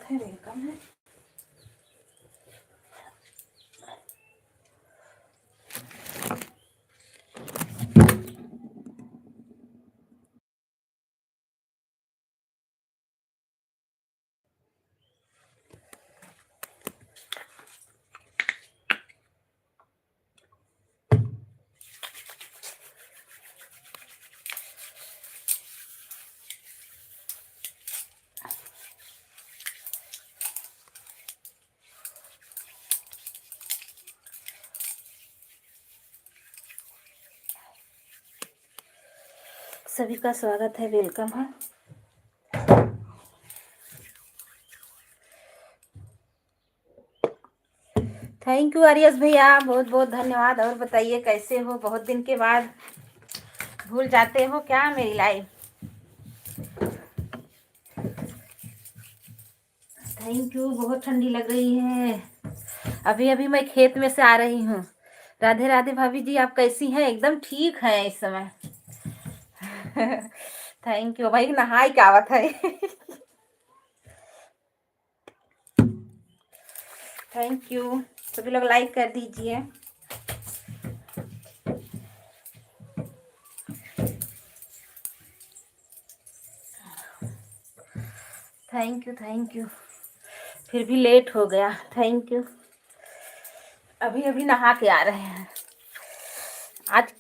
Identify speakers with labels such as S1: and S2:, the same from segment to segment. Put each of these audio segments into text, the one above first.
S1: है, वेलकम है। सभी का स्वागत है, वेलकम है। थैंक यू आर्यस भैया, बहुत बहुत धन्यवाद। और बताइए कैसे हो? बहुत दिन के बाद भूल जाते हो क्या मेरी लाइव? Thank you. बहुत ठंडी लग रही है। अभी अभी मैं खेत में से आ रही हूँ। राधे राधे भाभी जी, आप कैसी हैं? एकदम ठीक हैं इस समय। थैंक यू भाई, नहाई क्या बात है। Thank you. सभी लोग लाइक कर दीजिए। Thank you thank you. फिर भी लेट हो गया, थैंक यू। अभी अभी नहा के आ रहे हैं। आज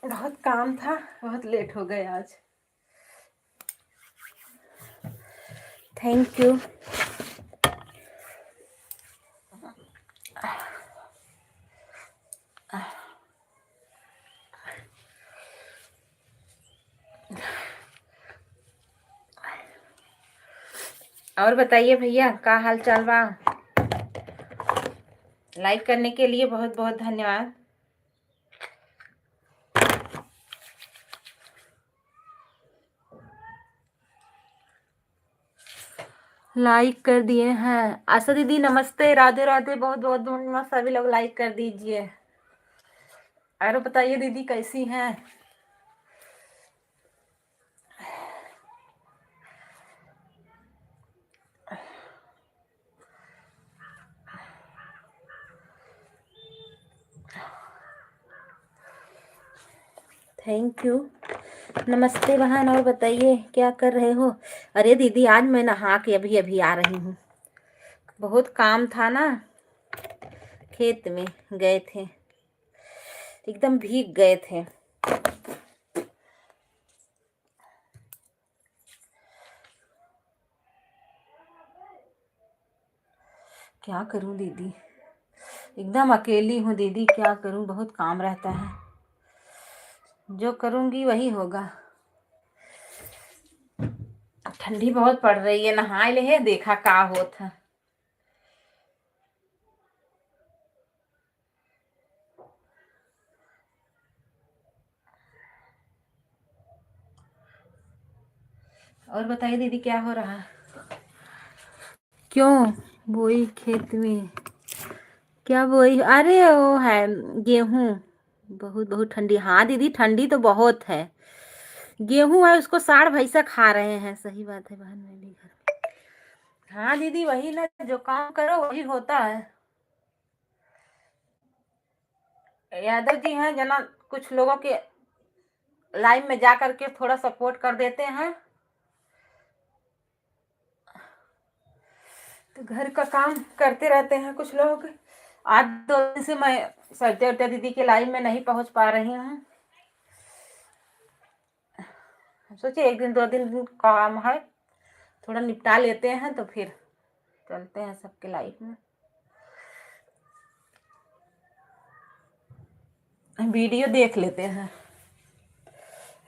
S1: बहुत काम था, बहुत लेट हो गए आज। Thank you. और बताइए भैया, क्या हाल चाल बा? लाइक करने के लिए बहुत बहुत धन्यवाद। लाइक कर दिए हैं। आशा दीदी नमस्ते, राधे राधे, बहुत बहुत धन्यवाद। सभी लोग लाइक कर दीजिए। और बताइए दीदी कैसी हैं? Thank you. नमस्ते बहन। और बताइए क्या कर रहे हो? अरे दीदी, आज मैं नहा के अभी अभी आ रही हूँ। बहुत काम था ना, खेत में गए थे, एकदम भीग गए थे। क्या करूं दीदी, एकदम अकेली हूँ दीदी, क्या करूं, बहुत काम रहता है। जो करूंगी वही होगा। ठंडी बहुत पड़ रही है, नहाए ले है, देखा का होत है। और बताइए दीदी क्या हो रहा है? क्यों बोई खेत में? क्या बोई? अरे वो है गेहूं। बहुत बहुत ठंडी। हाँ दीदी, ठंडी तो बहुत है। गेहूं है, उसको साढ़ भैंसा खा रहे हैं। सही बात है बहन, मैं भी घर। हाँ दीदी, वही ना, जो काम करो वही होता है। यादव जी हैं जना, कुछ लोगों के लाइव में जा करके थोड़ा सपोर्ट कर देते हैं, तो घर का काम करते रहते हैं कुछ लोग। आज 2 दिन से मैं सत्या दीदी के लाइव में नहीं पहुंच पा रही हूँ। सोचे 1 दिन 2 दिन काम है, थोड़ा निपटा लेते हैं तो फिर चलते हैं सबके लाइफ में। वीडियो देख लेते हैं,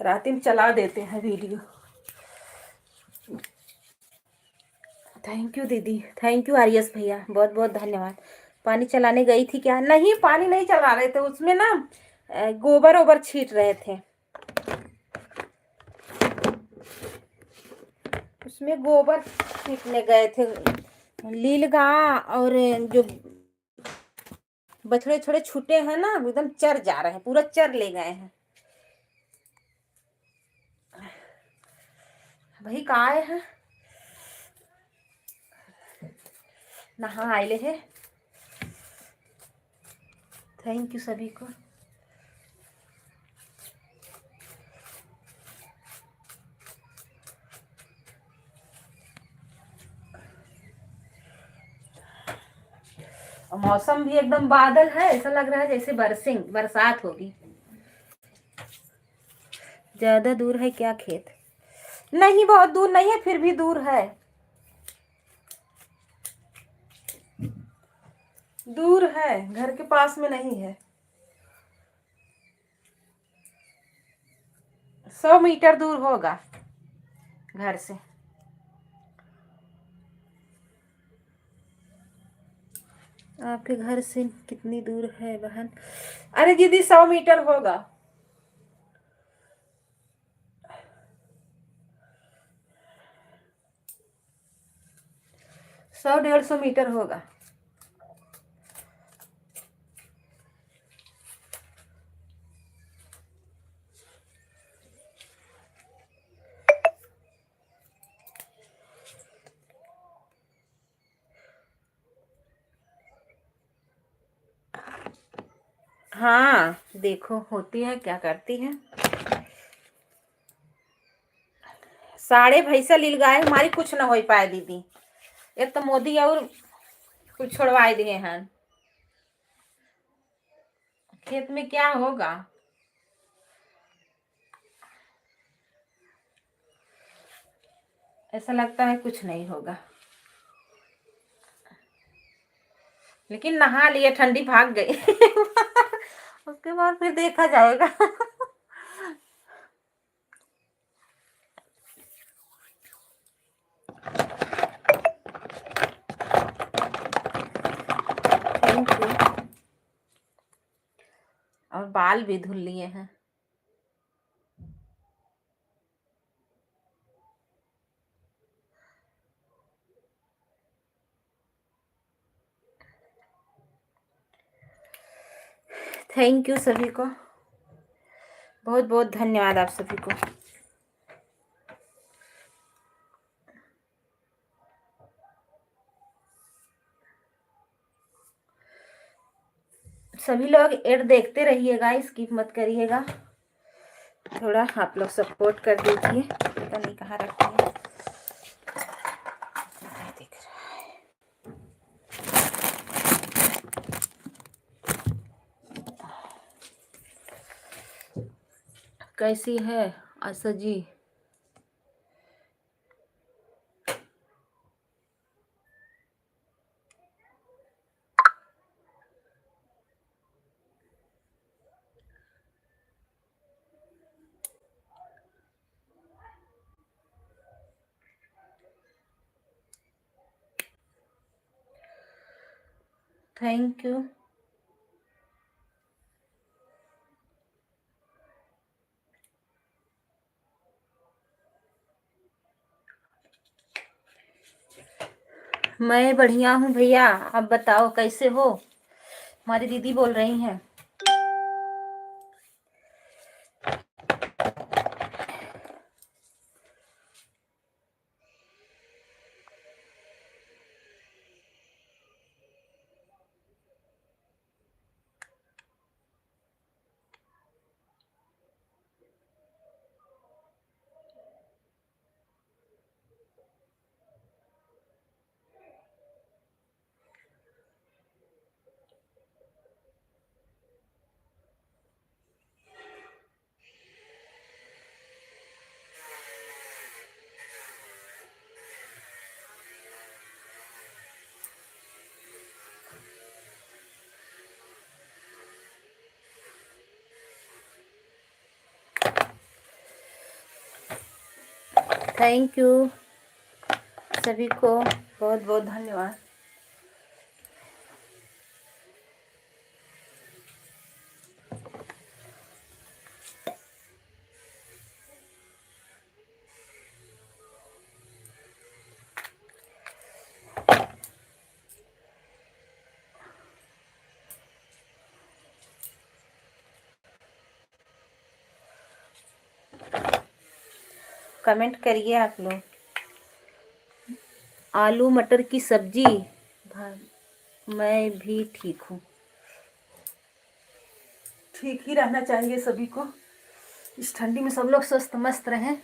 S1: रात में चला देते हैं वीडियो। थैंक यू दीदी, थैंक यू आर्यस भैया, बहुत बहुत धन्यवाद। पानी चलाने गई थी क्या? नहीं, पानी नहीं चला रहे थे, उसमें ना गोबर ओबर छीट रहे थे। उसमें गोबर छीटने गए थे। लीलगा और जो बछड़े छोड़े छूटे हैं ना, एकदम चर जा रहे हैं, पूरा चर ले गए हैं। वही कहा है। नहा आए है। थैंक यू सभी को। मौसम भी एकदम बादल है, ऐसा लग रहा है जैसे बरसात होगी। ज्यादा दूर है क्या खेत? नहीं, बहुत दूर नहीं है, फिर भी दूर है। दूर है, घर के पास में नहीं है। 100 मीटर दूर होगा घर से। आपके घर से कितनी दूर है बहन? अरे दीदी 100 मीटर होगा। 100-150 मीटर होगा। हाँ देखो, होती है, क्या करती है। साढ़े भैसा लील गाय हमारी कुछ ना हो पाए दीदी। एक तो मोदी और कुछ छोड़वाए दिए हैं। खेत में क्या होगा? ऐसा लगता है कुछ नहीं होगा। लेकिन नहा लिए, ठंडी भाग गई। उसके बाद फिर देखा जाएगा। Thank you. और बाल भी धुल लिए हैं। थैंक यू सभी को, बहुत बहुत धन्यवाद आप सभी को। सभी लोग एड देखते रहिएगा, स्किप मत करिएगा। थोड़ा आप लोग सपोर्ट कर दीजिए। पता नहीं कहाँ रखी है, नहीं दिख रहा है। कैसी है आशा जी? Thank you. मैं बढ़िया हूँ भैया, आप बताओ कैसे हो? हमारी दीदी बोल रही हैं। थैंक यू सभी को, बहुत बहुत धन्यवाद। कमेंट करिए आप लोग। आलू मटर की सब्जी मैं भी ठीक हूँ। ठीक ही रहना चाहिए सभी को। इस ठंडी में सब लोग स्वस्थ मस्त रहें।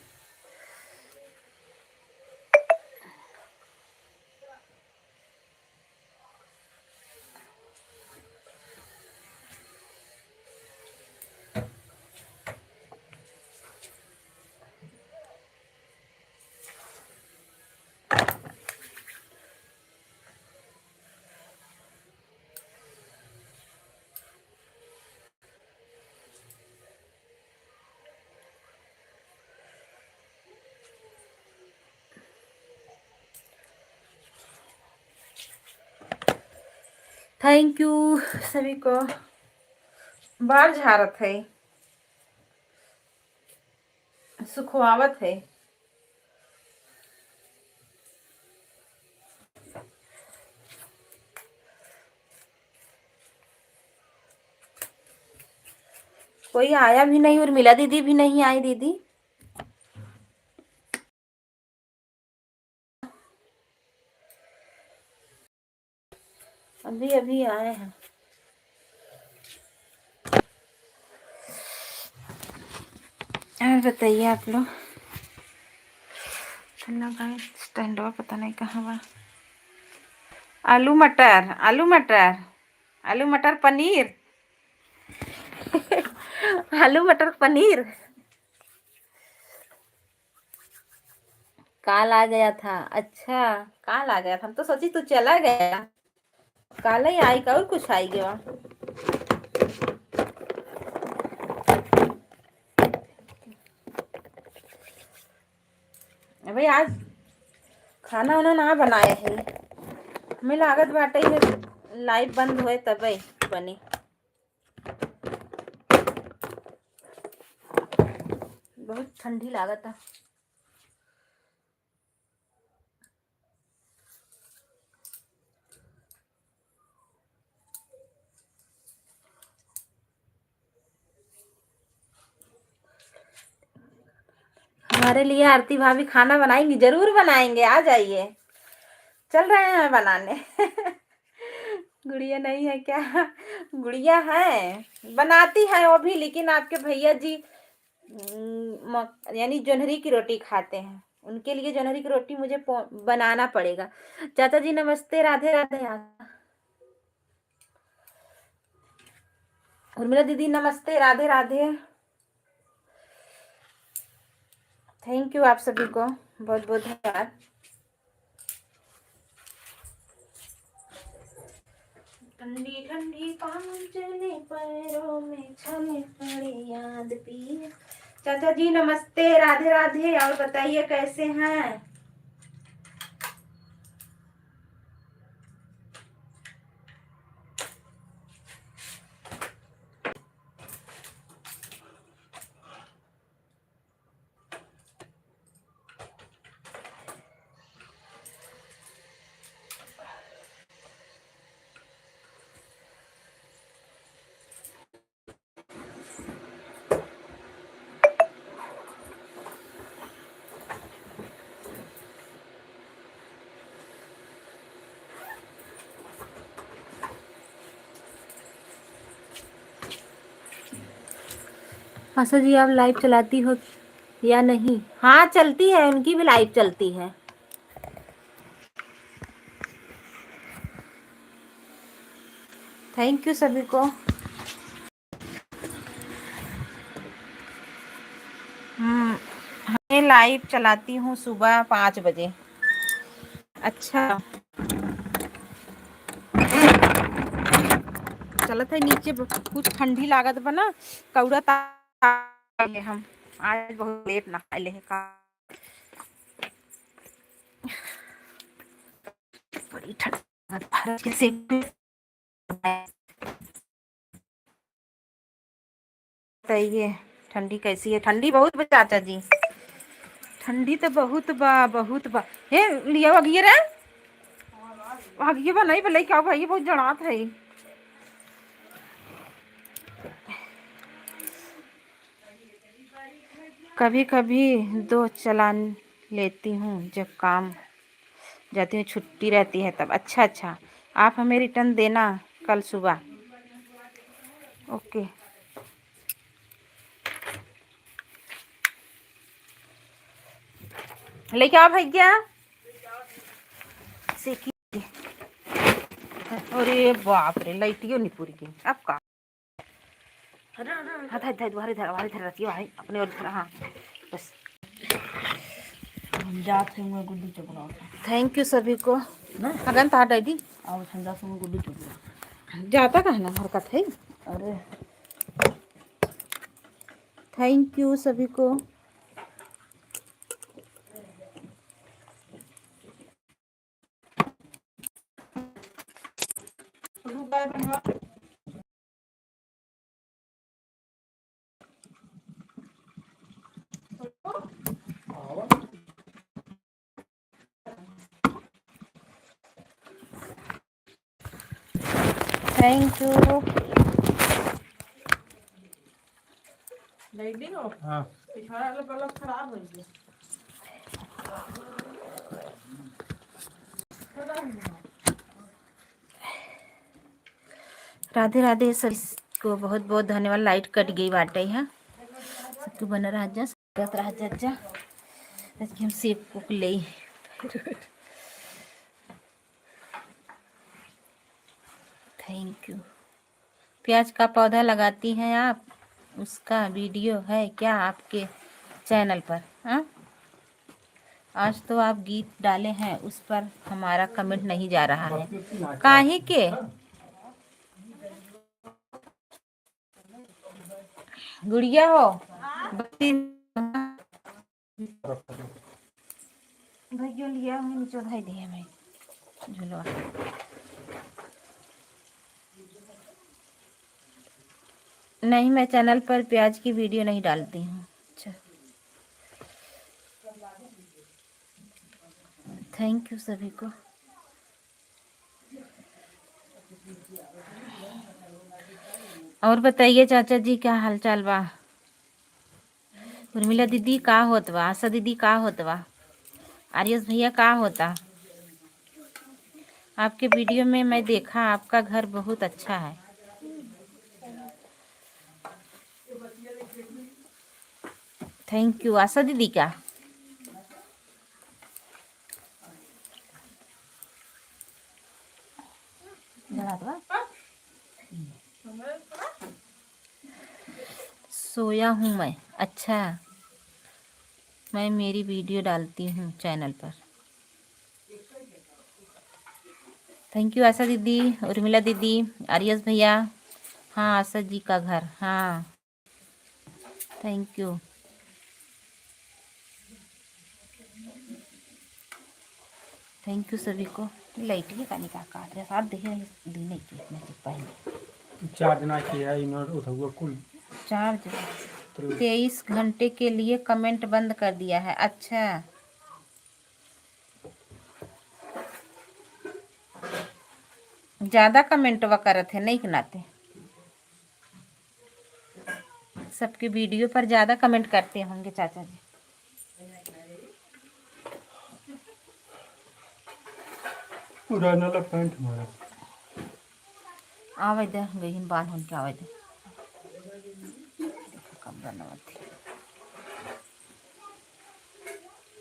S1: थैंक यू सभी को। बाल झाड़त है, सुखवावत है। कोई आया भी नहीं और मिला दीदी भी नहीं आई। दीदी अभी अभी आए हैं। और बताइए आप लोग। स्टैंड पता नहीं कहाँ हुआ। आलू मटर, आलू मटर, आलू मटर पनीर। आलू मटर पनीर। काल आ गया था। अच्छा, काल आ गया था। हम तो सोची तू चला गया। काल ही आई का और कुछ आई गया। भाई आज खाना वाना ना बनाए है। हमें लागत बाटे है लाइव बंद हुए तब बनी। बहुत ठंडी लागत है। हमारे लिए आरती भाभी खाना बनाएंगी। जरूर बनाएंगे, आ जाइए। चल रहे हैं बनाने। गुड़िया नहीं है क्या? गुड़िया है, बनाती है वो भी, लेकिन आपके भैया जी यानी जोन्हरी की रोटी खाते हैं। उनके लिए जोन्हरी की रोटी मुझे बनाना पड़ेगा। चाचा जी नमस्ते, राधे राधे। उर्मिला दीदी नमस्ते, राधे राधे। थैंक यू आप सभी को बहुत बहुत धन्यवाद। ठंडी ठंडी पांचने पैरों में छने पड़े याद पिया। चाचा जी नमस्ते, राधे राधे। और बताइए कैसे हैं? आशा जी आप लाइव चलाती हो या नहीं? हाँ चलती है, उनकी भी लाइव चलती है। थैंक यू सभी को। मैं लाइव चलाती हूँ सुबह 5 बजे। अच्छा चलत है नीचे कुछ ठंडी लागत बना कौड़ा हम आज बहुत लेट ना खाए ले का। बड़ी ठंडी से बताइए ठंडी कैसी है? ठंडी बहुत बा चाचा जी, ठंडी तो बहुत बा, बहुत बा। हे लिया वगिए रे, वगिए बा नहीं भले क्या भाई बहुत जड़ात है। कभी कभी 2 चलान लेती हूँ जब काम जाती हूँ, छुट्टी रहती है तब। अच्छा अच्छा, आप हमें रिटर्न देना कल सुबह। ओके। लेके आओ भैया। सेकी। अरे बाप रे, लाइटियो नहीं पूरी की अब का। हाँ था तुम्हारे इधर रखिए भाई अपने और। हाँ बस
S2: जाते हुए गुड्डू चपड़ा।
S1: थैंक यू सभी को। अगन था डैडी
S2: अब ठंडा समय गुड्डू चपड़ा
S1: जाता कहना हरकत है।
S2: अरे
S1: थैंक यू सभी को। Thank you.
S2: हाँ
S1: खराब हो गया। राधे राधे सर को बहुत बहुत धन्यवाद। लाइट कट गई बाटे है सबको बना राजा राजा आज हम सेब को ले। Thank you. प्याज का पौधा लगाती हैं आप, उसका वीडियो है क्या आपके चैनल पर? हाँ आज तो आप गीत डाले हैं उस पर हमारा कमेंट नहीं जा रहा है काहे के? गुड़िया हो भैया लिया हूँ नीचे भाई दिया मैं झुलवा। नहीं मैं चैनल पर प्याज की वीडियो नहीं डालती हूँ। अच्छा थैंक यू सभी को। और बताइए चाचा जी क्या हाल चाल बा? उर्मिला दीदी का होत बा? आशा दीदी का होत बा? आर्यस भैया का होता? आपके वीडियो में मैं देखा आपका घर बहुत अच्छा है। Thank you. आशा दीदी का सोया हूँ मैं। अच्छा मैं मेरी वीडियो डालती हूँ चैनल पर। थैंक यू आशा दीदी, उर्मिला दीदी, आर्यस भैया। हाँ आशा जी का घर। हाँ थैंक यू। थैंक यू सभी को। लाइट ही कानी का काट रहा साथ देखे दिन नहीं की मैं पहले
S2: चार्ज ना किया इन्होंने उठा कुल
S1: चार्ज 23 घंटे के लिए कमेंट बंद कर दिया है। अच्छा ज्यादा कमेंट व करत है नहीं के नाते सबके वीडियो पर ज्यादा कमेंट करते होंगे चाचा जी।
S2: पूरा नाला पैंट हमारा
S1: आवे दे गई बाल होन के आवे दे कब बनवती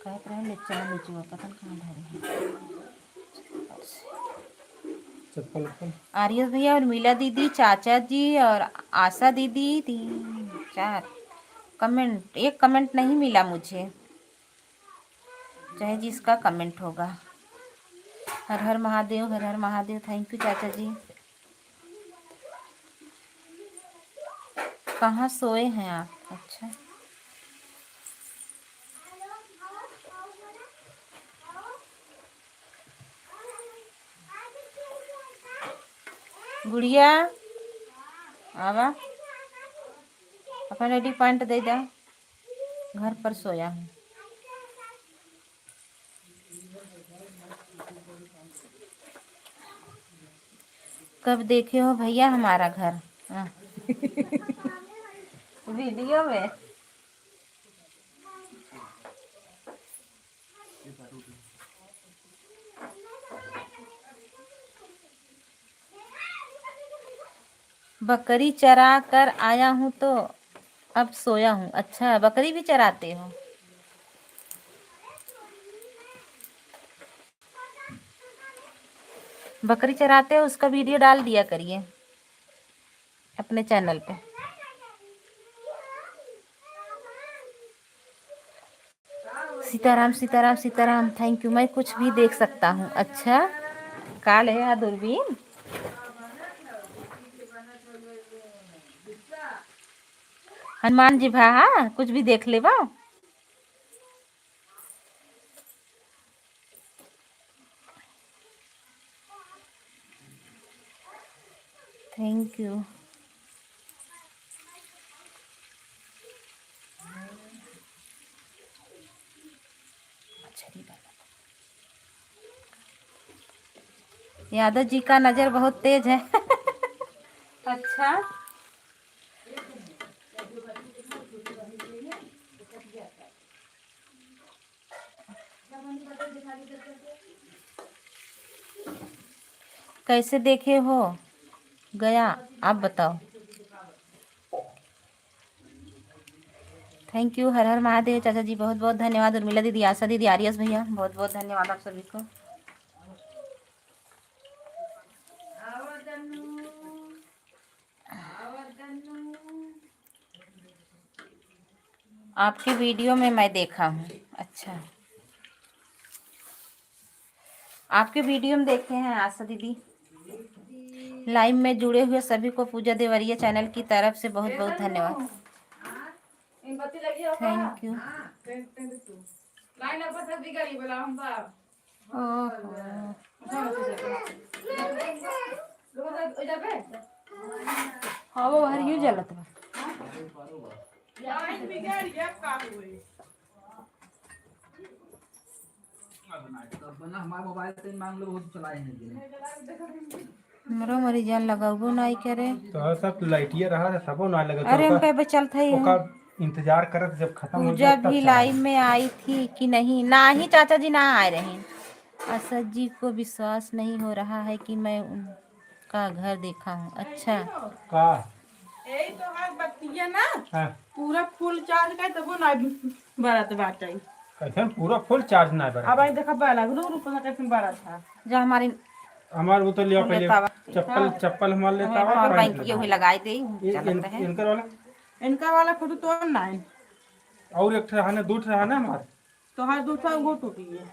S1: कहत रहे ले चलो नीचे वो पता कहाँ धरे
S2: चप्पल
S1: हैं। आर्यस भैया और मीला दीदी, चाचा जी और आशा दीदी 3 4 कमेंट। एक कमेंट नहीं मिला मुझे, चाहे जिसका कमेंट होगा। हर हर महादेव, हर हर महादेव। थैंक यू चाचा जी। कहाँ सोए हैं आप? अच्छा गुड़िया आवा अपना रेडी पॉइंट दे दा। घर पर सोया हूँ। कब देखे हो भैया हमारा घर? हाँ। वीडियो में बकरी चरा कर आया हूँ तो अब सोया हूँ। अच्छा, बकरी भी चराते हो? बकरी चराते हो, उसका वीडियो डाल दिया करिए अपने चैनल पे। Sitaram Sitaram Sitaram, thank you. मैं कुछ भी देख सकता हूँ? अच्छा, काल है दूरबीन। हनुमान जी भा कुछ भी देख ले बा। Thank you. यादव जी का नजर बहुत तेज है। अच्छा, कैसे देखे हो गया आप बताओ। Thank you. हर हर महादेव चाचा जी, बहुत बहुत धन्यवाद। उर्मिला दीदी, आशा दीदी, आर्यस भैया, बहुत बहुत धन्यवाद आप सभी को। आपके वीडियो में मैं देखा हूँ। अच्छा, आपके वीडियो में देखे हैं आशा दीदी। लाइव में जुड़े हुए सभी को पूजा देवरिया चैनल की तरफ से बहुत बहुत धन्यवाद। Thank you. हाँ वो बाहर यूं जलत बा। हमरो मरीजान लगाबो नहीं करे।
S2: तो सब लाइटिया रहा था सबो ना लगा
S1: अरे
S2: तो
S1: हम कहीं चल थे।
S2: ओका इंतजार करत जब खत्म हो
S1: पूजा
S2: जाए तब
S1: भी
S2: चला।
S1: लाइव में आई थी कि नहीं? ना ही चाचा जी, ना आए रहे। असद जी को विश्वास नहीं हो रहा है कि मैं उनका घर देखा हूँ। अच्छा,
S2: का
S3: यही तो है बत्तियां ना,
S2: हां
S3: पूरा फुल चार्ज का तब ना बरत बाटे।
S2: कैसे पूरा फुल चार्ज ना
S3: अब
S2: बरा
S3: आई देखा पहला रुक रुक ना कैसे बड़ा था।
S1: जो हमारी
S2: हमार वो तो लिया पहले
S1: लेता हुआ
S2: चप्पल चप्पल हमार लेता हुआ
S1: पावर
S2: पैंट
S1: बैंक ये
S2: लेता
S1: हुई लगाई दे चलत रहे।
S2: इनकर वाला
S3: इनका वाला फोटो तो ना है,
S2: और एक ठे हने दू ठे हने हमार
S3: तो हर दूसरा वो टूटी है।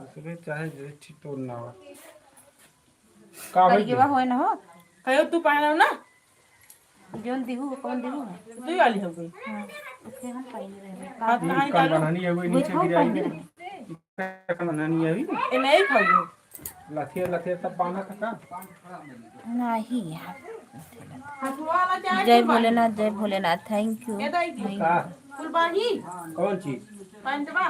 S2: उसमें चाहे जे ठीक तो ना हो का भाई
S1: करिएवा होए ना हो
S3: कहो तू पहना ना,
S1: जोन दिहू कौन दिहू।
S3: तू वाली हो गई।
S1: हाँ, ओके हम पहने रहे
S3: हाथ
S2: ये
S3: कहाँ
S2: कल
S3: निकालो,
S2: बनानी है वो
S1: वो
S2: नीचे
S1: हम
S2: गिराई
S1: पहने
S2: भी
S1: रहे।
S2: कल बनानी है भी
S3: ये नहीं खाओ।
S2: लथिया लथिया सब बांधा था का
S1: नहीं यार।
S3: हसुआ वाला चाहे
S1: जय
S3: फुल बाही,
S1: भोलेनाथ, जय भोलेनाथ, थैंक यू।
S3: ये दई की
S2: का
S3: फुल बाही
S2: कौन चीज
S3: पंचवा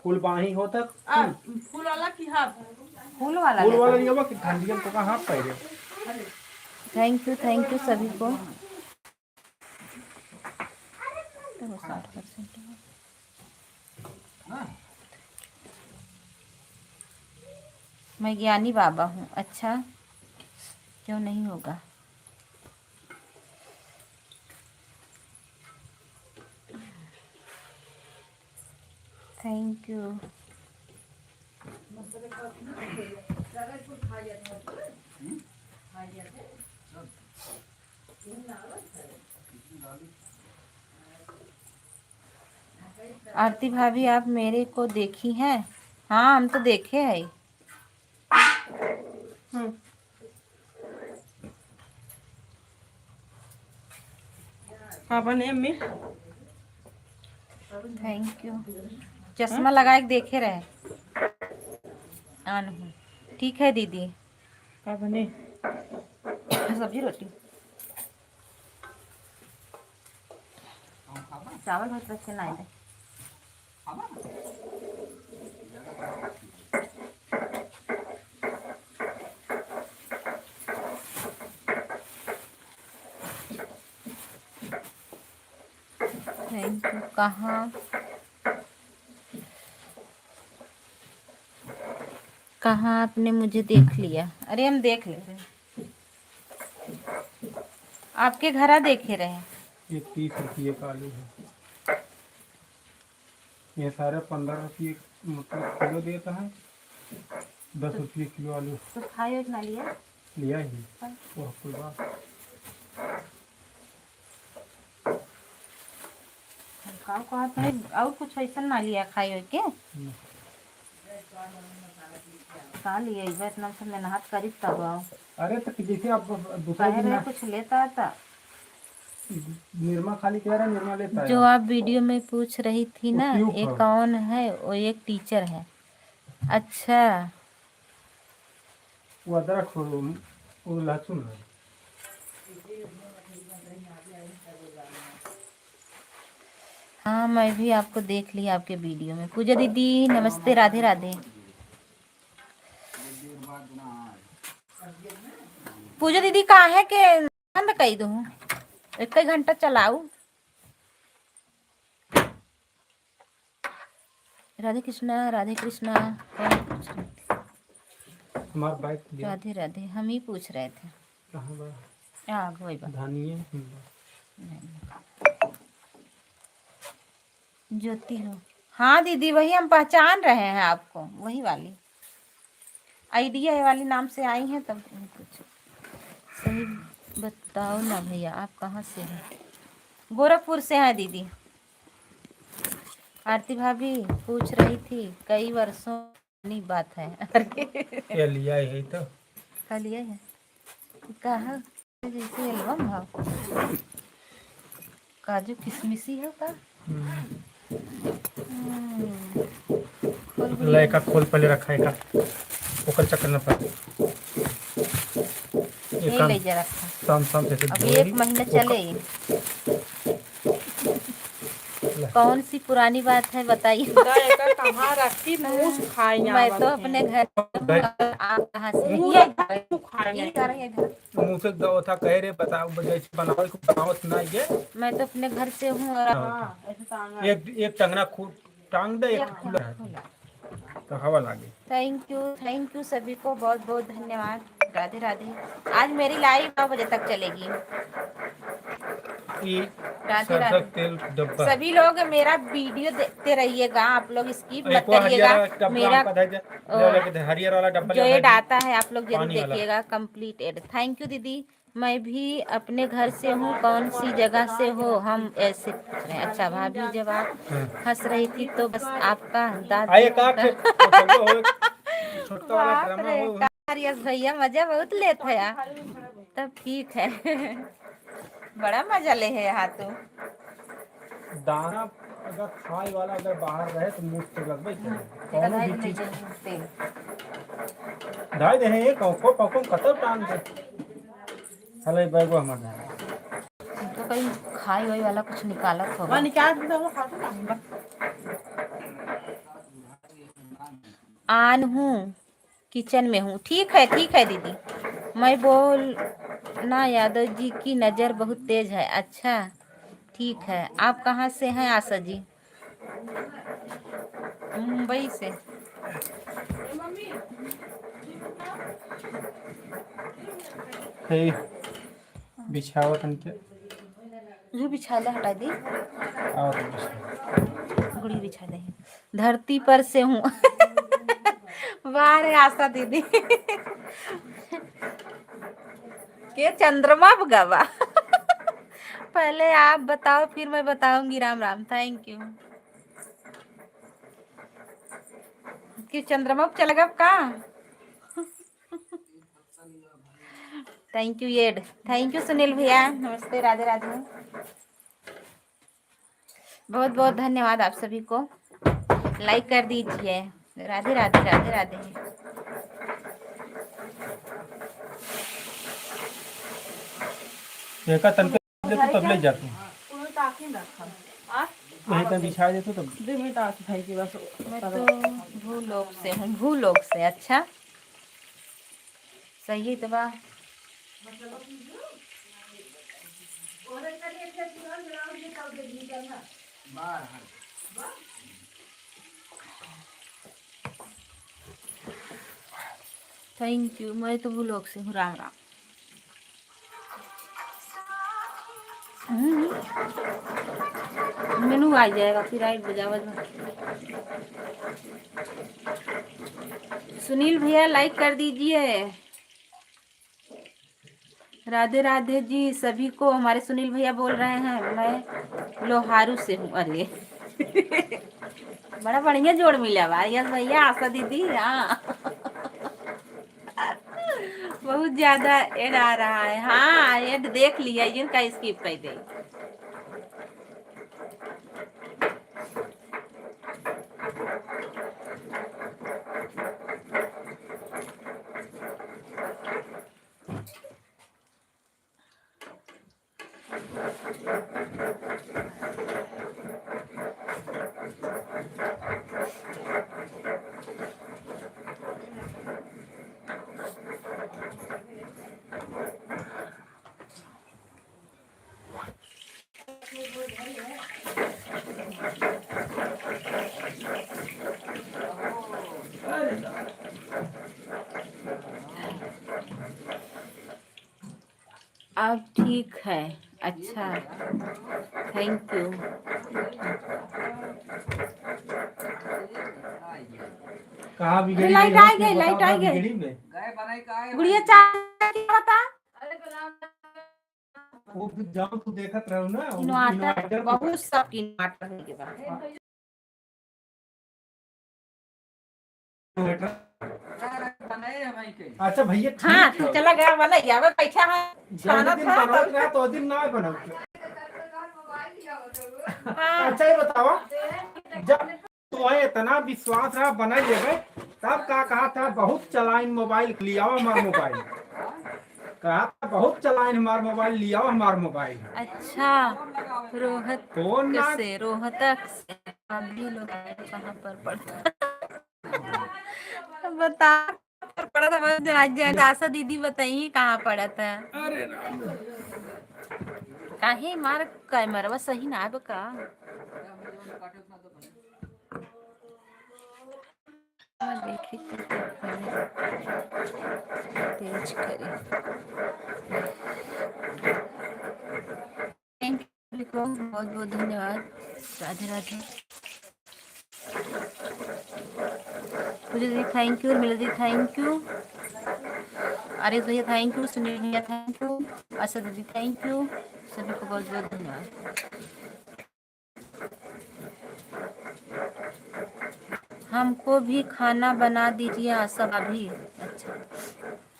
S2: फूल बाही होता
S3: आ फुल वाला की हाफ।
S1: फूल वाला
S2: फूल
S1: लेता
S2: वाला
S1: हूँ।
S2: नहीं होगा कि ठंडियन तो कहाँ पहले
S1: थैंक यू सभी को। तो 60% मैं ज्ञानी बाबा हूँ। अच्छा, क्यों नहीं होगा? Thank you. आरती भाभी, आप मेरे को देखी हैं? हाँ, हम तो देखे हैं।
S3: हाँ बने में
S1: थैंक यू। चश्मा लगा के देखे रहे। नहीं, ठीक है दीदी।
S3: का बने
S1: सब्जी रोटी चावल बहुत अच्छे ना आए। Thank you. कहाँ आपने मुझे देख लिया? अरे हम देख ले रहे। आपके घरा देखे रहे।
S2: ये 30 रुपये का आलू है। ये सारे 15 रुपये मतलब किलो देता है। 10 रुपये किलो आलू
S1: तो खाए ना लिया
S2: लिया ही। वो कोई बात।
S1: और कुछ ऐसा ना लिया खाए के का लिया इधर इतना से मेहनत करी तब आओ।
S2: अरे तो जैसे आप दूसरे
S1: कह
S2: दिन
S1: रहे कुछ लेता था।
S2: निर्मा खाली कह रहा है, निर्मा लेता है
S1: जो आप वीडियो में पूछ रही थी
S2: वो
S1: ना,
S2: ट्यूब
S1: ये
S2: है।
S1: कौन है? वो एक टीचर है। अच्छा,
S2: वो अदरक हो, वो लहसुन है।
S1: हाँ मैं भी आपको देख लिया आपके वीडियो में। पूजा दीदी नमस्ते, राधे राधे। पूजा दीदी कहाँ है के बंद कही दू? एक घंटा चलाऊ। राधे कृष्णा राधे कृष्णा। कौन पूछ रहे थे?
S2: हमारा बाइक लिया।
S1: राधे राधे, हम ही पूछ रहे थे।
S2: कहाँ बा?
S1: वही बात।
S2: धनिया
S1: ज्योति हो? हाँ दीदी, वही हम पहचान रहे हैं आपको, वही वाली आइडिया वाली नाम से आई हैं तब कुछ सही बताओ ना भैया, आप कहाँ से हैं? गोरखपुर से हैं दीदी। आरती भाभी पूछ रही थी, कई वर्षों की बात है।
S2: ये लिया है तो
S1: का लिया है कहा जैसे एल्बम है, काजू किशमिशी है का।
S2: लड़का खोल पहले रखा है का ओकर चक्कर न पड़े।
S1: यही ले जा रखा।
S2: शाम शाम से
S1: अभी 1 महीना चले। कौन सी पुरानी बात है बताइए।
S3: कहाँ रखी मुँह खाए
S1: मैं तो अपने घर आप कहाँ से?
S2: मुँह से दो था कह रहे बताओ जैसे बनाओ को बनाओ सुनाई गे।
S1: मैं तो अपने घर से हूँ और
S2: एक टंगना टांग दे, एक खुला है तो हवा लागे।
S1: थैंक यू सभी को बहुत बहुत धन्यवाद। राधे राधे। आज मेरी लाइव 9 बजे तक चलेगी। राधे राधे।
S2: तेल डब्बा
S1: सभी लोग मेरा वीडियो देखते रहिएगा, आप लोग स्किप मत करिएगा। मेरा
S2: हरियर वाला डब्बा
S1: जो एड आता है आप लोग जरूर देखिएगा, कंप्लीट एड। थैंक यू दीदी। मैं भी अपने घर से हूँ, कौन सी जगह से हो? हम ऐसे पूछ रहे हैं। अच्छा भाभी, जब आप हंस रही थी तो बस आपका यस भैया मजा बहुत लेते हैं यार। तब ठीक है। बड़ा मजा ले है यहाँ तो।
S2: दाना अगर खाए वाला अगर बाहर रहे तो मुंह से लगबे कोनो भी चीज ढाई दे है को कतल टांग दे हले बैगो हमर
S1: तो कहीं खाई वाई वाला कुछ निकालत होगा। आन हूँ, किचन में हूँ। ठीक है दीदी। मैं बोल ना, यादव जी की नज़र बहुत तेज है। अच्छा ठीक है। आप कहाँ से हैं आशा जी? मुंबई से।
S2: बिछावा तन के
S1: जो बिछाला हटा दी,
S2: और
S1: गुड़ी बिछा दे। धरती पर से हूँ। वाह रे आशा दीदी। के चंद्रमा गवा। पहले आप बताओ फिर मैं बताऊंगी। राम राम। Thank you. कि चंद्रमा चला गया का? थैंक यू येड। थैंक यू सुनील भैया। नमस्ते, राधे राधे। बहुत बहुत धन्यवाद आप सभी को। लाइक कर दीजिए। राधे राधे राधे राधे।
S2: एका तन के तब ले जाते हैं वहीं तक बिछा देते तब
S3: 2 मिनट आके भाई की बस।
S1: मैं तो भूलोक से हूँ, भूलोक से। अच्छा सही तो बा। Thank you. मैं तो भूलोक से हूँ। राम राम। मेनू आ जाएगा फिर राइट बजावत में। सुनील भैया लाइक कर दीजिए। राधे राधे जी सभी को। हमारे सुनील भैया बोल रहे हैं मैं लोहारू से हूँ। अरे बड़ा बढ़िया जोड़ मिला बा। यस भैया, आशा दीदी। हाँ बहुत ज्यादा एड आ रहा है। हाँ एड देख लिया, इनका स्किप कर दे। अब ठीक है। अच्छा थैंक यू।
S2: कहाँ बिगड़ी
S1: लाइट
S2: गई
S1: आ
S2: है?
S1: गई, लाइट आ गई।
S2: बिगड़ी में
S1: गुड़िया चाय क्या बता।
S2: वो जाओ तू देखत रहो ना, वो
S1: इन्वर्टर
S2: इन्वर्टर
S1: बहुत सब इन्वर्टर है के बाद।
S2: अच्छा भैया ठीक
S1: हाँ
S2: है।
S1: तू चला गया वाला यावे पैसा है खाना
S2: दिन
S1: था
S2: बनाओ ना तो दिन ना बनाओ।
S1: हाँ।
S2: अच्छा ये बताओ, जब तुम्हें इतना विश्वास रहा बना लेगे, तब का कहा था बहुत चलाइन मोबाइल लिया हमारा मोबाइल। कहा था बहुत चलाइन हमारा मोबाइल लिया हमारा मोबाइल।
S1: अच्छा रोहत
S2: कौन ना
S1: से रोहतक से अभी लोग कहाँ पर पढ़ता बता पढ़ा था। बस आशा दीदी बताइए कहाँ पढ़ा था।
S2: अरे
S1: काहे मार कैमरा सही ना है का। देखी तेज करे। थैंक यू, बहुत बहुत धन्यवाद। राधे राधे। पूजा दीदी थैंक यू, मिला दीदी थैंक यू, आरिफ भैया थैंक यू, सुनील भैया थैंक यू, आशा दीदी थैंक यू, सभी को बहुत बहुत धन्यवाद। हमको भी खाना बना दीजिए आशा भाभी। अच्छा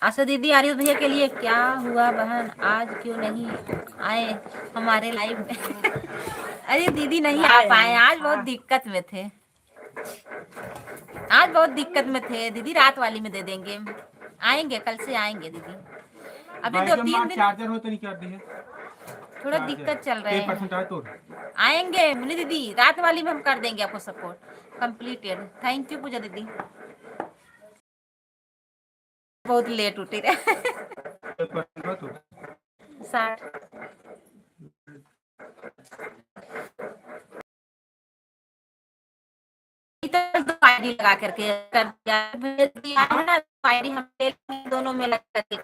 S1: आशा दीदी, आरिफ भैया के लिए क्या हुआ बहन, आज क्यों नहीं आए हमारे लाइव में? अरे दीदी नहीं आ पाए, आज बहुत दिक्कत में थे। आज बहुत दिक्कत में थे दीदी, रात वाली में दे देंगे। आएंगे कल से आएंगे दीदी। अभी 2-3 दिन
S2: चार्जर हो तो नहीं कर दिए।
S1: थोड़ा दिक्कत चल रहे हैं।
S2: तो
S1: आएंगे मुनी दीदी, रात वाली में हम कर देंगे आपको support completed. Thank you Pooja दीदी। बहुत लेट उठी रहे 60 आईडी लगा करके कर दिया है ना। आईडी हम दोनों में लगा करके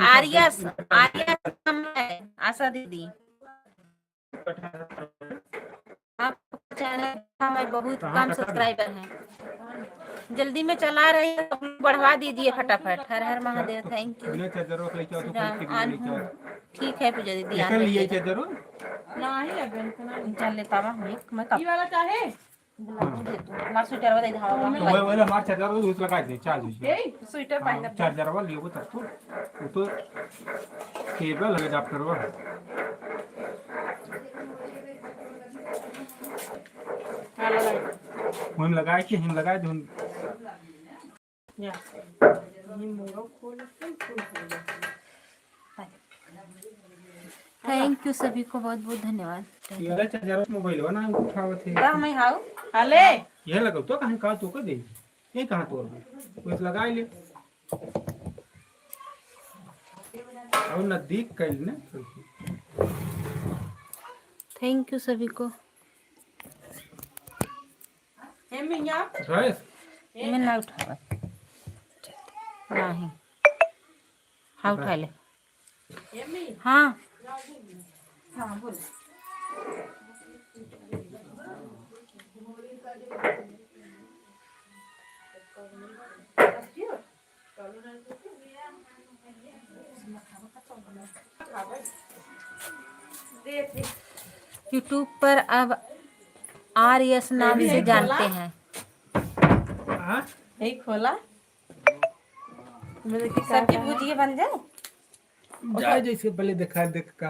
S1: आर्यस आर्यस आशा दीदी आपका चैनल में बहुत कम सब्सक्राइबर हैं। जल्दी में चला रही है तो बढ़वा दीजिए फटाफट। हर हर महादेव। Thank you. ठीक है पूजा दीदी आ जाइए। चल लेता मैं कब
S3: वाला चाहे
S1: हमारा स्वेटर वाला इधर
S2: हमारे चार्जर उस लगा दे चार्ज
S1: स्वेटर पहन
S2: चार्जर वाला लियो तब तो केबल लगा अडाप्टर वाला हम लगाए कि हम लगाए जो
S1: थैंक यू सभी को बहुत बहुत धन्यवाद।
S2: ये चार्जर मोबाइल बना उठावत है
S1: दा मैं हाउ
S3: हले
S2: ये लगाओ तो कहां का तो कर दे ये कहां तो बस लगा ले और नजदीक कर ले।
S1: थैंक यू सभी को।
S3: हे मिया
S2: बस
S1: मैं ना उठावा नहीं हाँ उठा ले।
S3: यम्मी
S1: हाँ
S3: हाँ बोल
S1: यूट्यूब पर अब RS नाम से जानते हैं।
S2: हाँ
S3: यही खोला मेरे की
S1: सब्जी भुजिए बन जाए।
S2: जाए जैसे पहले देखा देख का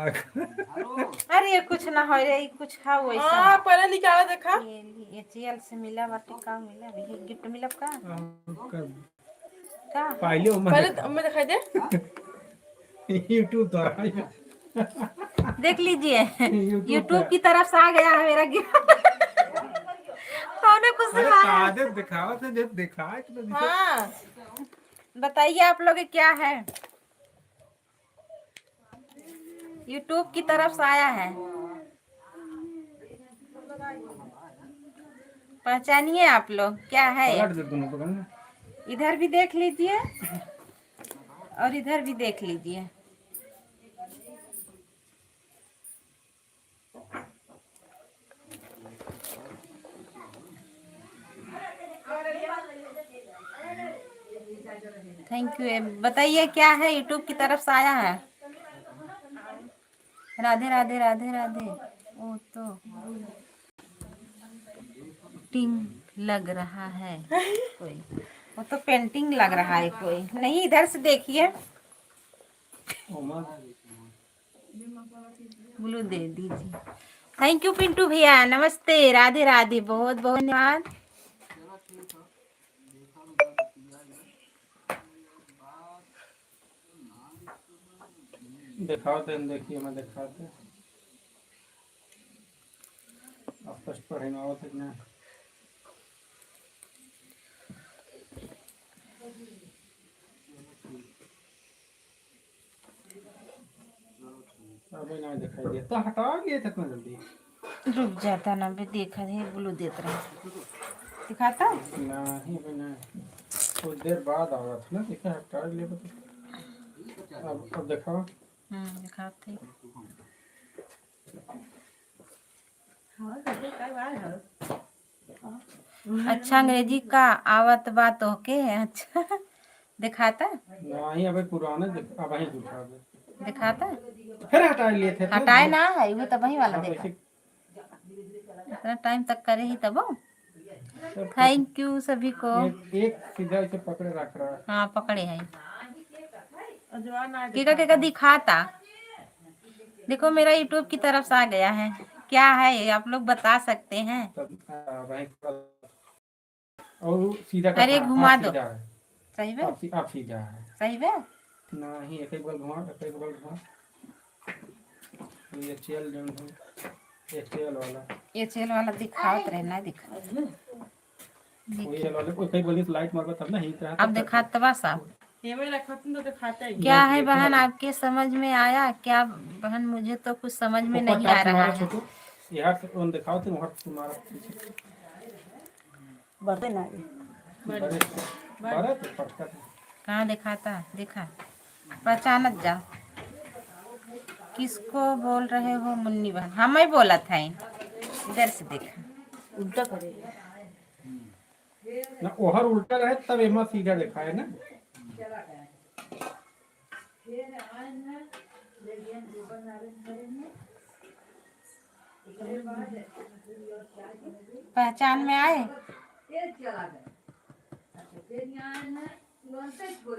S1: अरे ये कुछ ना हो रे, कुछ खाओ वैसा।
S3: हाँ पहले निकाला देखा
S1: ये HL से मिला बाटी का मिला ये गिफ्ट मिला का
S2: पहले
S3: पहले मैं दिखाई दे
S2: यूट्यूब द्वारा
S1: देख लीजिए
S2: YouTube
S1: YouTube की तरफ से आ गया है मेरा गिफ्ट। कौन कुछ
S2: अरे
S1: सिखाया?
S2: कागज दिखावा था जब दिखा तो
S3: हाँ
S1: बताइए आप लोग क्या है? YouTube की तरफ से आया है, पहचानिए आप लोग क्या है?
S2: पलट दे दोनों पकड़ना।
S1: इधर भी देख लीजिए और इधर भी देख लीजिए। Thank you. बताइए क्या है? यूट्यूब की तरफ से आया है। राधे राधे राधे राधे। ओ तो पेंटिंग लग रहा है कोई, वो तो पेंटिंग लग रहा है कोई। नहीं इधर से देखिए, ब्लू दे दीजिए। थैंक यू पिंटू भैया, नमस्ते, राधे राधे, बहुत बहुत धन्यवाद।
S2: दिखाओ तो देखिए मैं दिखाते आप फर्स्ट पढ़ेंगे और तक ना अभी ना दिखाई दिया तो हटा गए थे जल्दी
S1: रुक जाता ना भी, देखा नहीं ब्लू देता रहा, दिखाता
S2: नहीं अभी नहीं कुछ देर बाद आ रहा था ना देखा हटा लिए तो अब दिखाओ
S1: दिखाते। अच्छा अंग्रेजी का आवत बात ओके। अच्छा दिखाता
S2: नहीं अभी पुराने अब वही दिखा दे
S1: दिखाता
S2: फिर हटा लिए थे
S1: हटाए ना है वो तब वही वाला
S2: अब
S1: देखा।
S2: ऐसे
S1: इतना टाइम तक करे ही तब। थैंक यू सभी को।
S2: एक सीधा ऐसे पकड़े रख रहा है
S1: हाँ पकड़े हैं।
S3: अजवान आ
S1: केका केका दिखाता। देखो मेरा यूट्यूब की तरफ से आ गया है, क्या है ये आप लोग बता सकते हैं?
S2: तब वही और सीधा का
S1: अरे घुमा दो।
S2: सीधा है
S1: सही में
S2: आप सीधा है
S1: सही में
S2: नहीं एक एक बार घुमा एक बार घुमा ये चल ये चल वाला
S1: ये चेल वाला दिखाओ तो रहना दिखा।
S2: वो ये वाले कोई कई बोली लाइट मारबा तब ना ही
S1: अब दिखाता बा साहब।
S3: ये में रखा तुम तो दिखाता ही
S1: क्या है बहन, आपके समझ में आया क्या? बहन मुझे तो कुछ समझ में नहीं आ रहा है।
S2: यहाँ से उन दिखाओ तुम वहाँ तुम्हारा
S3: बढ़ते ना
S2: बारे तो पटका
S1: कहाँ दिखाता? देखा पहचानत जा। किसको बोल रहे हो? मुन्नी बहन, हम ही बोला था। इधर से देखा,
S3: उल्टा करे
S2: ना ओहर उल्टा रहे तब एमा सीधा देखा है ना
S1: पहचान में आए।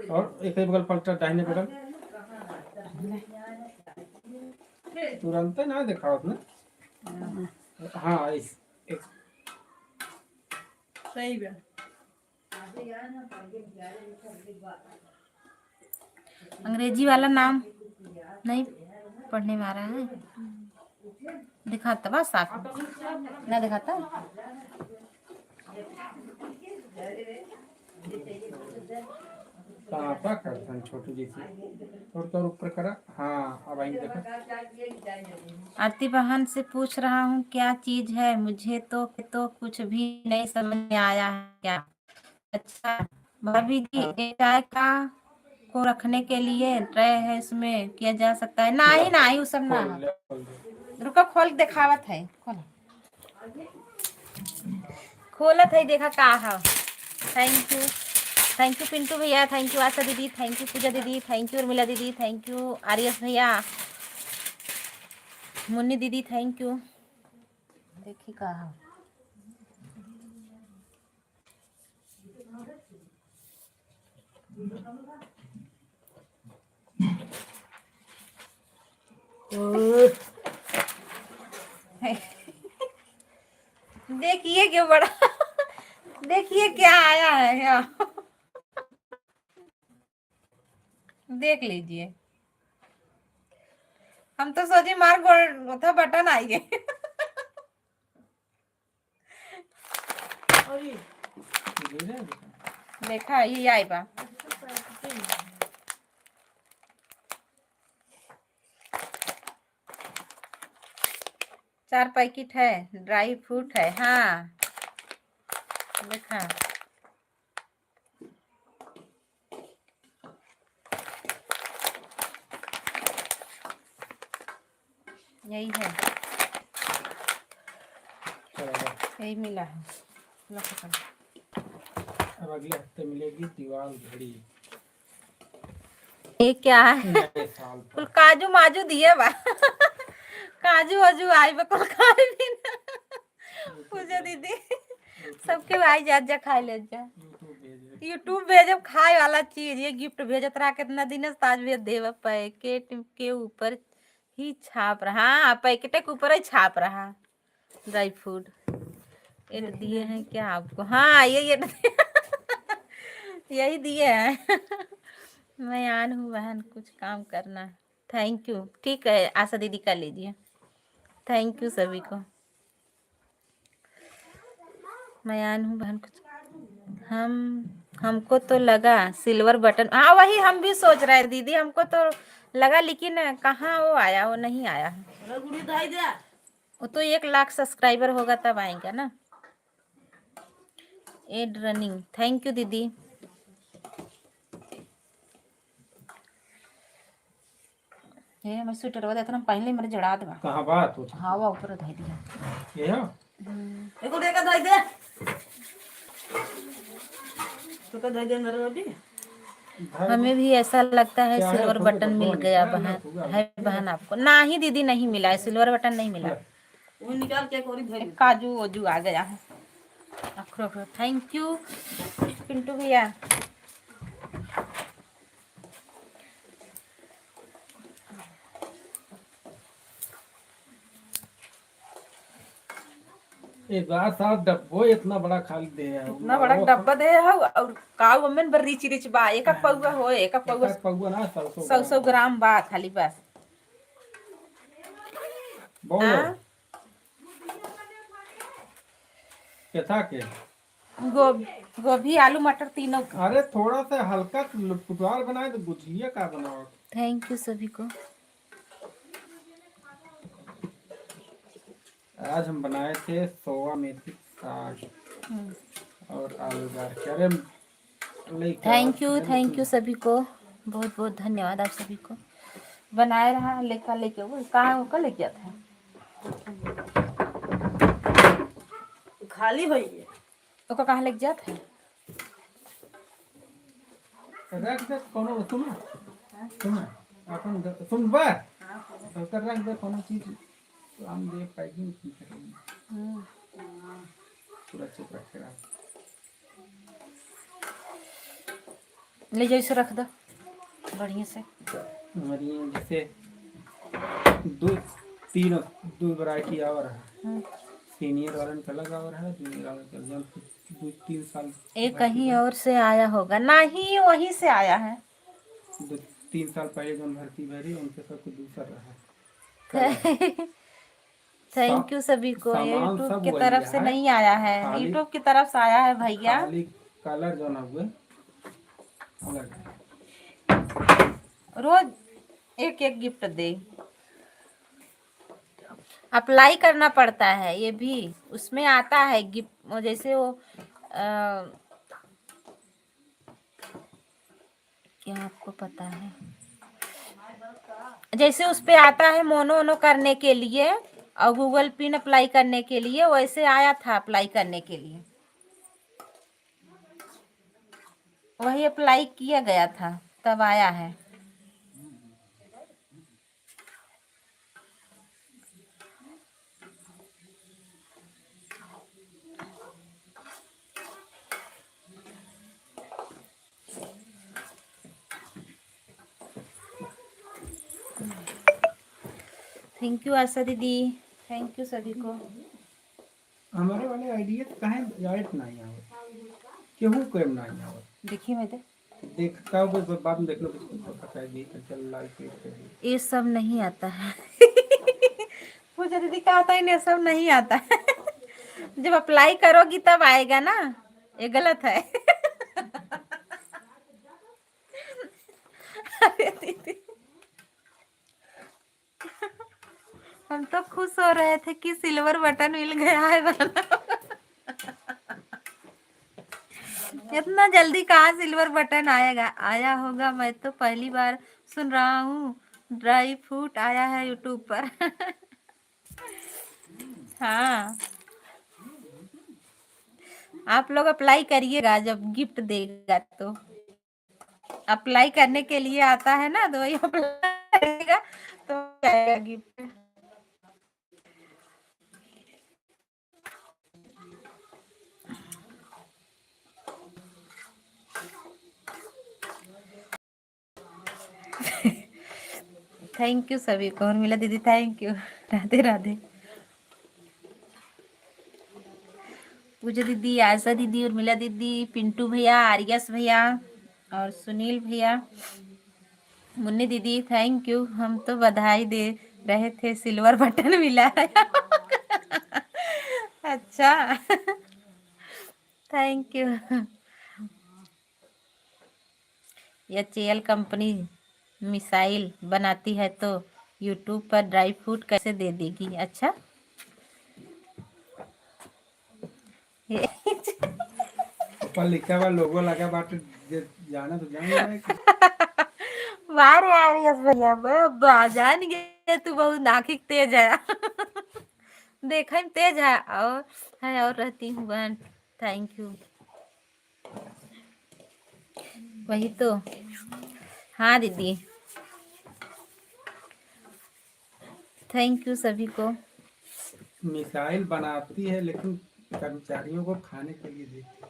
S2: और एक ही बगल पलटा दाहिने बगल तुरंत ना दिखाओ ना हाँ इस एक
S3: सही है
S1: अंग्रेजी वाला नाम नहीं पढ़ने में आ रहा है। दिखाता बस साफ ना दिखाता।
S2: पापा करता है छोटू जी से और ऊपर करा हाँ अब आई देखो
S1: आरती बहन से पूछ रहा हूँ क्या चीज है, मुझे तो कुछ भी नहीं समझ में आया है क्या। अच्छा भाभी जी ये चाय का को रखने के लिए ट्रे है, इसमें किया जा सकता है। नहीं नहीं वो सब ना
S2: खोल
S1: है।
S2: दे।
S1: रुको खोल के दिखावत है, खोला खोलत है, देखा का है। थैंक यू पिंटू भैया, थैंक यू आशा दीदी, थैंक यू पूजा दीदी, थैंक यू उर्मिला दीदी, थैंक यू आर्यस भैया, मुन्नी दीदी, थैंक यू। देखी का है। देखिए क्यों बड़ा देखिए क्या आया है यहाँ। देख लीजिए, हम तो सोची मार गोल्ड था बटन आई है। देखा ये आई बा। चार पैकेट है, ड्राई फ्रूट है। हाँ देखा, यही है, यही मिला है। लो पकड़।
S2: अब अगले हफ्ते मिलेगी दीवार घड़ी
S1: ये क्या है?
S2: नए साल
S1: कुल
S2: पर।
S1: काजू माजू दिए बा। काजू वाजू आई बा, कुल खाए भी ना। पूजा दीदी सबके भाई जा जा खाए ले जा। यूट्यूब भेजब खाए वाला चीज, ये गिफ्ट भेजत रहा कितना दिन से, आज भेज देव। पैकेट के ऊपर ही छाप रहा, हाँ पैकेट के ऊपर ही छाप रहा ड्राई फ्रूट। ये दिए हैं क्या आपको? हाँ ये यही दिए हैं। मैं आन हूँ बहन, कुछ काम करना है। थैंक यू, ठीक है आशा दीदी कर लीजिए। थैंक यू सभी को। मैं आन हूँ बहन, कुछ हमको तो लगा सिल्वर बटन। हाँ वही हम भी सोच रहे हैं दीदी, हमको तो लगा, लेकिन कहाँ वो आया, वो नहीं आया है। वो तो 1 लाख सब्सक्राइबर होगा तब आएगा ना। एड रनिंग, थैंक यू दीदी। ये हमारे स्वेटर वाला था ना, पहले मेरे जड़ा दे।
S2: कहाँ बात हो?
S1: हवा ऊपर धर दिया।
S2: ये हो?
S3: एको देखा दे दे तो का दे दे मेरे अभी।
S1: हमें भी ऐसा लगता है
S2: क्या है?
S1: सिल्वर
S2: खोलो
S1: बटन
S2: तो
S1: मिल
S2: खोलो,
S1: गया
S2: क्या
S1: बहन, है बहन आपको? नहीं दीदी नहीं मिला है, सिल्वर बटन नहीं मिला।
S3: वो निकाल के कोरी धर
S1: एक काजू वजू आ गया है। अखरोट, थैंक यू पिंटू भैया।
S2: एक बार साथ डब्बो इतना बड़ा खाली दे है।
S1: इतना बड़ा डब्बा दे है, और काऊ अम्मन बर रिच रिच बा। एक पौवा हो, एक पौवा
S2: एक पौवा ना
S1: 100 ग्राम बा खाली बस।
S2: बोलो
S1: हाँ?
S2: कैसा के?
S1: गोभी आलू मटर तीनों।
S2: अरे थोड़ा सा हल्का पुटवार बनाए तो गुजिया का बनाओ।
S1: थैंक यू सभी को।
S2: आज हम बनाए थे सोया मेथी साग और आलू गार। अरे
S1: थैंक यू सभी को, बहुत बहुत धन्यवाद आप सभी को। बनाए रहा लेके वो कहाँ को ले गया था।
S3: खाली होई है
S1: तो कहाँ ले गया था?
S2: रख दे कोनो सुन अपन सुन बा तो कर रख दे कोनो चीज तो हम दे पैकिंग की करेंगे पूरा चुप रख के रख।
S1: ले जाओ, इसे रख दो बढ़िया से।
S2: हमारी जैसे दो वैरायटी और है। सीनियर वाला अलग और है, जूनियर वाला 2-3 साल।
S1: एक कहीं और से आया होगा, नहीं वहीं से आया है।
S2: 2-3 साल पहले जो भर्ती भरी उनके सब कुछ दूसरा रहा।
S1: थैंक यू सभी को। ये
S2: सामान
S1: यूट्यूब
S2: सब
S1: की
S2: वही
S1: तरफ से
S2: है,
S1: नहीं आया है,
S2: खाली-
S1: यूट्यूब की तरफ से आया है भैया।
S2: खाली कलर जो ना हुए अलग है।
S1: रोज एक एक गिफ्ट दे, अप्लाई करना पड़ता है ये भी, उसमें आता है गिफ्ट। जैसे वो क्या आपको पता है? जैसे उस पे आता है मोनो ओनो करने के लिए और गूगल पिन अप्लाई करने के लिए, वैसे आया था अप्लाई करने के लिए, वही अप्लाई किया गया था तब आया है। थैंक यू आशा दीदी, थैंक यू सभी को।
S2: हमारे वाले आइडिया कहाँ जायत नहीं आवत, केहू के नहीं आवत।
S1: देखिए मैं
S2: देखता हूँ बाद में देख लो, किसको पता है जी चल लाइव पेज पे भी।
S1: ये सब नहीं आता है। पूजा दीदी का आता है, ये सब नहीं आता है। जब अप्लाई करोगी तब आएगा ना, ये गलत है। अरे दीदी, हम तो खुश हो रहे थे कि सिल्वर बटन मिल गया है वाला। इतना जल्दी कहाँ सिल्वर बटन आएगा? आया होगा, मैं तो पहली बार सुन रहा हूँ ड्राई फ्रूट आया है यूट्यूब पर। हाँ, आप लोग अप्लाई करिएगा जब गिफ्ट देगा तो। अप्लाई करने के लिए आता है ना, तो वही अप्लाई करेगा तो आएगा गिफ्ट। थैंक यू सभी को। और मिला दीदी थैंक यू। राधे राधे। पूजा दीदी, आशा दीदी, उर्मिला दीदी, पिंटू भैया, आर्यस भैया और सुनील भैया, मुन्नी दीदी थैंक यू। हम तो बधाई दे रहे थे सिल्वर बटन मिला है। अच्छा, thank you. HAL company missile बनाती है तो यूट्यूब पर ड्राई फ्रूट कैसे दे देगी? अच्छा,
S2: ऊपर लिखा हुआ लोगो लगा बाटे, जाना तो जान जाए कि
S1: वाह यार, यस भैया जान गए, तू बहुत नाखिक तेज है। देखा तेज है और रहती हूँ बहन। Thank you. वही तो। हाँ दीदी, थैंक यू सभी को।
S2: मिसाइल बनाती है लेकिन कर्मचारियों को खाने के लिए देती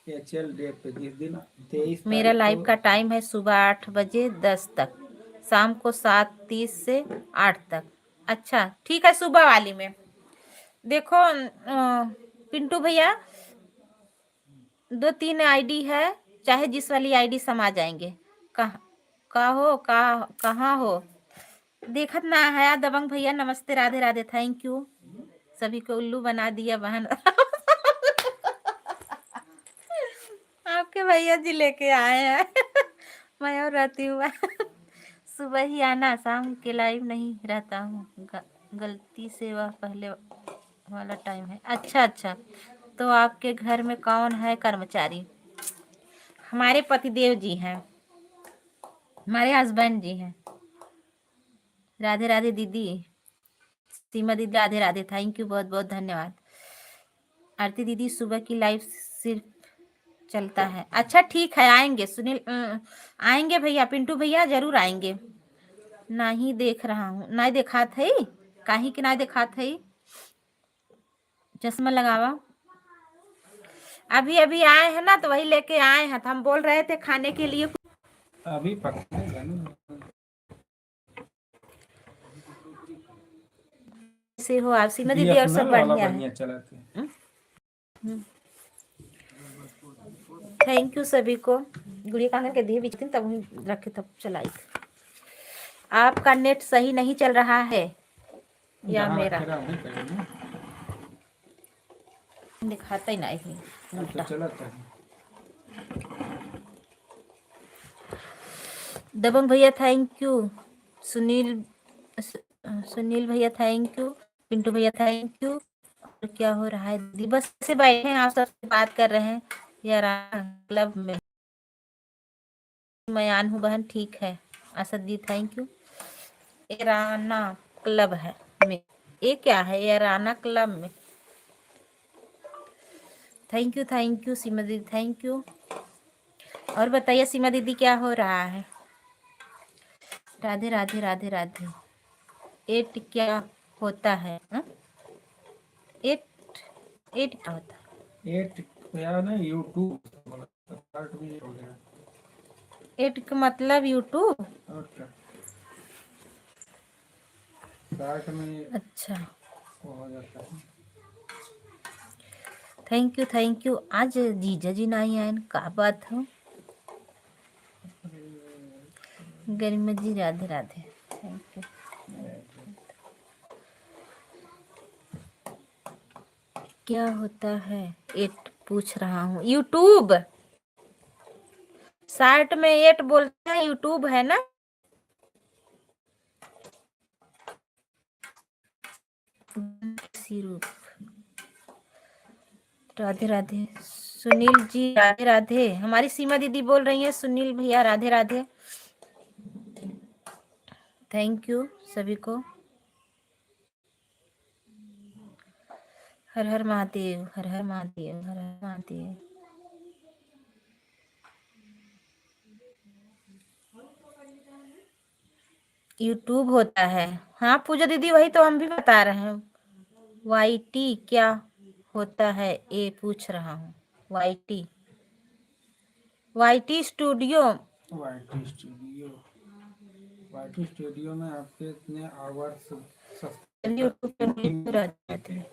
S2: है। एचएल डे पे जिस दिन 23
S1: मेरा
S2: तारीख
S1: लाइव
S2: को
S1: का टाइम है सुबह 8 बजे 10 तक, शाम को 7:30 से 8 तक। अच्छा ठीक है, सुबह वाली में देखो। पिंटू भैया 2-3 आईडी है, चाहे जिस वाली आईडी समा जाएंगे। कहाँ हो? देखत ना है। दबंग भैया नमस्ते, राधे राधे, थैंक यू। सभी को उल्लू बना दिया बहन। आपके भैया जी लेके आए हैं। मैं और रहती हूँ। सुबह ही आना, शाम के लाइव नहीं रहता हूँ, गलती से वह पहले वाला टाइम है। अच्छा अच्छा, तो आपके घर में कौन है कर्मचारी? हमारे पतिदेव जी हैं, हमारे हस्बैंड जी हैं। राधे राधे दीदी, सीमा दीदी राधे राधे, थैंक यू, बहुत बहुत धन्यवाद। आरती दीदी सुबह की लाइव सिर्फ चलता है। अच्छा ठीक है, आएंगे सुनील, आएंगे भैया, पिंटू भैया जरूर आएंगे। नहीं देख रहा हूँ, नहीं देखा थे, काहे कि नहीं देखा थे, चश्मा लगावा। अभी अभी आए हैं ना, तो वही लेके आए हैं, तो हम बोल रहे थे खाने के लिए।
S2: अभी पकड़ेगा ना।
S1: से हो आप सीमा दीदी? और सब बढ़िया है।
S2: चलाते हैं।
S1: थैंक यू सभी को। गुड़िया कांगन के दिए बीच दिन तब वहीं रखे, तब चलाई। आपका नेट सही नहीं चल रहा है या मेरा? दिखाता ही नहीं उल्टा। दबंग भैया थैंक यू, सुनील भैया थैंक यू, पिंटू भैया थैंक यू। और क्या हो रहा है दीदी? बस से बैठे हैं, आप सबसे बात कर रहे हैं या क्लब में मैं आन हूँ बहन, ठीक है। असद दी थैंक यू। एराना क्लब है में, ये क्या है एराना क्लब में? थैंक यू सीमा दीदी, थैंक यू। और बताइए सीमा दीदी क्या हो रहा है? राधे राधे राधे राधे। एट क्या होता है? एट एट क्या होता है?
S2: एट या ना यूट्यूब स्टार्ट भी हो गया।
S1: एट का मतलब यूट्यूब?
S2: और क्या स्टार्ट में
S1: अच्छा,
S2: वो हो जाता है।
S1: Thank you. आज जीजा जी नहीं आए, का बात हो? गरिमा जी राधे राधे, थैंक यू। क्या होता है एट पूछ रहा हूँ? यूट्यूब शार्ट में एट बोलते हैं, यूट्यूब है ना। सिरूप राधे राधे। सुनील जी राधे राधे। हमारी सीमा दीदी बोल रही है सुनील भैया राधे राधे। थैंक यू सभी को। हर हर महादेव, हर हर महादेव, हर हर महादेव। यूट्यूब होता है, हाँ पूजा दीदी वही तो हम भी बता रहे हैं। वाईटी क्या होता है ये पूछ रहा हूँ। YT YT studio.
S2: YT studio में आपके इतने आवर्स
S1: यूट्यूब पे रहते हैं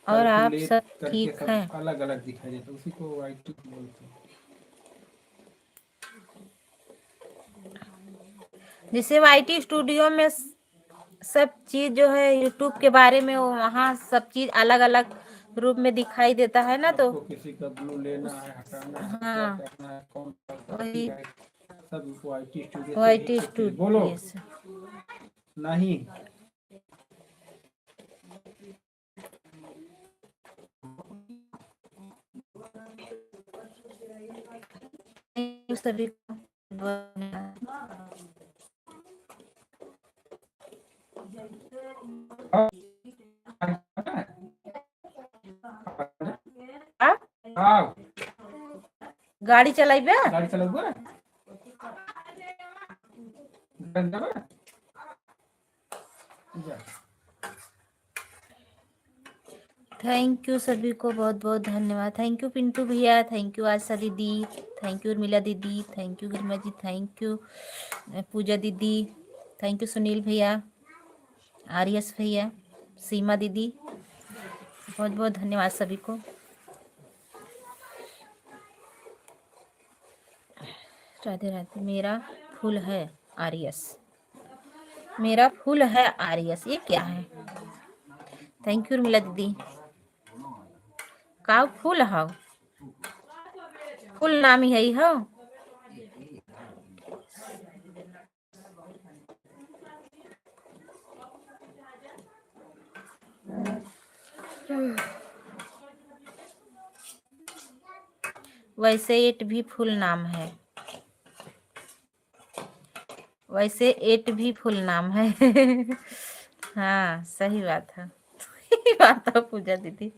S1: और आप सब
S2: करके
S1: ठीक
S2: सब
S1: हैं?
S2: अलग अलग दिखाई देता है, उसी को वाईटी बोलते हैं।
S1: जैसे वाईटी स्टूडियो में सब चीज जो है यूट्यूब के बारे में, वो वहाँ सब चीज अलग अलग रूप में दिखाई देता है ना, तो
S2: आपको किसी का ब्लू लेना है, हटाना है, क्या
S1: हाँ
S2: करना है, कौन सा
S1: वही
S2: है, सब वाईटी स्टूडियो से
S1: वाईटी
S2: देख के बोलो
S1: स्टूडियो से।
S2: नहीं।
S1: सभी को
S2: हाँ
S1: गाड़ी चलाइबे।
S2: गाड़ी चलाबो
S1: थैंक यू सभी को, बहुत बहुत धन्यवाद। थैंक यू पिंटू भैया, थैंक यू आशा दीदी, थैंक यू उर्मिला दीदी, thank you Garima ji, thank you Pooja दीदी, थैंक यू सुनील भैया, आर्यस भैया, सीमा दीदी, बहुत बहुत धन्यवाद सभी को। राधे राधे। मेरा फूल है आर्यस, मेरा फूल है आर्यस, ये क्या है? थैंक यू उर्मिला दीदी। का फूल है? फुल नाम यही हो। वैसे एट भी फुल नाम है, वैसे एट भी फुल नाम है। हाँ सही बात है, सही बात है पूजा दीदी।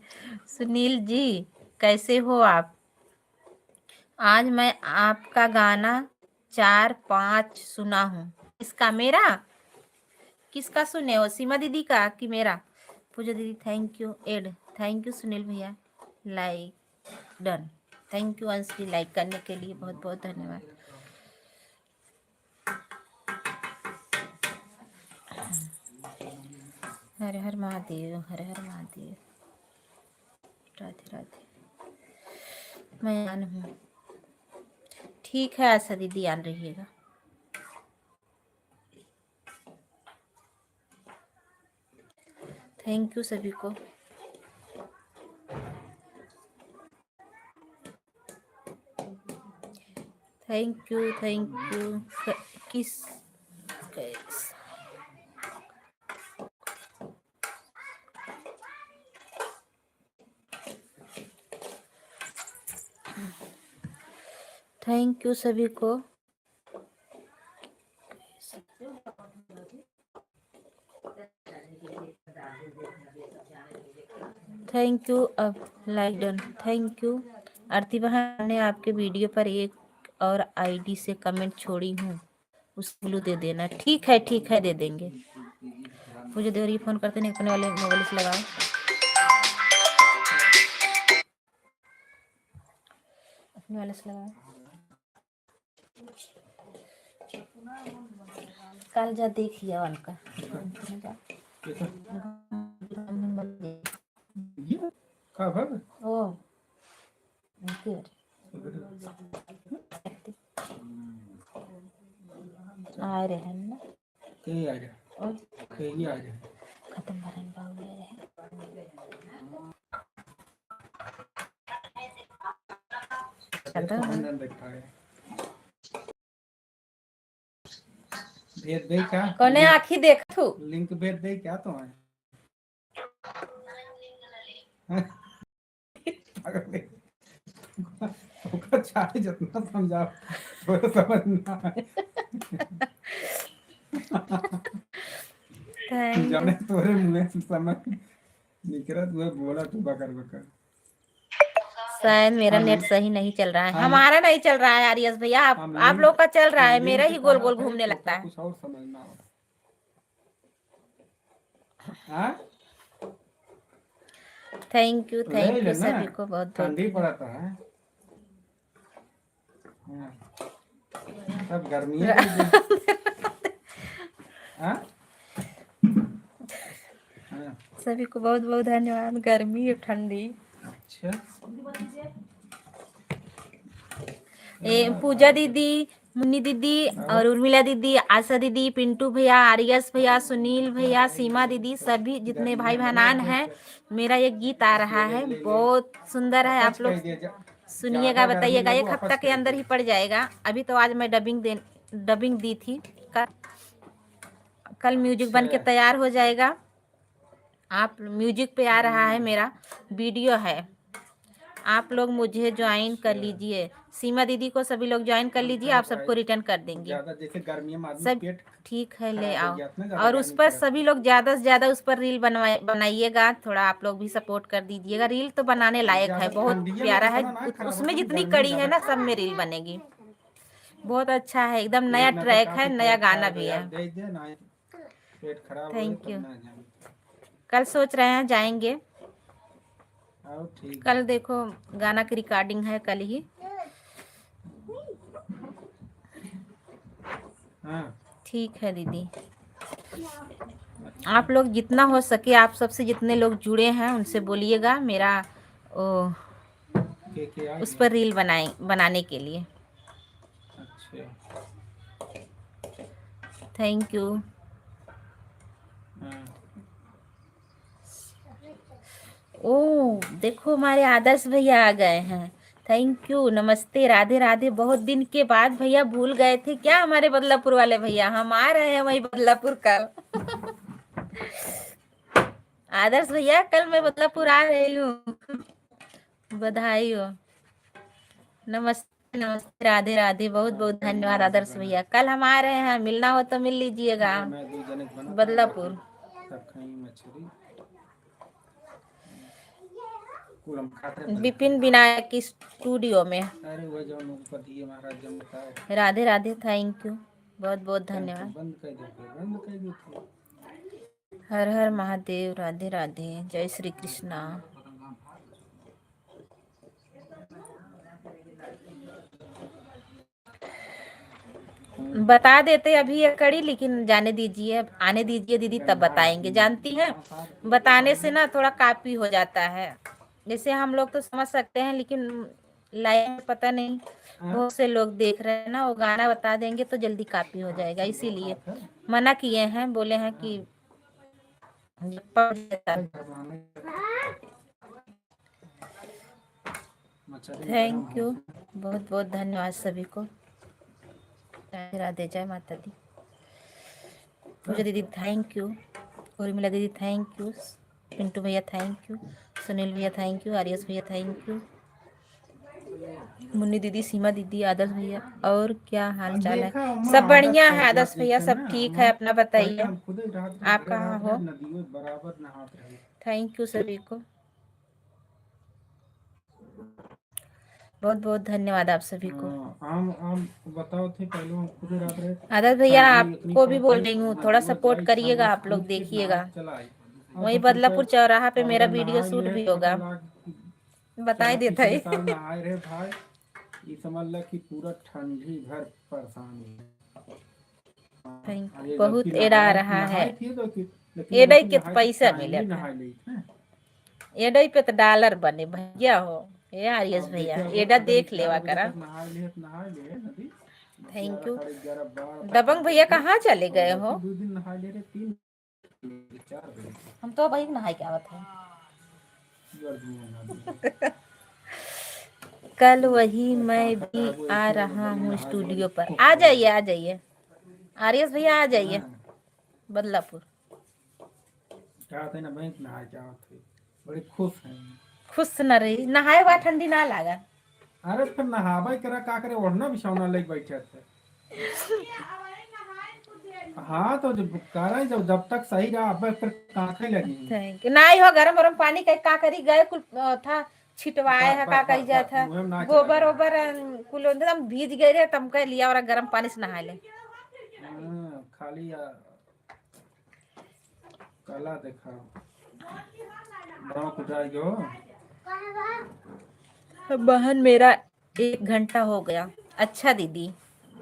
S1: सुनील जी कैसे हो आप? आज मैं आपका गाना 4-5 सुना हूँ। किसका? मेरा? किसका सुने हो, सीमा दीदी का कि मेरा? पूजा दीदी थैंक यू एड, थैंक यू सुनील भैया like done, thank you Anshali like करने के लिए, बहुत बहुत धन्यवाद। हर हर महादेव, हर हर महादेव, राधे राधे। मैं आन हूँ, ठीक है आशा दीदी आन रहिएगा। थैंक यू सभी को। थैंक यू किस कैस थैंक यू सभी को। Thank you. अब लाइक डन। थैंक यू आरती बहन ने आपके वीडियो पर एक और आईडी से कमेंट छोड़ी हूँ, उस ब्लू दे देना। ठीक है दे देंगे। मुझे देवरी फोन करते नहीं, अपने वाले मोबाइल से लगाओ। अपने वाले से लगाओ। कल जा देखिए उनका ओ आ रहे हैं ना, खत्म भरन बाबू ले रहे
S2: भेज दे क्या?
S1: कोने आँखी देख तू
S2: लिंक भेज दे क्या तुम्हें? चाहे जितना समझाओ तो समझना जाने तोरे मुंह से समझ निकला, तू बोला तू बकर बकर।
S1: शायद मेरा नेट सही नहीं चल रहा है। हमारा नहीं चल रहा है आर्यस भैया, आप लोग का चल रहा है, मेरा ही गोल गोल घूमने लगता है।
S2: कुछ और समझना होगा। हाँ
S1: थैंक यू सभी को बहुत बहुत।
S2: ठंडी पड़ता है सब गर्मी है।
S1: सभी को बहुत बहुत धन्यवाद। गर्मी और ठंडी।
S2: अच्छा
S1: पूजा दीदी, मुन्नी दीदी और उर्मिला दीदी, आशा दीदी, पिंटू भैया, आर्यस भैया, सुनील भैया, सीमा दीदी, सभी जितने भाई बहनान हैं, मेरा ये गीत आ रहा है, बहुत सुंदर है। आप लोग सुनिएगा, बताइएगा। एक हफ्ता के अंदर ही पड़ जाएगा। अभी तो आज मैं डबिंग दी थी। कल म्यूजिक बन के तैयार हो जाएगा। आप म्यूजिक पे आ रहा है, मेरा वीडियो है। आप लोग मुझे ज्वाइन कर लीजिए। सीमा दीदी को सभी लोग ज्वाइन कर लीजिए, आप सबको रिटर्न कर देंगे। सब ठीक है, ले आओ। और उस पर सभी लोग ज़्यादा से ज़्यादा उस पर रील बनाइएगा। थोड़ा आप लोग भी सपोर्ट कर दीजिएगा। रील तो बनाने लायक है, बहुत प्यारा है। उसमें जितनी कड़ी है ना, सब में रील बनेगी। बहुत अच्छा है, एकदम नया ट्रैक है, नया गाना भी है। Thank you. कल सोच रहे हैं जाएंगे। कल देखो गाना की रिकॉर्डिंग है, कल ही। ठीक है दीदी। आप लोग जितना हो सके, आप सबसे जितने लोग जुड़े हैं उनसे बोलिएगा मेरा उस पर रील बनाने के लिए। Thank you. ओ देखो हमारे आदर्श भैया आ गए हैं। थैंक यू, नमस्ते, राधे राधे। बहुत दिन के बाद भैया, भूल गए थे क्या हमारे बदलापुर वाले भैया? हम आ रहे हैं वही बदलापुर कल। आदर्श भैया कल मैं बदलापुर आ रही हूँ। बधाई हो। नमस्ते नमस्ते, राधे राधे। बहुत बहुत धन्यवाद आदर्श भैया। कल हम आ रहे हैं, मिलना हो तो मिल लीजिएगा बदलापुर। विपिन विनायक की स्टूडियो में। राधे राधे, थैंक यू, बहुत बहुत धन्यवाद। हर हर महादेव, राधे राधे, जय श्री कृष्णा। बता देते अभी ये कड़ी, लेकिन जाने दीजिए, आने दीजिए दीदी, तब बताएंगे। जानती हैं, बताने से ना थोड़ा कापी हो जाता है। जैसे हम लोग तो समझ सकते हैं, लेकिन लाइव में पता नहीं, बहुत से लोग देख रहे हैं ना। वो गाना बता देंगे तो जल्दी कापी हो जाएगा, इसीलिए मना किए हैं। बोले हैं कि थैंक यू, बहुत बहुत धन्यवाद सभी को। राधे राधे, जय माता दी। पूजा दीदी थैंक यू, उर्मिला दीदी थैंक यू, पिंटू भैया थैंक यू, सुनील भैया थैंक यू, आर्यस भैया थैंक यू। मुन्नी दीदी, सीमा दीदी, आदर्श भैया, और क्या हाल चाल है?
S2: देखा उमा
S1: सब
S2: आदत
S1: बढ़िया है
S2: कर
S1: आदर्श भैया,
S2: देखे
S1: सब
S2: ना
S1: ठीक
S2: उमा
S1: है, अपना
S2: पहले
S1: बताइए।
S2: हम खुद ही रात
S1: आप
S2: घरे
S1: कहाँ
S2: रात
S1: हो?
S2: रहे नदियों बराबर नहात रहे।
S1: थैंक यू सभी को, बहुत बहुत धन्यवाद आप सभी को।
S2: हम बताओ थे पहले हम खुद ही रात रहे
S1: आदर्श भैया
S2: सर्दी इतनी
S1: आपको भी
S2: पड़ती
S1: बोल रही हूँ, थोड़ा
S2: नदियों
S1: सपोर्ट
S2: जाई 6 बजे
S1: करिएगा, आप लोग
S2: कूद के नहा
S1: देखिएगा।
S2: के चलाई और
S1: वही
S2: तो फिर
S1: बदलापुर चौराहा पे
S2: अब
S1: मेरा
S2: अगर
S1: वीडियो
S2: नहाए
S1: शूट
S2: लिए
S1: भी
S2: तो पता
S1: होगा,
S2: लगा कि
S1: बता ही
S2: चला
S1: देता
S2: पिछले
S1: है।
S2: साल नहाए रहे भाई ये समझ ला कि पूरा ठंडी भर परेशान
S1: थैंक
S2: है
S1: यू।
S2: ये
S1: बहुत
S2: जबकि
S1: एड़ा
S2: नहाए
S1: रहा है,
S2: नहाए थी तो लेकिन ये
S1: एडई
S2: जबकि
S1: के तो
S2: नहाए तो
S1: पैसा मिला
S2: टाइमली
S1: था,
S2: नहाए ली थी
S1: एडई पे तो डॉलर बने भैया हो। ये आर्यस
S2: अब
S1: भैया,
S2: देखिए अब
S1: एडा
S2: अगर
S1: देख
S2: 11
S1: लेवा
S2: बजे
S1: करा।
S2: तक नहाए लिए नदी
S1: थैंक
S2: 11
S1: यू।
S2: साढ़े 11 12 तक
S1: दबंग
S2: नहा
S1: भैया
S2: लेती
S1: कहाँ चले
S2: और
S1: गए
S2: जबकि
S1: हो?
S2: 2 दिन नहा ले रहे 3 4 बजे
S1: हम तो भाई नहाई क्या बात है।
S2: गर्मियों में नदी
S1: कल वही
S2: और
S1: मैं
S2: का
S1: भी
S2: है वो
S1: आ
S2: ऐसे
S1: रहा
S2: बड़ी
S1: हूँ
S2: नहा के बड़ी
S1: स्टूडियो पर,
S2: खुश
S1: आ
S2: हो
S1: जाइए
S2: गई
S1: आ जाइए। आर्यस भैया आ जाइए
S2: हाँ
S1: बदलापुर।
S2: क्या थे ना बैंक नहाए क्या थे बड़ी खुश हैं
S1: खुश न रही, नहाए हुआ ठंडी ना लगा।
S2: अरे फिर नहावे करा का करे ओढ़ना बिछौना लेके बैठे थे हाँ तो जब करा जब जब तक सही रहा अब फिर कांखे लगी
S1: थैंक यू। नहीं हो गरम गरम पानी का करी गए कुल था, छिटवाए है का कही जाए था,
S2: मुँह में ना चला
S1: गोबर
S2: जाए
S1: ओबर कुल एकदम भीज गए रहे, तम कह लिया और गर्म पानी से नहा ले।
S2: खाली काला देखा बड़ा कुटाई गयो
S1: बहन मेरा 1 घंटा हो गया। अच्छा दीदी,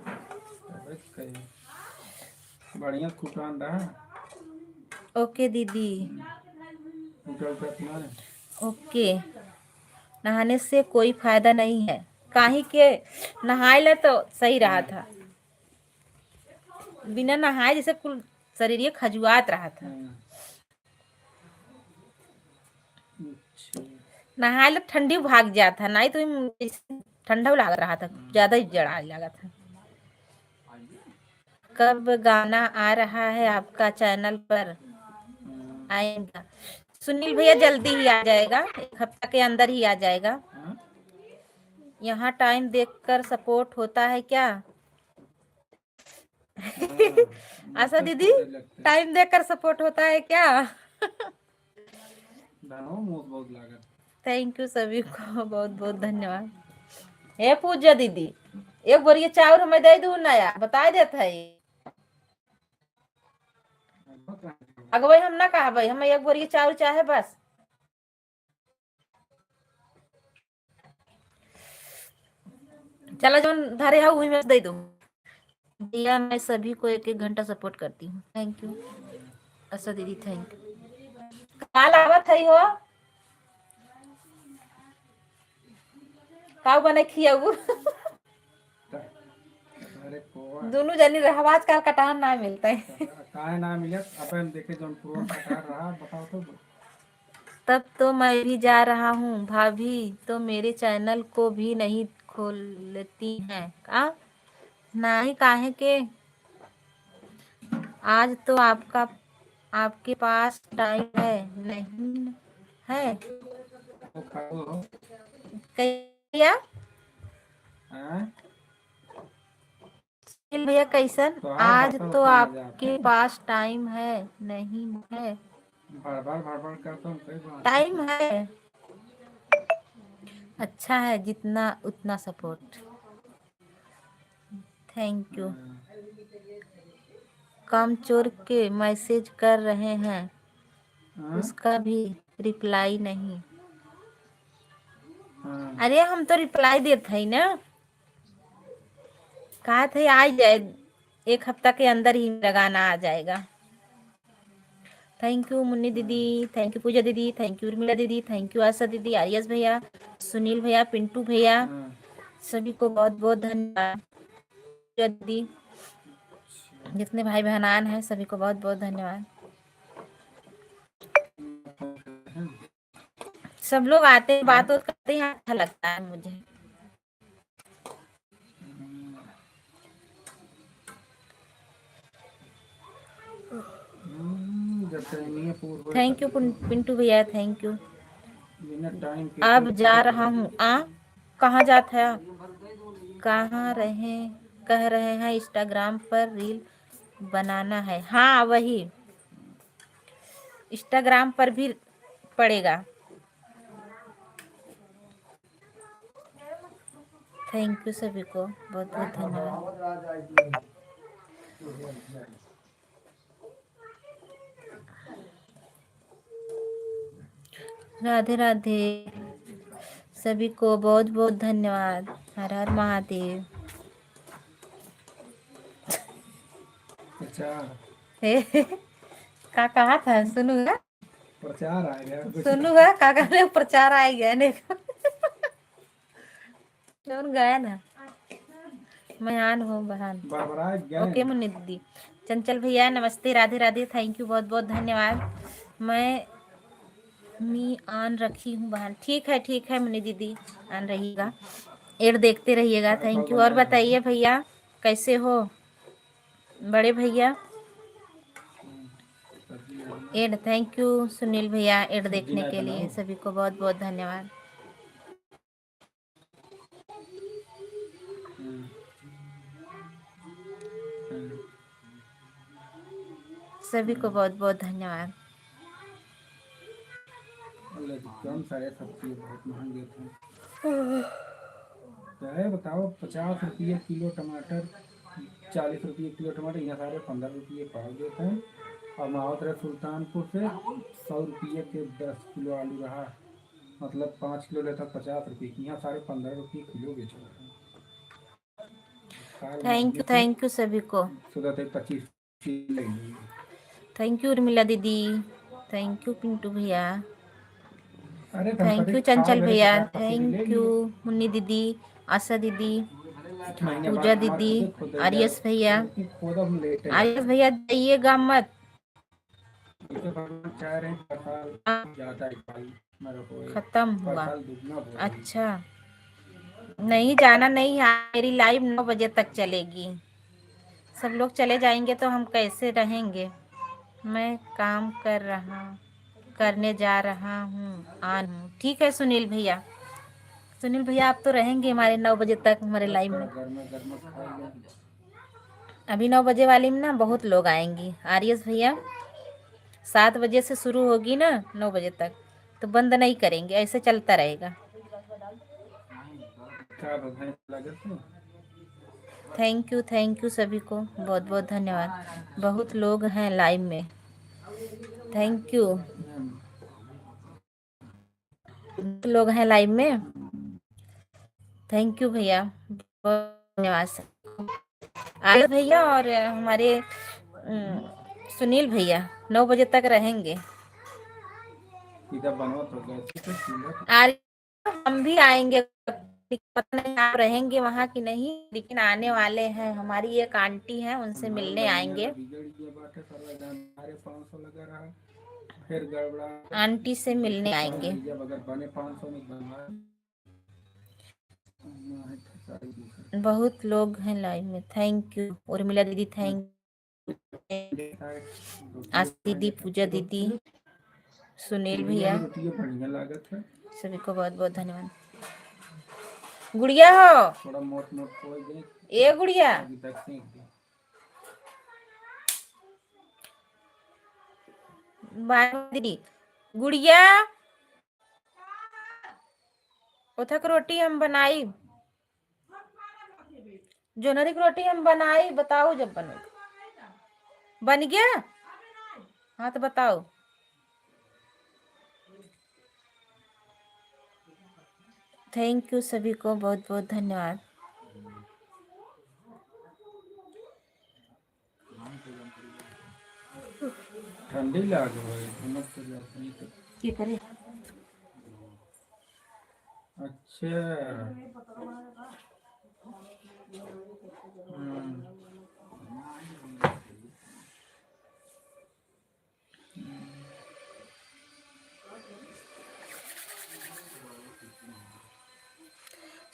S2: अबे कहीं बढ़िया कुटान रहा
S1: ओके दीदी,
S2: कुटल कतना
S1: ओके। नहाने से कोई फायदा नहीं है, काहे के नहाए ले तो सही रहा था, बिना नहाए जैसे कुल शरीर ये खजुआत रहा था।
S2: अच्छा
S1: नहाए ले ठंडी भाग जाता, नहीं तो ठंडा लग रहा था, ज्यादा ही जड़ा लगा था। कब गाना आ रहा है आपका चैनल पर? आएगा सुनील भैया, जल्दी ही आ जाएगा, 1 हफ्ता के अंदर ही आ जाएगा। यहाँ टाइम देखकर सपोर्ट होता है क्या? आशा दीदी, टाइम देखकर सपोर्ट होता है क्या?
S2: बहुत लागत
S1: थैंक यू सभी को, बहुत बहुत धन्यवाद। हे पूजा दीदी, एक बोरी चाउर हमें दे दू नया, बता देते है। अगर भाई हम ना कहा भाई हमें एक बोरी चाउर चाहे बस। चलो जो धरे है वही में दे दो भैया, मैं सभी को 1 1 घंटा सपोर्ट करती हूँ। थैंक यू आशा दीदी, थैंक यू। काल आवत है हो काऊ बने खियाऊ दोनों जनी रहवाज काल कटान ना मिलता है
S2: काहे ना मिलत अपन देखे जौन पुरन कटार रहा बताओ तो
S1: तब तो मैं भी जा रहा हूँ, भाभी तो मेरे चैनल को भी नहीं खोलती हैं का? नहीं काहे के, आज तो आपके पास टाइम है नहीं है
S2: तो खाओ
S1: क्या?
S2: हैं
S1: सुनील भैया कैसन?
S2: तो
S1: आज
S2: बर्तन
S1: तो
S2: उठाने
S1: आपके पास टाइम है नहीं है?
S2: भड़बड़ करता हूँ कई बार
S1: टाइम है। अच्छा है, जितना उतना सपोर्ट। Thank you. काम चोर के मैसेज कर रहे हैं, उसका भी रिप्लाई नहीं। अरे हम तो रिप्लाई देते हैं ना, कहा थे आ जाए, 1 हफ्ता के अंदर ही मेरा गाना आ जाएगा। थैंक यू मुन्नी दीदी, थैंक यू पूजा दीदी, थैंक यू उर्मिला दीदी, थैंक यू आशा दीदी, आर्यस भैया, सुनील भैया, पिंटू भैया, सभी को बहुत बहुत धन्यवाद। पूजा दीदी, जितने भाई बहनान हैं सभी को बहुत बहुत धन्यवाद। सब लोग आते हैं, बात करते हैं, अच्छा लगता है मुझे। थैंक यू पिंटू भैया, थैंक यू। अब जा रहा हूँ कहाँ जात है आप? कहाँ रहे? कह रहे हैं इंस्टाग्राम पर रील बनाना है। हाँ वही इंस्टाग्राम पर भी पड़ेगा। थैंक यू सभी को, बहुत बहुत धन्यवाद। राधे राधे सभी को, बहुत बहुत धन्यवाद। हर हर महादेव। का कहा था सुनूंगा?
S2: प्रचार आ गया कुछ।
S1: सुनूंगा का कहने प्रचार आएगा ने कौन गया ना मैं आन हूँ बहन।
S2: बरबरा गए।
S1: ओके मुन्नी दीदी। चंचल भैया नमस्ते, राधे राधे, थैंक यू, बहुत बहुत धन्यवाद। मैं मी आन रखी हूँ बहन। ठीक है मुन्नी दीदी, आन रहिएगा, एड देखते रहिएगा। Thank you. और बताइए भैया कैसे हो बड़े भैया? एड थैंक यू सुनील भैया, एड देखने के लिए सभी को बहुत बहुत धन्यवाद। सभी को बहुत बहुत धन्यवाद।
S2: कम सारे सब्जी बहुत महंगे थे। क्या बताओ, 50 रुपये किलो टमाटर, 40 रुपये किलो टमाटर, यहाँ सारे 15 रुपये पाव देते हैं। और मावतरे सुल्तानपुर से 100 रुपये के 10 किलो आलू रहा, मतलब 5 किलो लेता 50 रुपये की, यहाँ सारे 15 रुपये किलो बेच रहे हैं।
S1: थैंक यू सभी को।
S2: सुबह तक 25 लगेगी।
S1: थैंक यू उर्मिला दीदी, थैंक यू पिंटू भैया,
S2: अरे
S1: थैंक यू चंचल भैया, थैंक यू मुन्नी दीदी, आशा दीदी, पूजा दीदी, आर्यस भैया। आर्यस भैया जाइएगा मत। खत्म हुआ? अच्छा नहीं जाना नहीं है, मेरी लाइव 9 बजे तक चलेगी। सब लोग चले जाएंगे तो हम कैसे रहेंगे? मैं काम करने जा रहा हूँ, आन हूँ। ठीक है सुनील भैया, सुनील भैया आप तो रहेंगे हमारे 9 बजे तक हमारे लाइव में। अभी 9 बजे वाली में ना बहुत लोग आएंगी। आर्यस भैया 7 बजे से शुरू होगी ना 9 बजे तक, तो बंद नहीं करेंगे, ऐसे चलता रहेगा। थैंक यू सभी को, बहुत बहुत धन्यवाद। बहुत लोग हैं लाइव में, थैंक यू। लोग हैं लाइव में, थैंक यू भैया, बहुत धन्यवाद। आर्यस भैया और हमारे सुनील भैया 9 बजे तक रहेंगे। आर्यस हम भी आएंगे, पता नहीं आप रहेंगे वहाँ कि नहीं, लेकिन आने वाले हैं। हमारी एक आंटी है, उनसे मिलने आएंगे। आंटी से मिलने आएंगे। बहुत लोग हैं लाइव में, थैंक यू उर्मिला दीदी, थैंक आशा दीदी, पूजा दीदी, सुनील भैया, सभी को बहुत बहुत धन्यवाद। गुड़िया हो ए गुड़िया, दीदी गुड़िया ओथक रोटी हम बनाई, जोनरी की रोटी हम बनाई, बताओ जब बन गया। हाँ तो बताओ। थैंक यू सभी को, बहुत बहुत धन्यवाद।
S2: ठंडी लाग
S1: क्या करे?
S2: अच्छा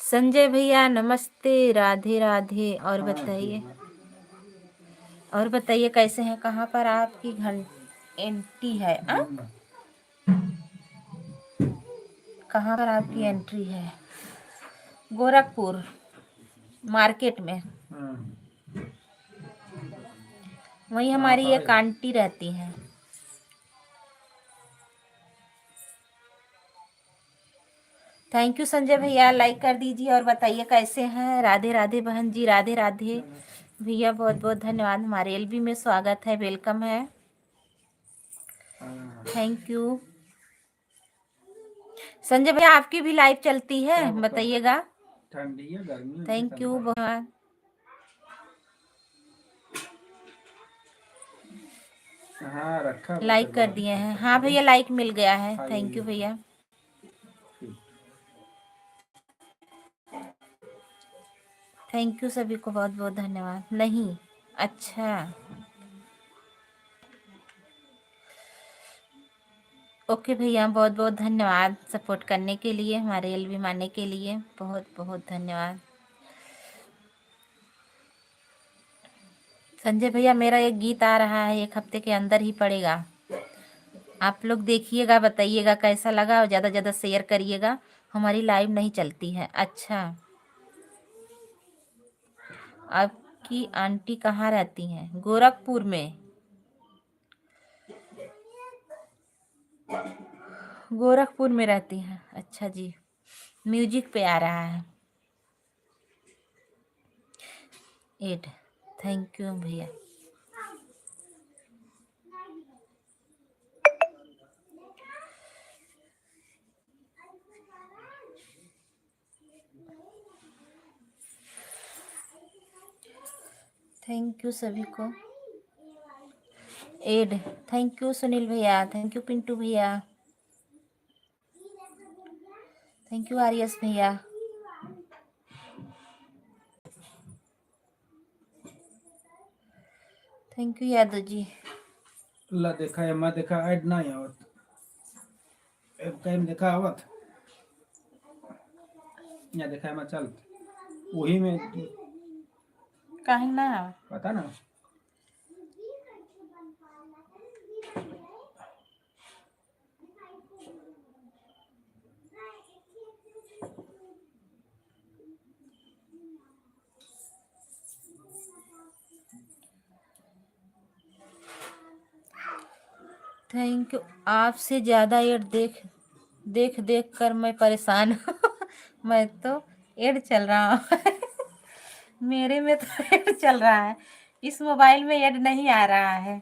S1: संजय भैया नमस्ते, राधे राधे। और बताइए कैसे हैं? कहाँ पर आपकी एंट्री है? कहाँ पर आपकी एंट्री है? गोरखपुर मार्केट में,
S2: हाँ,
S1: वहीं
S2: हाँ,
S1: हमारी एक आंटी रहती हैं। थैंक यू संजय भैया, लाइक कर दीजिए और बताइए कैसे हैं। राधे राधे बहन जी, राधे राधे भैया, बहुत बहुत धन्यवाद। हमारे एलबी में स्वागत है, वेलकम है,
S2: हाँ।
S1: Thank you. संजय भैया आपकी भी लाइव चलती है,
S2: कब
S1: बताइएगा।
S2: ठंडी है, गर्मी है,
S1: थैंक यू बहुत,
S2: हाँ रखा
S1: लाइक कर दिए हैं। हाँ भैया लाइक मिल गया है, थैंक यू भैया। थैंक यू सभी को बहुत बहुत धन्यवाद। नहीं, अच्छा ओके भैया, बहुत बहुत धन्यवाद सपोर्ट करने के लिए, हमारे एलबी मानने के लिए बहुत बहुत धन्यवाद। संजय भैया मेरा एक गीत आ रहा है, 1 हफ्ते के अंदर ही पड़ेगा, आप लोग देखिएगा, बताइएगा कैसा लगा और ज़्यादा से ज़्यादा शेयर करिएगा। हमारी लाइव नहीं चलती है। अच्छा, आपकी आंटी कहाँ रहती हैं? गोरखपुर में, गोरखपुर में रहती हैं। अच्छा जी, म्यूजिक पे आ रहा है एड, थैंक यू भैया। थैंक यू सभी को एड, थैंक यू सुनील भैया, थैंक यू पिंटू भैया, थैंक यू आर्यस भैया, थैंक यू यादव जी।
S2: ला देखा है, मैं देखा ऐड नहीं आवत, एक टाइम देखा आवत, या देखा है मैं चल वही में
S1: कहीं ना,
S2: पता ना।
S1: Thank you. आपसे ज़्यादा एड देख देख देख कर मैं परेशान हूँ। मैं तो एड चल रहा हूँ। मेरे में तो एड चल रहा है, इस मोबाइल में एड नहीं आ रहा है।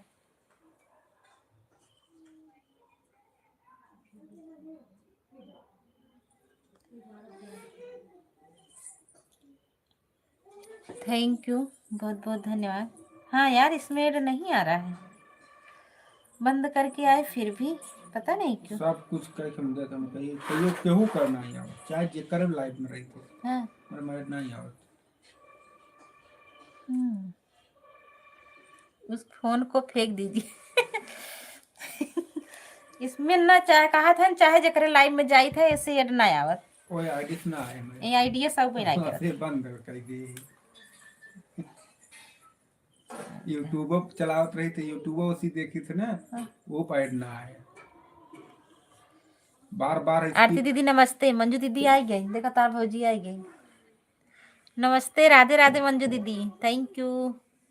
S1: थैंक यू, बहुत बहुत धन्यवाद। हाँ यार, इसमें एड नहीं आ रहा है, बंद करके आए फिर भी पता नहीं क्यों।
S2: सब कुछ कह के हम देखा हम कहिए कहियो केहू करना ही आवत, चाहे जेकर लाइफ में रही थे,
S1: हाँ,
S2: पर मैं नहीं आवत।
S1: उस फोन को फेंक दीजिए। इसमें ना चाहे कहा था, चाहे जकरे लाइव में जाई थे ऐसे एड ना आवत।
S2: ओए आईडी से ना आए मैं
S1: ये आईडिया सब पे नहीं करत।
S2: से बंद कर दी। यूट्यूब चलावत रही थी, यूट्यूब उसी देखी थी ना, वो पैड ना आए बार बार
S1: आरती दीदी नमस्ते, मंजू दीदी आई गई, देखा तार भौजी आई गई। नमस्ते, राधे राधे मंजू दीदी, थैंक यू,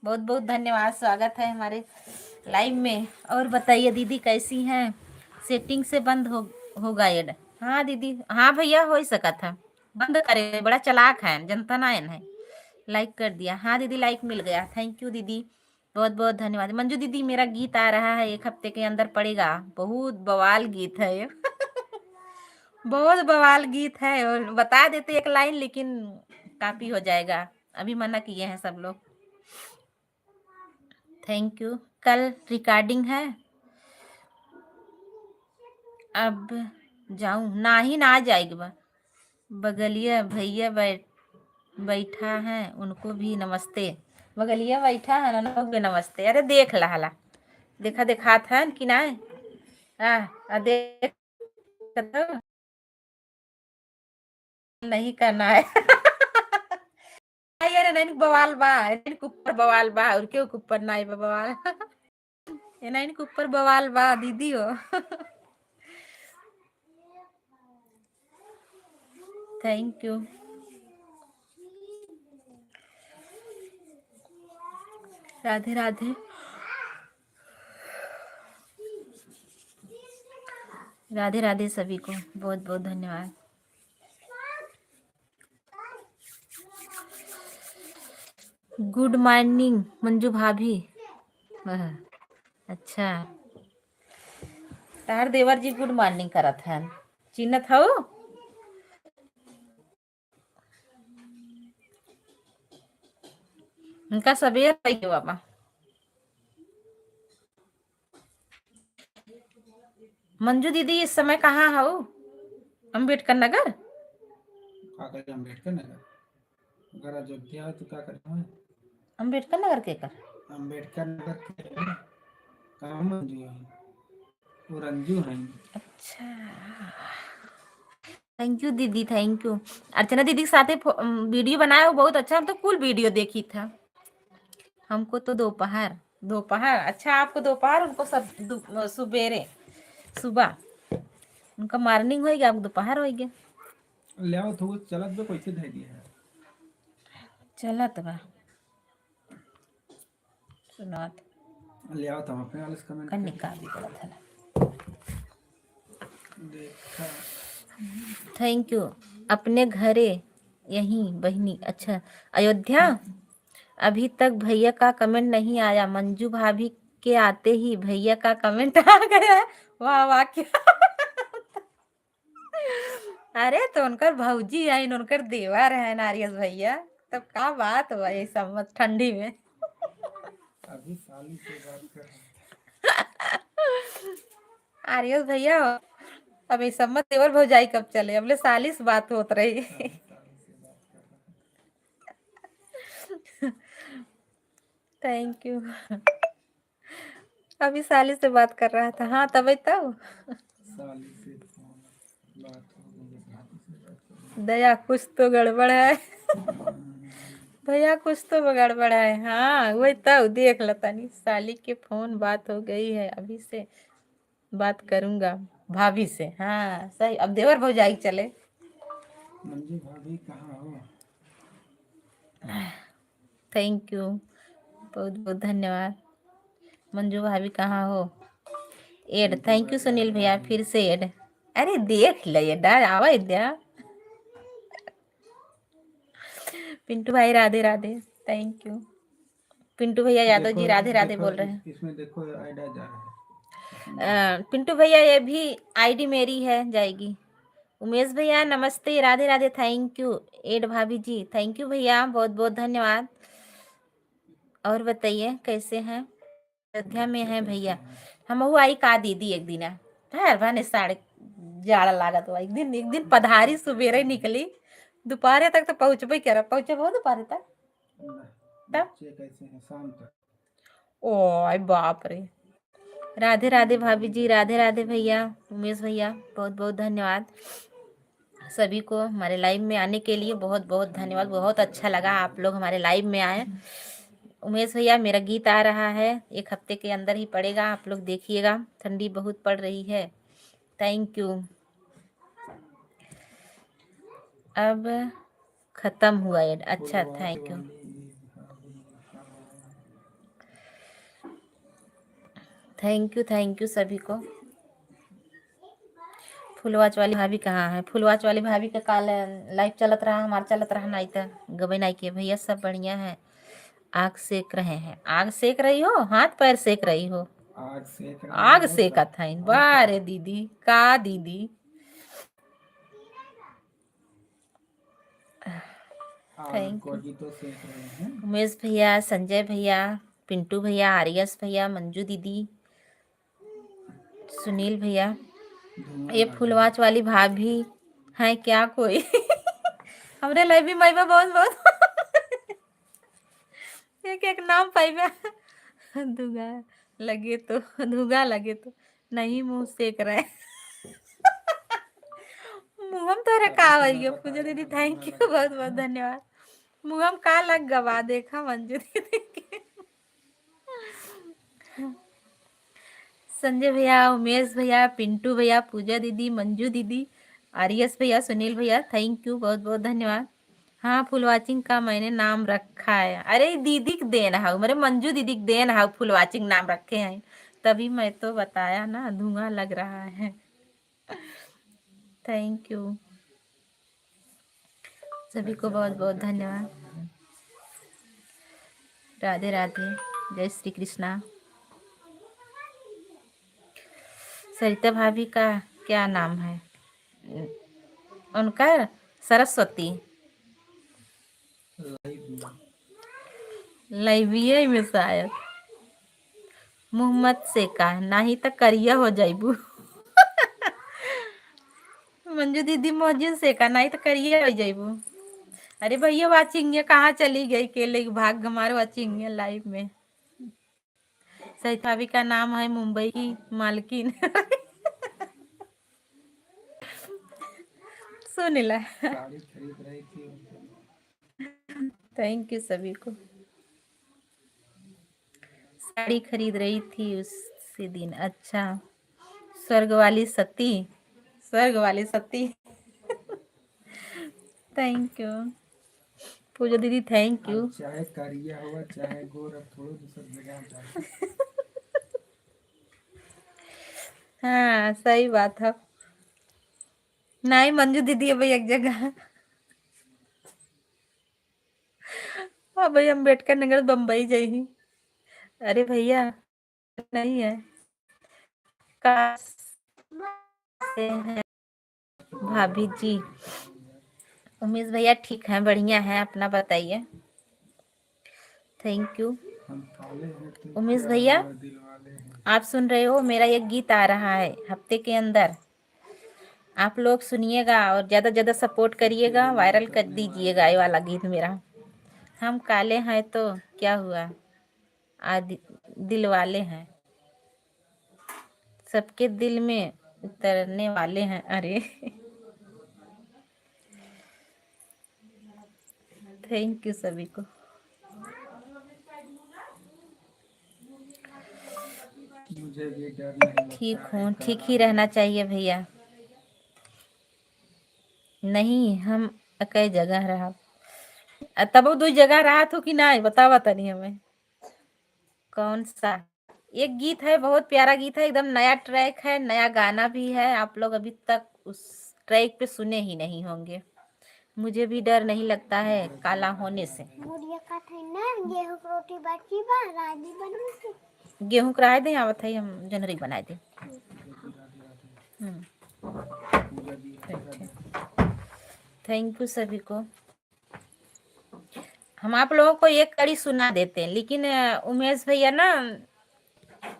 S1: बहुत बहुत धन्यवाद, स्वागत है हमारे लाइव में। और बताइए दीदी कैसी हैं? सेटिंग से बंद होगा एड। हाँ दीदी, हाँ भैया हो ही सका था, बंद करे, बड़ा चालाक है, जनता ना है। लाइक कर दिया, हाँ दीदी लाइक मिल गया, थैंक यू दीदी, बहुत बहुत धन्यवाद। मंजू दीदी मेरा गीत आ रहा है, 1 हफ्ते के अंदर पड़ेगा, बहुत बवाल गीत है ये। बहुत बवाल गीत है, और बता देते एक लाइन लेकिन कॉपी हो जाएगा, अभी मना किए हैं सब लोग। थैंक यू, कल रिकॉर्डिंग है, अब जाऊं ना ही ना जाएगी बा। बगलिया भैया बैठा है, उनको भी नमस्ते। बगलिया बैठा है ना, उनको भी नमस्ते। अरे देख लहला, देखा देखा था कि ना, देख तो नहीं करना है। यार नहीं बवाल बा, इनके ऊपर बवाल बा, और क्यों ऊपर नहीं बा बवाल। इनके ऊपर बवाल बा दीदी हो। Thank you, Radhe Radhe. राधे राधे सभी को बहुत बहुत धन्यवाद। गुड मॉर्निंग मंजू भाभी। अच्छा, तार देवर जी गुड मॉर्निंग करत है, चिन्हत हो? उनका सवेर है बाबा। मंजू दीदी इस समय कहाँ हो? अम्बेडकर नगर।
S2: का करे अम्बेडकर नगर? अगर अयोध्या है तो क्या करें?
S1: अम्बेडकर नगर के कर
S2: अम्बेडकर नगर के कहाँ मंजू है? वो रंजू है।
S1: अच्छा, थैंक यू दीदी, थैंक यू। अर्चना दीदी के साथ वीडियो बनाया, वो बहुत अच्छा, हम तो कुल वीडियो देखी था। हमको तो दोपहर दोपहर, अच्छा आपको दोपहर, उनको सब सुबेरे सुबह, उनका मॉर्निंग हो गया, आपको दोपहर हो गया।
S2: ले आओ तो चलत बे कैसे दे दिया है?
S1: चलत बा सुनात
S2: ले आओ तो हम अपने वाले से कमेंट
S1: कन्नी
S2: करें।
S1: का भी गलत है।
S2: देखा
S1: थैंक यू। अपने घरे यहीं बहनी। अच्छा, अयोध्या अभी तक भैया का कमेंट नहीं आया। मंजू भाभी के आते ही भैया का कमेंट आ गया है। वाह वाह, क्या अरे तो उनकर भौजी है, उनकर देवर है नारियल भैया, तब का बात हुआ ये सब मत ठंडी में।
S2: अभी साली से बात कर रहा
S1: आर्यस भैया, अब ये सब मत देवर भौजाई कब चले, अब ले साली से बात होत रही। Thank you. अभी साली से बात कर रहा था। हाँ तब
S2: साली से बात हो
S1: दया कुछ तो गड़बड़ है। भैया कुछ तो गड़बड़ है। हाँ वही तब देख लता नहीं, साली के फोन बात हो गई है, अभी से बात करूंगा भाभी से। हाँ सही, अब देवर भौजाई चले।
S2: मंजू भाभी कहाँ हो?
S1: थैंक यू, बहुत बहुत धन्यवाद। मंजू भाभी कहाँ हो? एड, थैंक यू सुनील भैया, फिर से एड। अरे देख ले डर आवा इधर। पिंटू भाई राधे राधे, थैंक यू। पिंटू भैया यादव जी राधे राधे बोल रहे हैं।
S2: इसमें देखो आइडा जा रहा है।
S1: पिंटू भैया ये भी आईडी मेरी है, जाएगी। उमेश भैया नमस्ते, राधे राधे, थैंक यू। एड भाभी जी थैंक यू भैया, बहुत बहुत धन्यवाद। और बताइए कैसे हैं? अयोध्या में है भैया। हम आई का दीदी एक दिन हर भाने साढ़े जाड़ा लागत हुआ, एक दिन पधारी सुबेरे निकली, दोपहर तक तो पहुँचबे कर, पहुँचे बहुत दोपहर तक। तब
S2: कैसे हैं शाम तक?
S1: ओ आई बाप रे। राधे राधे भाभी जी, राधे राधे भैया, उमेश भैया बहुत बहुत धन्यवाद। सभी को हमारे लाइव में आने के लिए बहुत बहुत धन्यवाद। बहुत अच्छा लगा आप लोग हमारे लाइव में आए। उमेश भैया मेरा गीत आ रहा है, एक हफ्ते के अंदर ही पड़ेगा, आप लोग देखिएगा। ठंडी बहुत पड़ रही है। Thank you. अब खत्म हुआ एड, अच्छा थैंक यू। थैंक यू सभी को। फुलवाच वाली भाभी कहाँ है? फुलवाच वाली भाभी का काल लाइव चलत रहा, हमारा चलत रहा, नहीं तो गबे नहीं के। भैया सब बढ़िया है। आग सेक रहे हैं? आग सेक रही हो, हाथ पैर सेक रही हो? आग सेकत है बारे दीदी का दीदी। थैंक यू उमेश भैया, संजय भैया, पिंटू भैया, आर्यस भैया, मंजू दीदी, सुनील भैया। ये फुलवाच वाली भाभी है क्या कोई? हमरे लाइव भी मैबा बहुत बहुत एक एक नाम पाइबा। धुगा धुगा लगे तो नहीं, मुंह सेक रहे। मुहम तोरे का भैया। पूजा दीदी थैंक यू, बहुत बहुत धन्यवाद। मुहम का लग गवा देखा मंजू दीदी के। संजय भैया, उमेश भैया, पिंटू भैया, पूजा दीदी, मंजू दीदी, आर्यस भैया, सुनील भैया, थैंक यू, बहुत बहुत धन्यवाद। हाँ, फुल वॉचिंग का मैंने नाम रखा है। अरे दीदी के देन है, मेरे मंजू दीदी के देन है, फुल वॉचिंग नाम रखे हैं। तभी मैं तो बताया ना, धुआं लग रहा है। थैंक यू सभी को, बहुत बहुत धन्यवाद। राधे राधे, जय श्री कृष्णा। सरिता भाभी का क्या नाम है? उनका सरस्वती। लाइबिया में शायद। मोहम्मद से का नहीं तो करिया हो जाइबू। मंजू दीदी मोहजिन से का नहीं तो करिया हो जाइबू। अरे भैया वाचिंग ये कहाँ चली गई? केले की भाग हमारे वाचिंग ये लाइव में। सरिता भाभी का नाम है मुंबई की मालकिन। सुनिला।
S2: साड़ी खरीद रही थी।
S1: थैंक यू सभी को। साड़ी खरीद रही थी उसी दिन। अच्छा, स्वर्ग वाली सती, स्वर्ग वाली सती। थैंक यू पूजा दीदी, थैंक यू।
S2: चाहे करिया हुआ चाहे गोरा, थोड़ा दूसरी जगह जाए।
S1: हाँ सही बात है। नहीं मंजू दीदी अभी एक जगह। हाँ भाई, अम्बेडकर नगर बम्बई जाई। अरे भैया नहीं है। कहाँ से है भाभी जी? उमेश भैया ठीक है, बढ़िया है, अपना बताइए। थैंक यू
S2: हम काले हैं तो
S1: उमेश
S2: क्या
S1: भैया।
S2: हुआ, दिल वाले हैं।
S1: आप सुन रहे हो? मेरा एक गीत आ रहा है हफ्ते के अंदर, आप लोग सुनिएगा और ज़्यादा ज़्यादा सपोर्ट करिएगा, वायरल कर दीजिएगा ये वाला गीत मेरा। हम काले हैं तो क्या हुआ, आदि दिल वाले हैं, सबके दिल में उतरने वाले हैं। अरे थैंक यू सभी को।
S2: मुझे भी डर नहीं लगता
S1: ठीक
S2: है,
S1: हूँ, ठीक ही रहना चाहिए भैया। नहीं, हम कई जगह रहा। तब दो जगह रहा तो कि नहीं बतावा तनी हमें। कौन सा? एक गीत है, बहुत प्यारा गीत है, एकदम नया ट्रैक है, नया गाना भी है, आप लोग अभी तक उस ट्रैक पे सुने ही नहीं होंगे। मुझे भी डर नहीं लगता है काला होने से। गेहूं कराए दे, आवत है, हम जनवरी बनाए दे। थैंक यू सभी को। हम आप लोगों को एक कड़ी सुना देते हैं, लेकिन उमेश भैया ना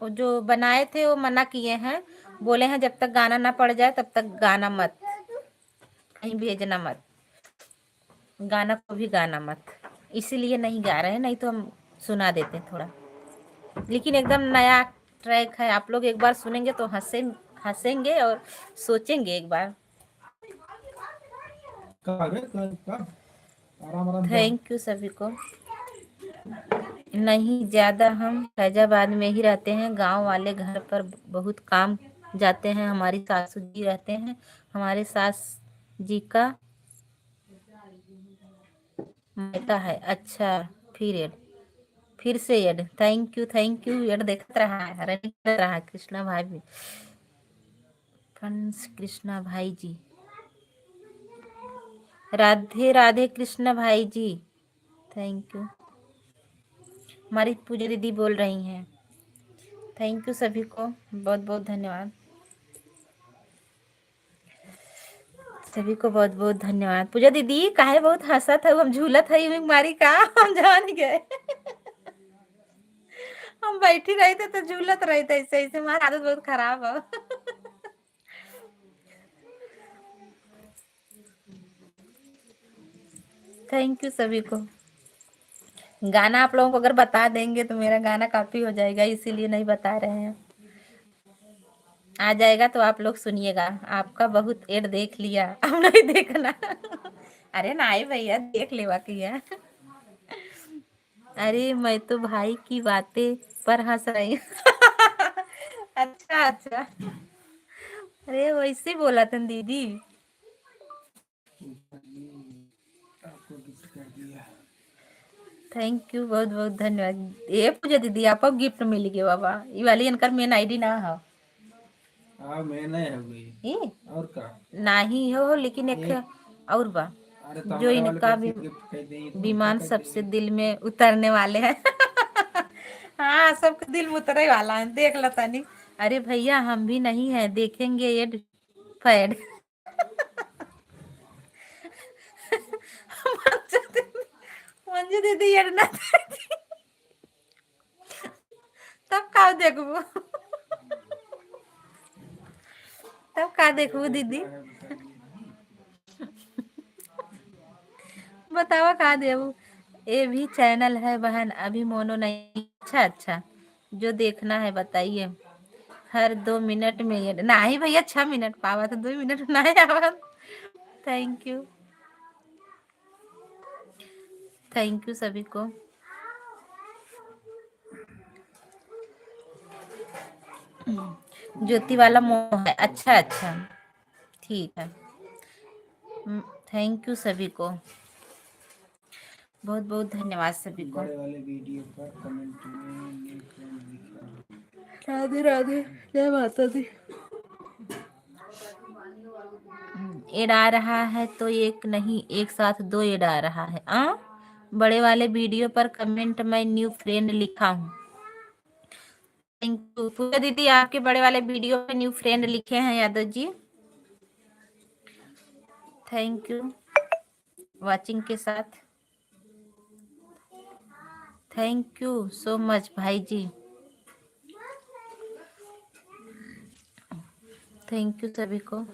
S1: वो जो बनाए थे वो मना किए हैं, बोले हैं जब तक गाना ना पड़ जाए तब तक गाना मत, कहीं भेजना मत, गाना को भी गाना मत, इसीलिए नहीं गा रहे हैं, नहीं तो हम सुना देते थोड़ा। लेकिन एकदम नया ट्रैक है, आप लोग एक बार सुनेंगे तो हंसेंगे और सोचेंगे एक बार। थैंक यू सभी को। नहीं ज़्यादा, हम फैजाबाद में ही रहते हैं, गांव वाले घर पर बहुत काम जाते हैं, हमारी सासू जी रहते हैं, हमारे सास जी का मायका है। अच्छा, फिर से एड, थैंक यू एड देखते रहा है, रनिंग कर रहा है कृष्णा भाई भी। फ्रेंड्स कृष्णा भाई जी, राधे राधे कृष्णा भाई जी, थैंक यू। हमारी पूजा दीदी बोल रही हैं, थैंक यू सभी को, बहुत बहुत धन्यवाद सभी को, बहुत बहुत धन्यवाद। पूजा दीदी काहे बहुत हंसत है? हम झूलत है हमारी का, हम जान गए। हम बैठी रही थे तो झूलत रही थे, ऐसे ऐसे हमारी आदत बहुत खराब है। थैंक यू सभी को। गाना आप लोगों को अगर बता देंगे तो मेरा गाना काफी हो जाएगा, इसीलिए नहीं बता रहे हैं। आ जाएगा तो आप लोग सुनिएगा। आपका बहुत एड देख लिया, अब नहीं देखना। अरे नहीं भैया, देख लेवा किया। अरे मैं तो भाई की बातें पर हंस रही हूँ। अच्छा अच्छा, अरे वैसे बोला था दीदी। थैंक यू, बहुत बहुत धन्यवाद। ये पूजा दीदी आपको गिफ्ट मिल गया बाबा, ये वाली इनकर मेन आईडी ना हो
S2: मैं नहीं हो गई
S1: ये
S2: और का
S1: नहीं हो, लेकिन एक और बा
S2: अरे तो
S1: जो
S2: हमारे वाले
S1: इनका
S2: कैसे
S1: भी
S2: गिफ्ट कर देंगे तो
S1: विमान
S2: कर
S1: सबसे
S2: देंगे।
S1: दिल में उतरने वाले हैं। हाँ, सबके दिल में उतरने वाला है, देख लो तनी। अरे भैया हम भी नहीं है, देखेंगे ये फैड। मंजू दीदी ये ना तब का देखबू, तब का देखबू दीदी, बतावा का देबू। ये भी चैनल है बहन, अभी मोनो नहीं। अच्छा अच्छा, जो देखना है बताइए। हर 2 मिनट में ये नहीं भैया, 6 मिनट पावा तो 2 मिनट नहीं आवा। थैंक यू, थैंक यू सभी को। ज्योति वाला मोह है, अच्छा अच्छा, ठीक है। थैंक यू सभी को, बहुत बहुत धन्यवाद सभी को।
S2: बड़े वाले वीडियो पर कमेंट में न्यू फ्रेंड लिखा।
S1: राधे राधे, जय माता दी। एड आ रहा है तो एक नहीं, एक साथ 2 एड आ रहा है। बड़े वाले वीडियो पर कमेंट में न्यू फ्रेंड लिखा हूँ। थैंक यू पूजा दीदी, आपके बड़े वाले वीडियो पे न्यू फ्रेंड लिखे हैं Yadav ji. Thank you watching के साथ, थैंक यू सो मच भाई जी, थैंक यू सभी को।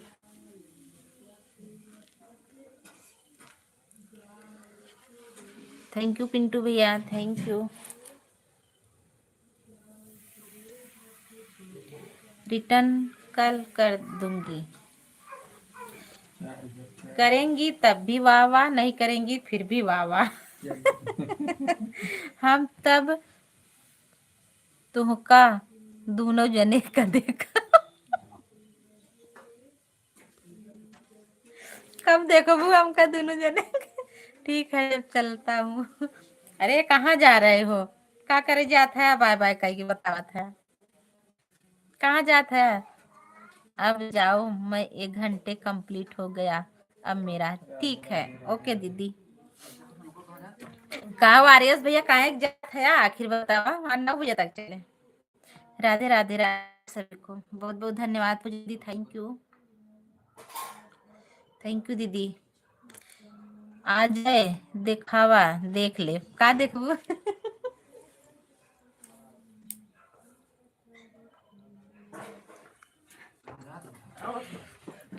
S1: थैंक यू पिंटू भैया, थैंक यू। रिटर्न कल कर दूंगी, करेंगी तब भी वाह वाह, नहीं करेंगी फिर भी वाह वाह। हम तब तुमका दोनों जने का देखा। कब देखो वो हमका दोनों जने। ठीक है जब चलता हूँ। अरे कहाँ जा रहे हो, क्या करे जात है, बाय बाय कह के बतावत है, कहाँ जात है। अब जाओ, मैं 1 घंटे कंप्लीट हो गया अब मेरा। ठीक है, ओके दीदी। कहा वारियस भैया कहाँ जात है आखिर बतावा, 9 बजे तक चले। राधे राधे राधे सभी को, बहुत बहुत धन्यवाद पूजा दीदी, थैंक यू, थैंक यू दीदी। आ जाए दिखावा, देख ले का देखबू।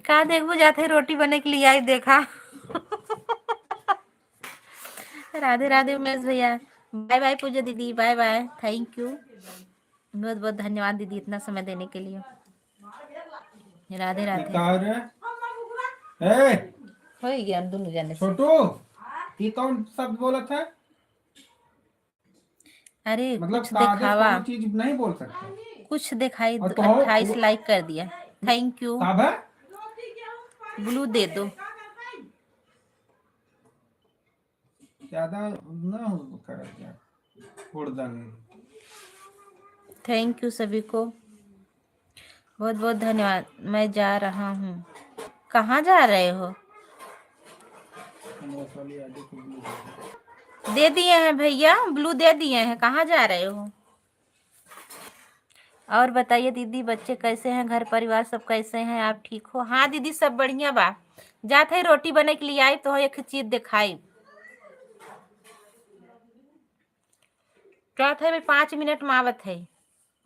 S1: का देखबू, जाते रोटी बने के लिए आई देखा। राधे राधे उमेश भैया, बाय बाय पूजा दीदी, बाय बाय, थैंक यू, बहुत बहुत धन्यवाद दीदी इतना समय देने के लिए। राधे राधे। हो गया दोनों जाने से।
S2: छोटू ये कौन शब्द बोला था,
S1: अरे
S2: मतलब
S1: कुछ
S2: कागज
S1: दिखावा,
S2: कोनो चीज नहीं बोल सकते।
S1: कुछ दिखाई।
S2: और तो
S1: 28 लाइक कर दिया, थैंक यू।
S2: कब है
S1: ब्लू दे दो,
S2: ज्यादा ना हो कर क्या उड़दन।
S1: थैंक यू सभी को, बहुत बहुत धन्यवाद। मैं जा रहा हूँ, कहाँ जा रहे हो। दे दिए हैं भैया, ब्लू दे दिए हैं, कहाँ जा रहे हो। और बताइए दीदी, बच्चे कैसे हैं, घर परिवार सब कैसे हैं, आप ठीक हो। हाँ दीदी सब बढ़िया बा, जाते रोटी बने के लिए आई तो एक चीज दिखाई, क्या था 5 मिनट में आवत है,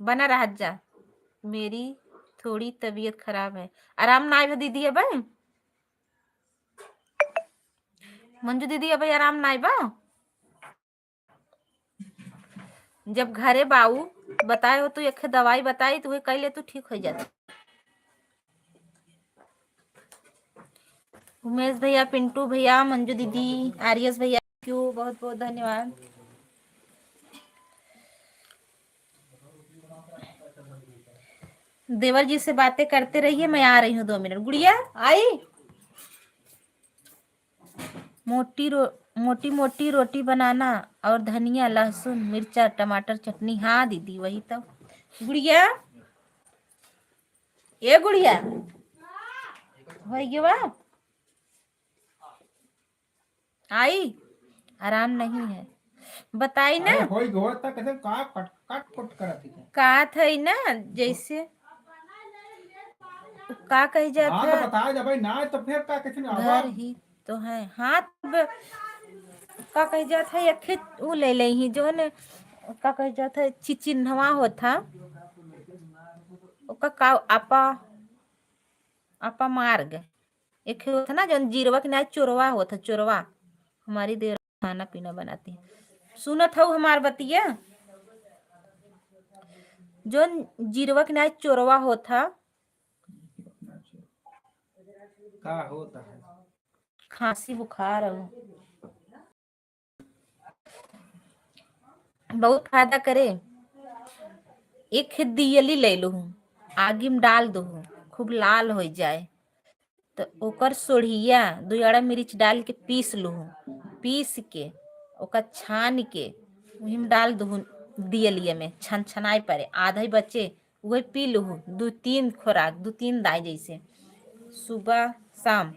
S1: बना रह जा। मेरी थोड़ी तबीयत खराब है, आराम ना आए दीदी है भाई, मंजू दीदी अब आराम ना बा, जब घरे बाऊ बताए हो तो एक दवाई बताई तो कह ले तो ठीक हो जाता। उमेश भैया, पिंटू भैया, मंजू दीदी, आर्यस भैया, क्यों बहुत बहुत धन्यवाद। देवर जी से बातें करते रहिए, मैं आ रही हूँ 2 मिनट। गुड़िया आई, मोटी मोटी रोटी बनाना और धनिया लहसुन मिर्चा टमाटर चटनी। हाँ दीदी वही तो। गुड़िया ये गुड़िया हो गया आई आराम नहीं है बताई ना।
S2: अरे होई गो तक कैसे का कट कट कट करत है।
S1: का था ना जैसे का कही जात
S2: हाँ तो
S1: है
S2: बता दे भाई ना तो फिर का कैसे आवा।
S1: घर ही तो है। हाँ का कही जात है एक वो ले ले ही जो ने का कही जात है चिचिन्हवा होता ओका का आपा आपा मार्ग एक होता ना जो जीरवा के ना चोरवा होता चोरवा। हमारी देर खाना पीना बनाती है। सुनत हो हमार बतिया जो जीरवा के ना चोरवा होता
S2: का होता है
S1: खांसी बुखार हो बहुत फायदा करे। एक दियली ले लू आगी में डाल दू खूब लाल हो जाए तो ओकर सोढ़िया दुआरा मिर्च डाल के पीस लू पीस के ओकर छान के वही में डाल दू दियलिए में छन छनाई पड़े आधा ही बच्चे वही पी लू 2-3 खुराक 2-3 दाई जैसे सुबह शाम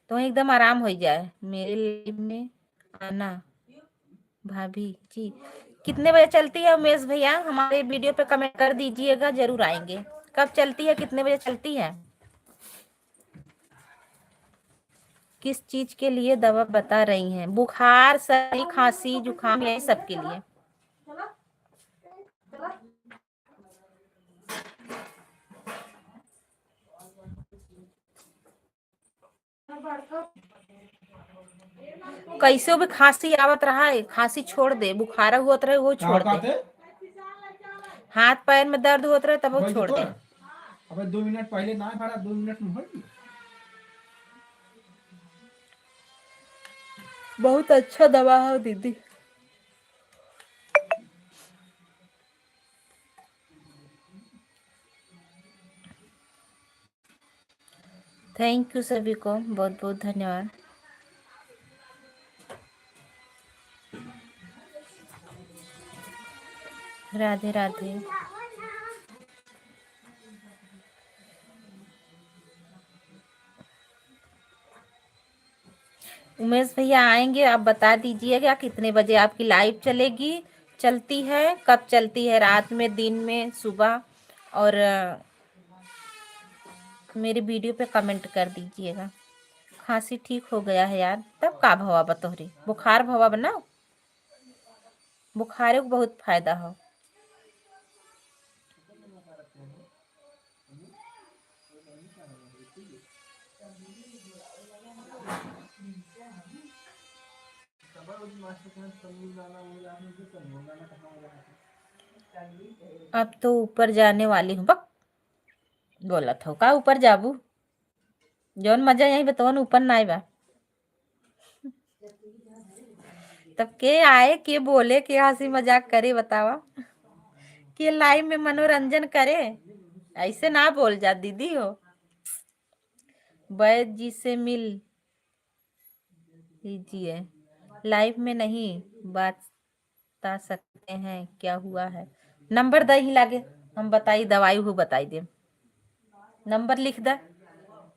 S1: तो एकदम आराम हो जाए। मेरे लाइफ में आना भाभी जी कितने बजे चलती है उमेश भैया हमारे वीडियो पे कमेंट कर दीजिएगा जरूर आएंगे। कब चलती है कितने बजे चलती है किस चीज के लिए दवा बता रही हैं? बुखार सर्दी खांसी जुकाम यही सब के लिए। कैसे भी खांसी आवत रहा है खांसी छोड़ दे बुखार हुआ रहे वो
S2: का
S1: छोड़ दे
S2: कहते
S1: हाथ पैर में दर्द होता रहे तब वो
S2: भाई
S1: छोड़
S2: तो
S1: दे।
S2: अबे 2 मिनट पहले ना भरा 2 मिनट में हो गई।
S1: बहुत अच्छा दवा है दीदी। थैंक यू सभी को बहुत बहुत धन्यवाद। राधे राधे। उमेश भैया आएंगे आप बता दीजिएगा कितने बजे आपकी लाइव चलेगी चलती है कब चलती है रात में दिन में सुबह और मेरे वीडियो पे कमेंट कर दीजिएगा। खांसी ठीक हो गया है यार तब का भवा बतोहरी बुखार भवा बना बुखारे को बहुत फायदा हो। अब तो ऊपर जाने वाली हूँ बक बोला था का ऊपर जाबू जौन मजा यही बताओ ऊपर ना बा तब के आए के बोले के हंसी मजाक करे बतावा के लाइव में मनोरंजन करे ऐसे ना बोल जा दीदी हो। वैद्य जी से मिल लीजिए लाइव में नहीं बता सकते हैं क्या हुआ है। नंबर दे ही लागे हम बताई दवाई हु बताई दे नंबर लिख द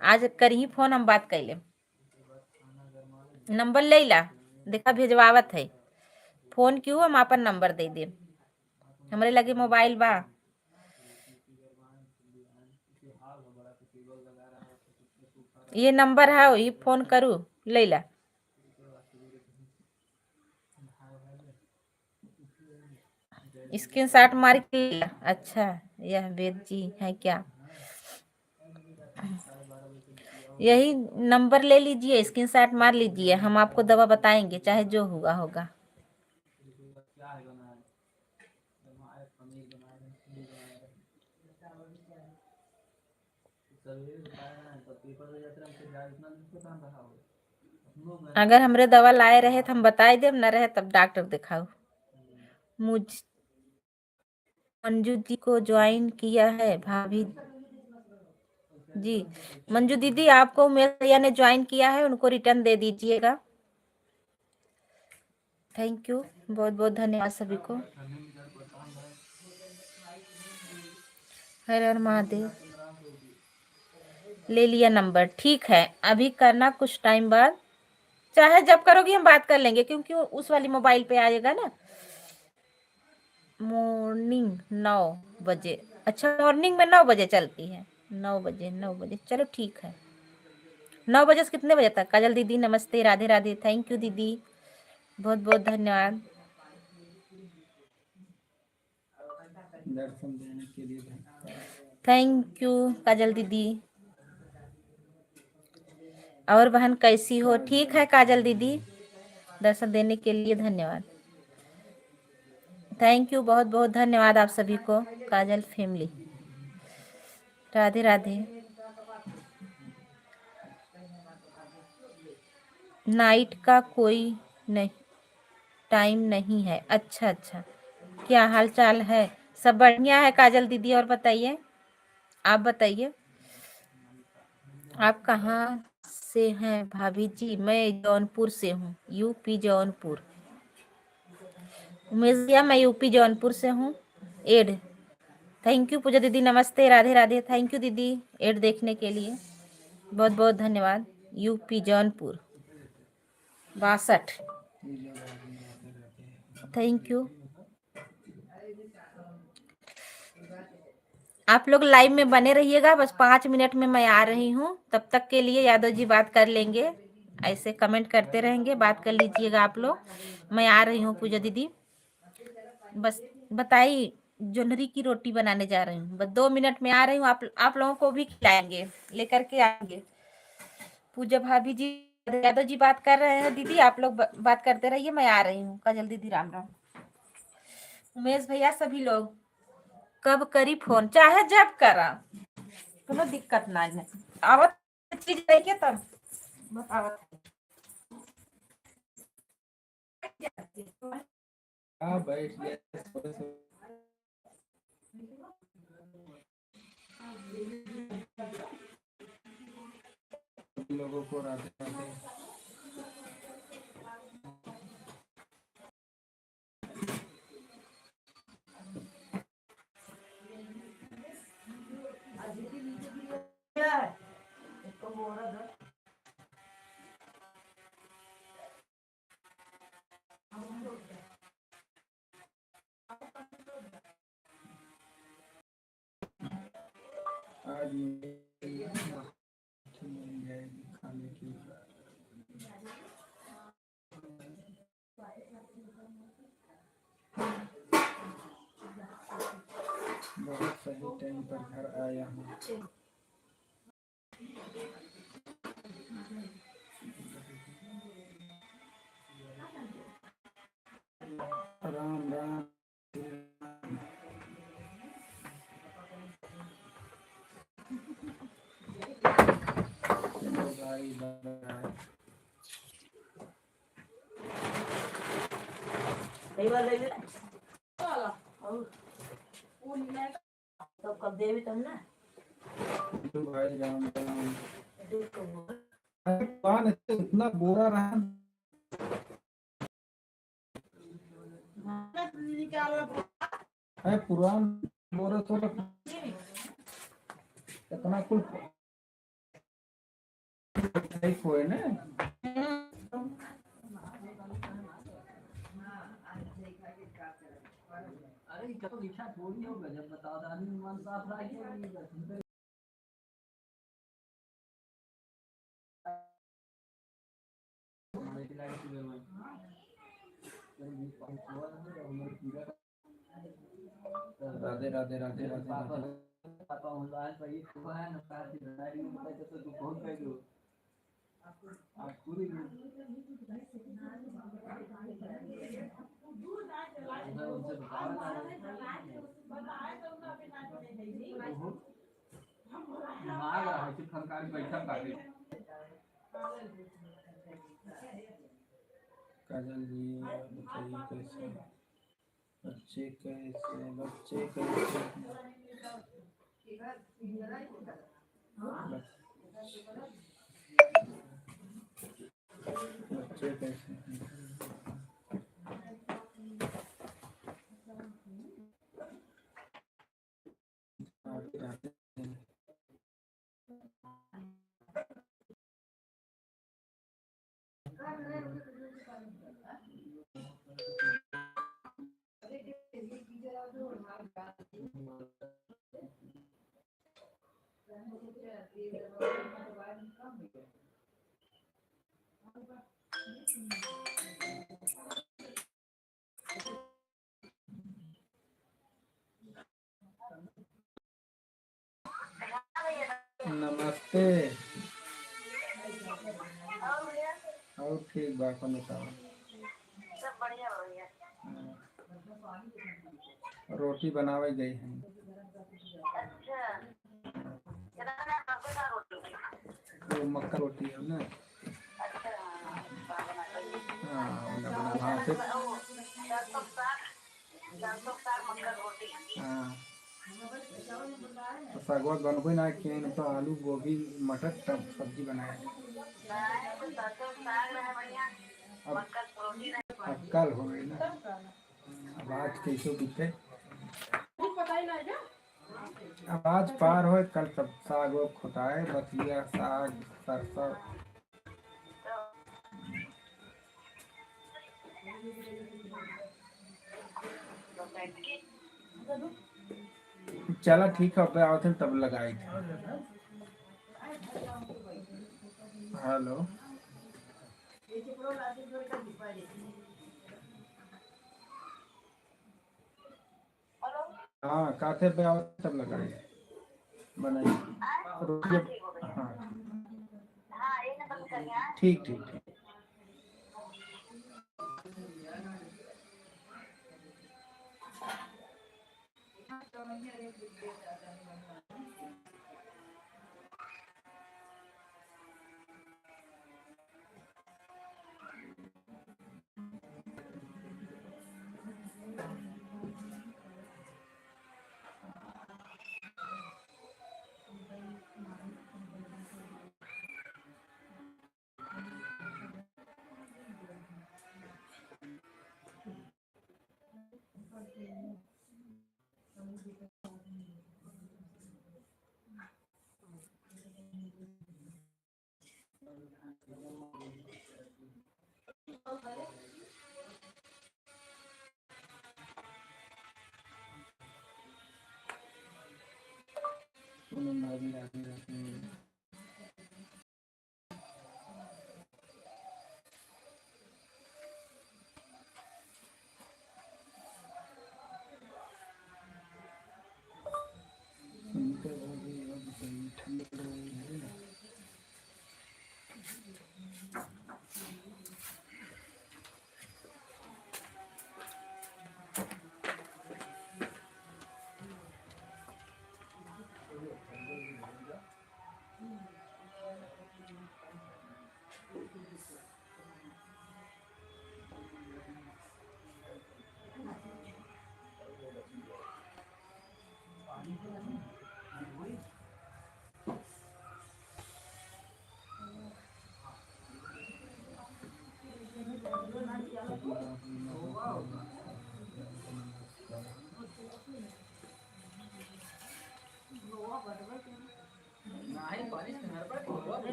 S1: आज करी फोन हम बात कर ले नंबर ले ला देखा भेजवावत है फोन क्यों हम अपन नंबर दे दे हमरे लगे मोबाइल बा ये नंबर है ये फोन करू ले ला स्क्रीनशॉट मार के ले ला। अच्छा यह वेद जी है क्या यही नंबर ले लीजिए स्क्रीनशॉट मार लीजिए हम आपको दवा बताएंगे चाहे जो हुआ होगा। अगर हमरे दवा लाए रहे तो हम बताए देव न रहे तब डॉक्टर दिखाओ। मुझ मंजू जी को ज्वाइन किया है भाभी जी मंजू दीदी, आपको मेरे भैया ने ज्वाइन किया है, उनको रिटर्न दे दीजिएगा। थैंक यू, बहुत बहुत धन्यवाद सभी को। हर हर महादेव। ले लिया नंबर, ठीक है, अभी करना कुछ टाइम बाद, चाहे जब करोगी हम बात कर लेंगे, क्योंकि उस वाली मोबाइल पे आएगा ना। मॉर्निंग 9 बजे, अच्छा मॉर्निंग में 9 बजे चलती है, 9 बजे 9 बजे, चलो ठीक है। 9 बजे से कितने बजे तक? काजल दीदी नमस्ते, राधे राधे, थैंक यू दीदी, बहुत बहुत धन्यवाद।
S2: दर्शन देने के लिए धन्यवाद।
S1: थैंक यू काजल दीदी। और बहन कैसी हो? ठीक है काजल दीदी, दर्शन देने के लिए धन्यवाद। थैंक यू, बहुत बहुत धन्यवाद आप सभी को। काजल फैमिली, राधे राधे। नाइट का कोई नहीं टाइम नहीं है? अच्छा अच्छा, क्या हाल चाल है? सब बढ़िया है काजल दीदी, और बताइए, आप बताइए आप कहाँ से हैं भाभी जी? मैं जौनपुर से हूँ, यूपी जौनपुर। उमेश भैया मैं यूपी जौनपुर से हूँ। एड, थैंक यू पूजा दीदी, नमस्ते, राधे राधे, थैंक यू दीदी एड देखने के लिए, बहुत बहुत धन्यवाद। UP Jaunpur 62, thank you. आप लोग लाइव में बने रहिएगा, बस 5 मिनट में मैं आ रही हूँ, तब तक के लिए यादव जी बात कर लेंगे, ऐसे कमेंट करते रहेंगे, बात कर लीजिएगा आप लोग। मैं आ रही हूँ पूजा दीदी, बस बताइए, जोंधरी की रोटी बनाने जा रही हूँ, बस 2 मिनट में आ रही हूँ। आप लोगों को भी खिलाएंगे, लेकर के आएंगे। पूजा भाभी जी, यादव जी बात कर रहे हैं, दीदी आप लोग बात करते रहिए, मैं आ रही हूँ। काजल दीदी राम राम। उमेश भैया सभी लोग, कब करी फोन? चाहे जब करा, कोनो दिक्कत ना है। आवत चीज रहिए तब बस आवत।
S2: हाँ बैठ गए थोड़े से लोगों को राधे राधे। आज मिल जाएगी खाने की। बहुत सही टाइम पर घर आया हूँ। राम राम। भाई
S1: तो कब देवी तुम ना
S2: भाई राम राम। अरे कौन इतना बोरा रहा है पुरान बोरा तो इतना कुल ठीक हुए ना। अरे कब लिखा थोड़ी होगा जब बताओ आदमी मन साफ रखिए। राधे राधे राधे राधे। पापा ऑनलाइन पर ये हुआ है ना, पार्टी बनाई में बताइए तो तू कौन कर दो आप पूरी उनसे मार रहा है कि फनकारी बैठा काटे। काजल जी बताइए कैसे बच्चे कैसे बच्चे कैसे हैं? आगे जाते हैं। नमस्ते। और ठीक बा अपन बताओ। रोटी बनावे गई हैं। वो मक्का रोटी है ना। हाँ वहाँ से। हाँ तो सागवान बनबे ना किए तो आलू गोभी मटर सब सब्जी बनाए। अब कल हो गई ना। अब आज कैसे बीते। अब आज पार हो कल सब साग खुटाए बतिया साग सरसों। चला ठीक है अब आओ तब लगाई थे। हेलो। हाँ काथे पे आओ तब लगाई बनाई रोटी। हाँ ठीक ठीक ठीक।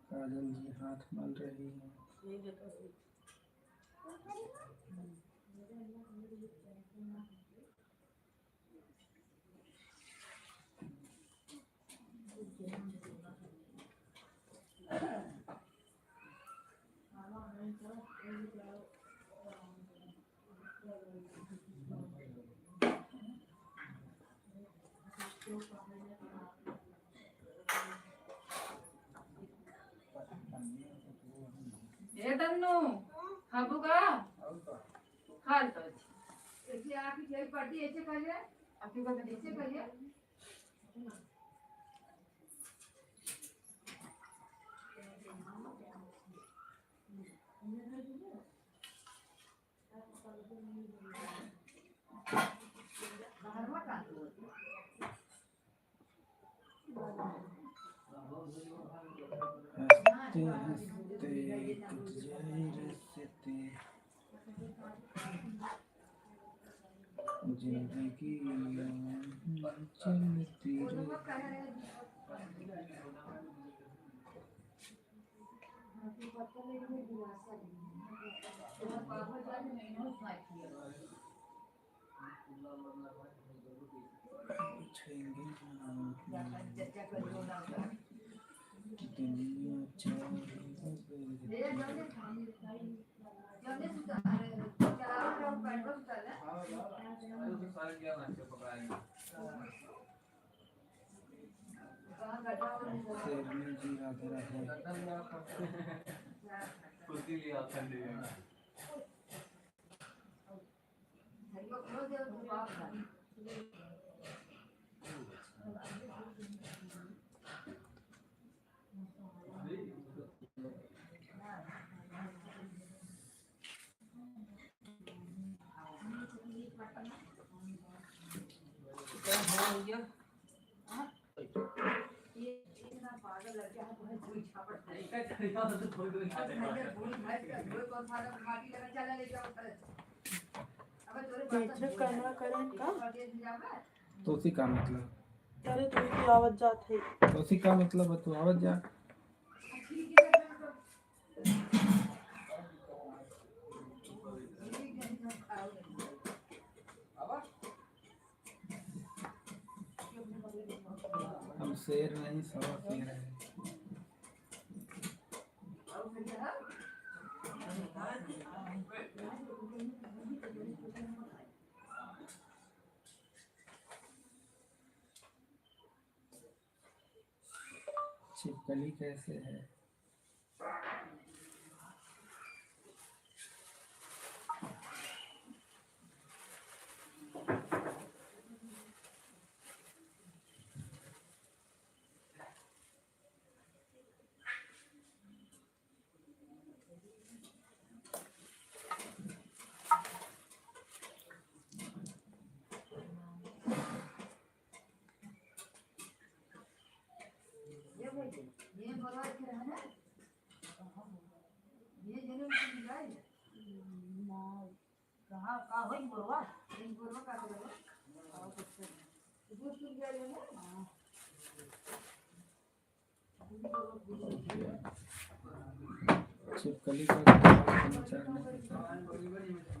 S2: काजल जी हाथ मल रही है।
S3: ए तन्नू खाबू का खाल तो ऐसे आके खेल पार्टी ऐसे करिए आपकी बात ऐसे करिए
S2: हंसते हंसते कट जाए रस्ते, जिंदगी चलती रहे। पूछेंगे दुनिया शेरनी जी राधे राधे। तोसी का मतलब
S3: अरे तू की आवाज जात है
S2: तोसी का मतलब तू आवाज जा हम शेर नहीं सवा शेर है। छिपकली कैसे है? छिपकली का समाचार नहीं पता।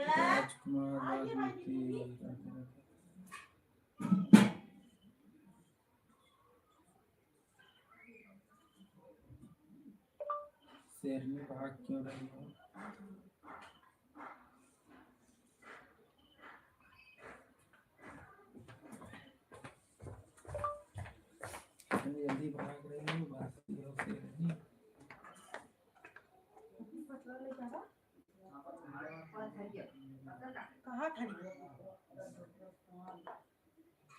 S2: राजकुमार बागमती राधे राधे। शेरनी भाग क्यों रही हो? जल्दी भाग रही हो भागती हो शेरनी।
S3: कहाँ खड़ी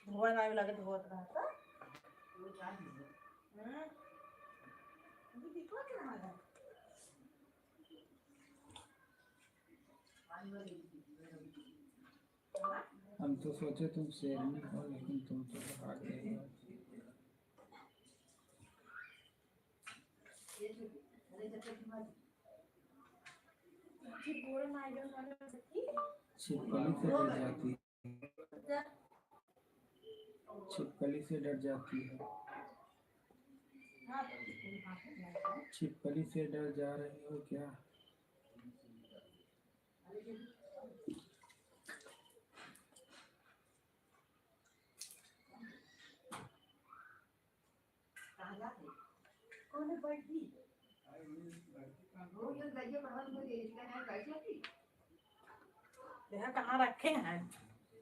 S3: धोआ ना लगे धोत रहा
S2: हम तो सोचे तुम शेरनी हो, लेकिन तुम तो भाग गए हो। छिपकली से डर जाती है, छिपकली से डर जाती है, छिपकली से डर जा रही हो क्या?
S3: कहाँ रखे हैं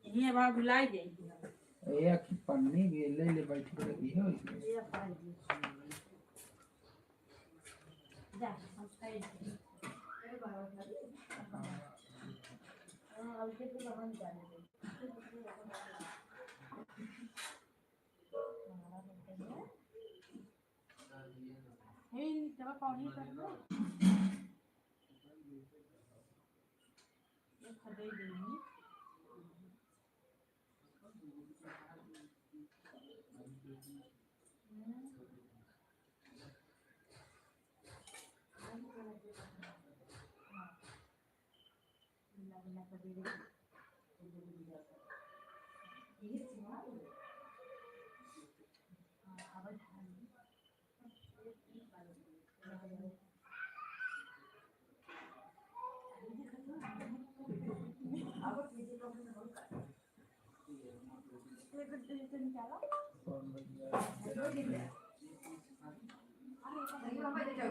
S3: ये वहाँ भुलाई गई
S2: ये की पन्नी भी ले ले बैठी रही है इसमें।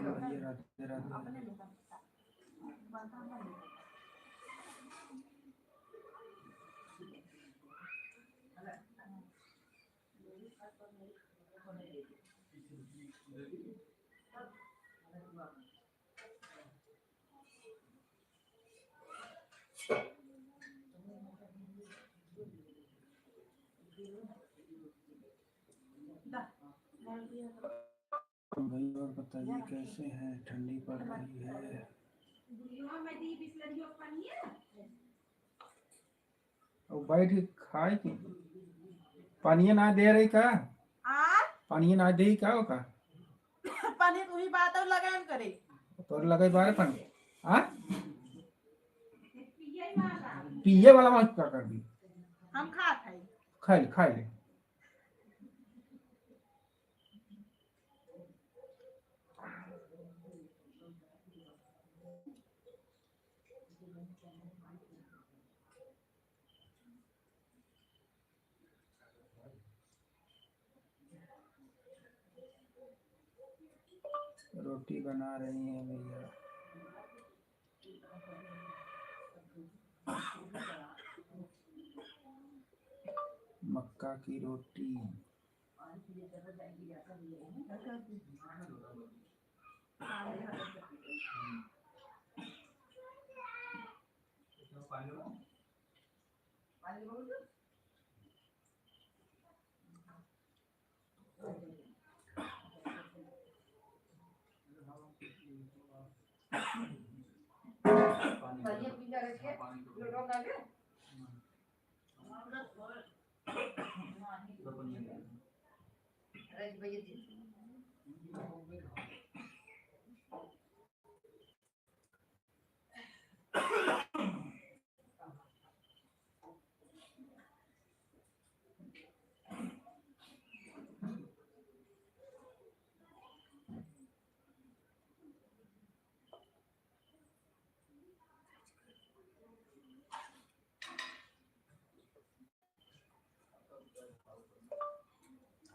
S3: पानी
S2: राधे राधे। भाई और बताइए कैसे हैं? ठंडी पड़ रही है। और बैठ के खाए की पानी ना दे रही का? पानी ना दे का हो का?
S3: पानी तू ही बात और लगाम करे
S2: तोर लगे बारे पानी हाँ पिए वाला मत का कर दी।
S3: हम खात है
S2: खा ले रोटी बना रही हैं भैया। मक्का की रोटी।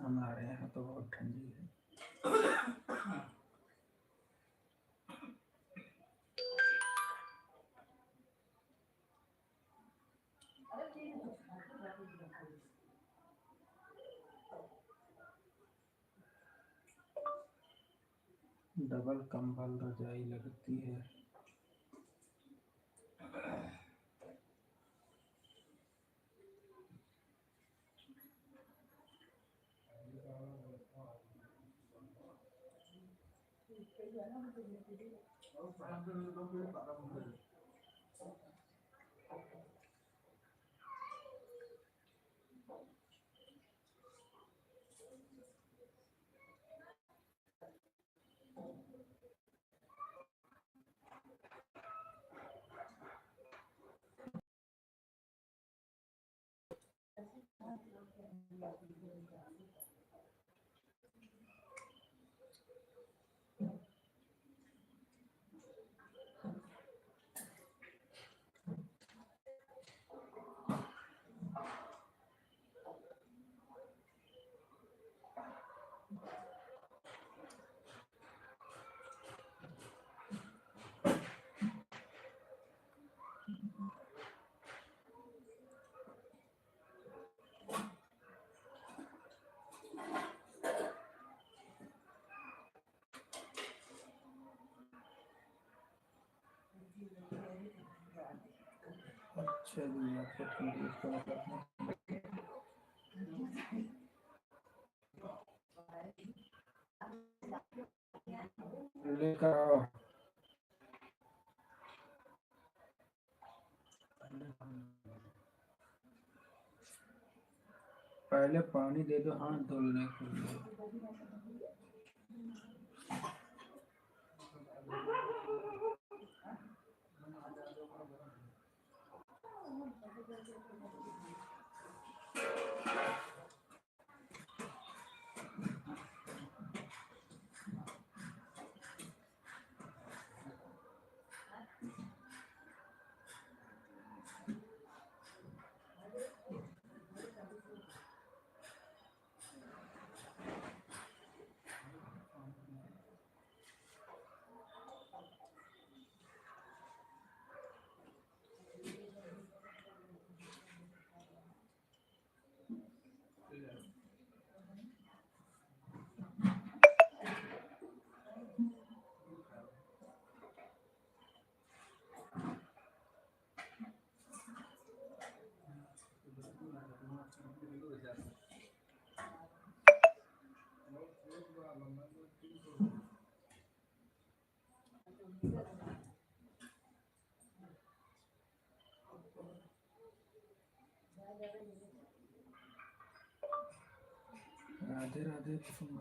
S2: हमारे यहाँ तो बहुत ठंडी है। डबल कंबल रजाई लगती है। अच्छा जी, आपको ठंडी इसका मतलब लेकर आओ। पहले पानी दे दो हाथ धुलने के लिए। राधे राधे सुन।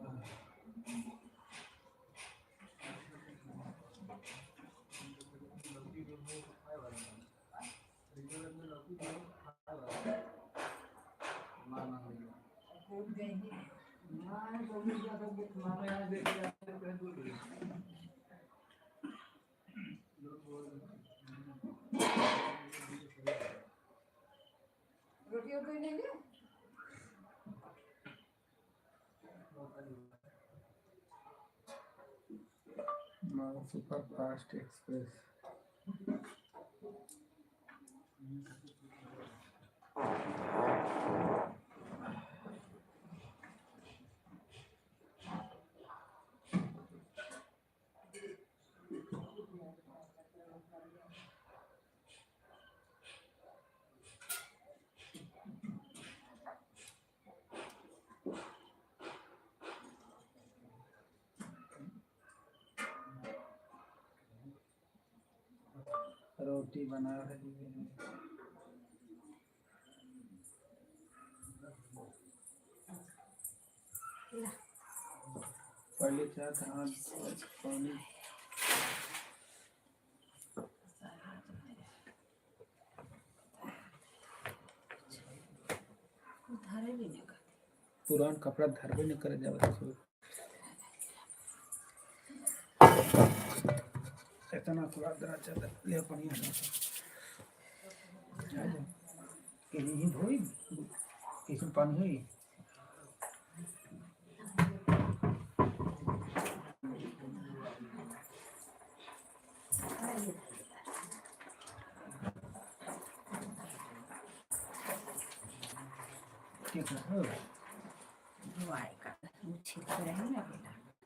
S3: रोटी और कोई नहीं है?
S2: Super fast express. रोटी बना रही है। पहले क्या था पानी पुरान कपड़ा धरबे नहीं करे जावे इतना थोड़ा दरा चादर ले पानी कहीं धोई किसी पानी हुई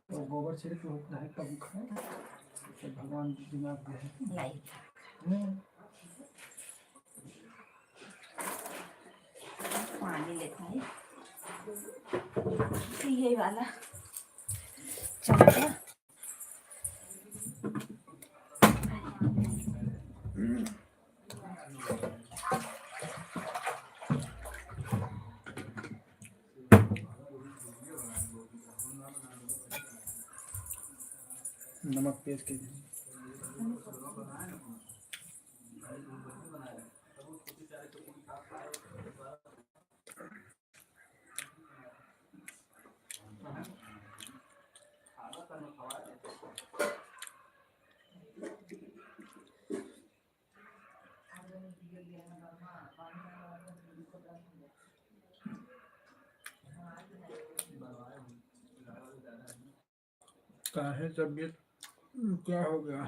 S2: तो गोबर छिड़क होता है कब खाए तो भगवान दिमाग में है
S1: पानी लेता है ये वाला चमचा
S2: नमक तेज के क्या है तबीयत, क्या हो गया?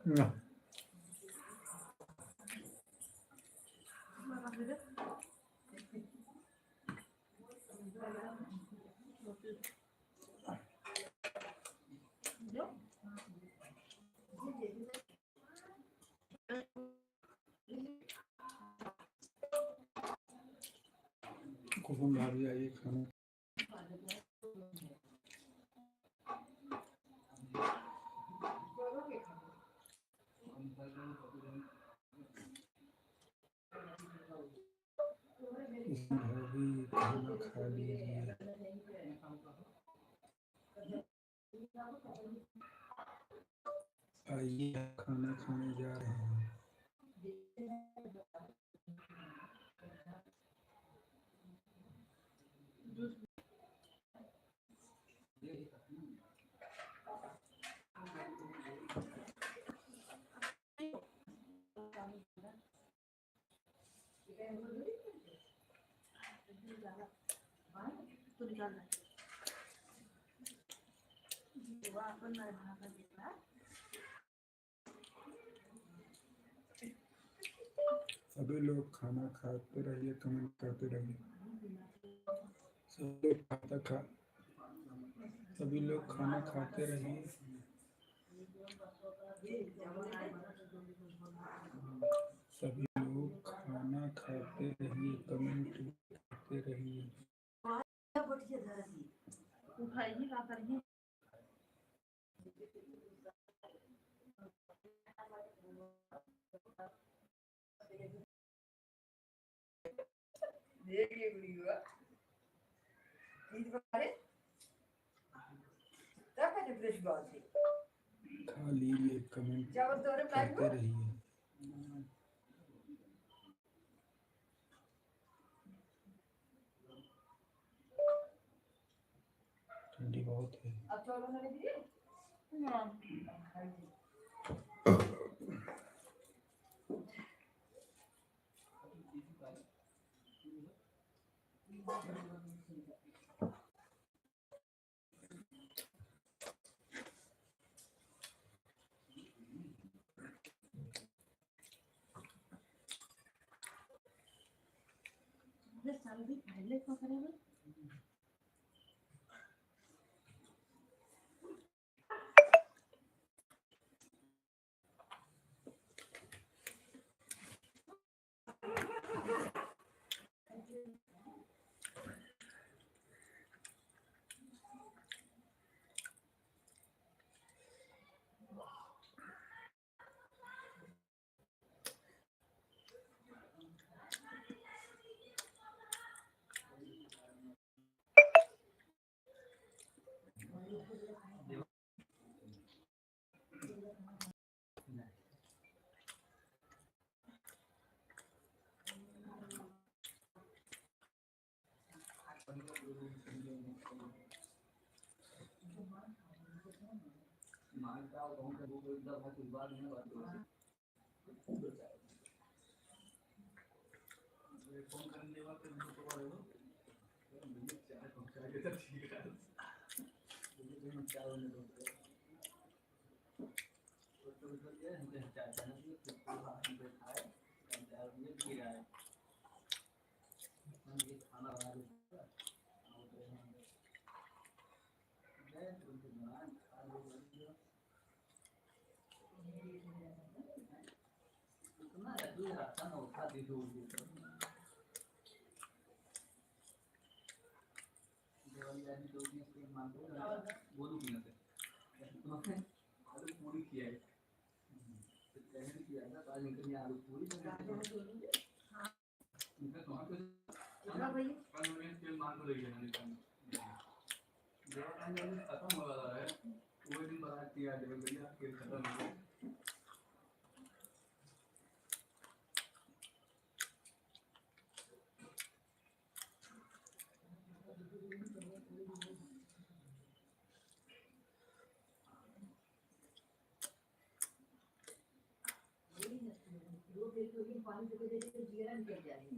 S2: ना कुसुम भाभी आई खाना। कुसुम भाभी खाना खा लीजिए। आइए खाना खाने जा रहे हैं। सभी लोग खाना खाते रहिए, कमेंट करते रहिए। सभी लोग खाना खाते रहिए। सभी लोग खाना खाते रहिए, कमेंट करते रहिए। खा लीजिए, कमेंट करते रहिए। ठंडी बहुत है।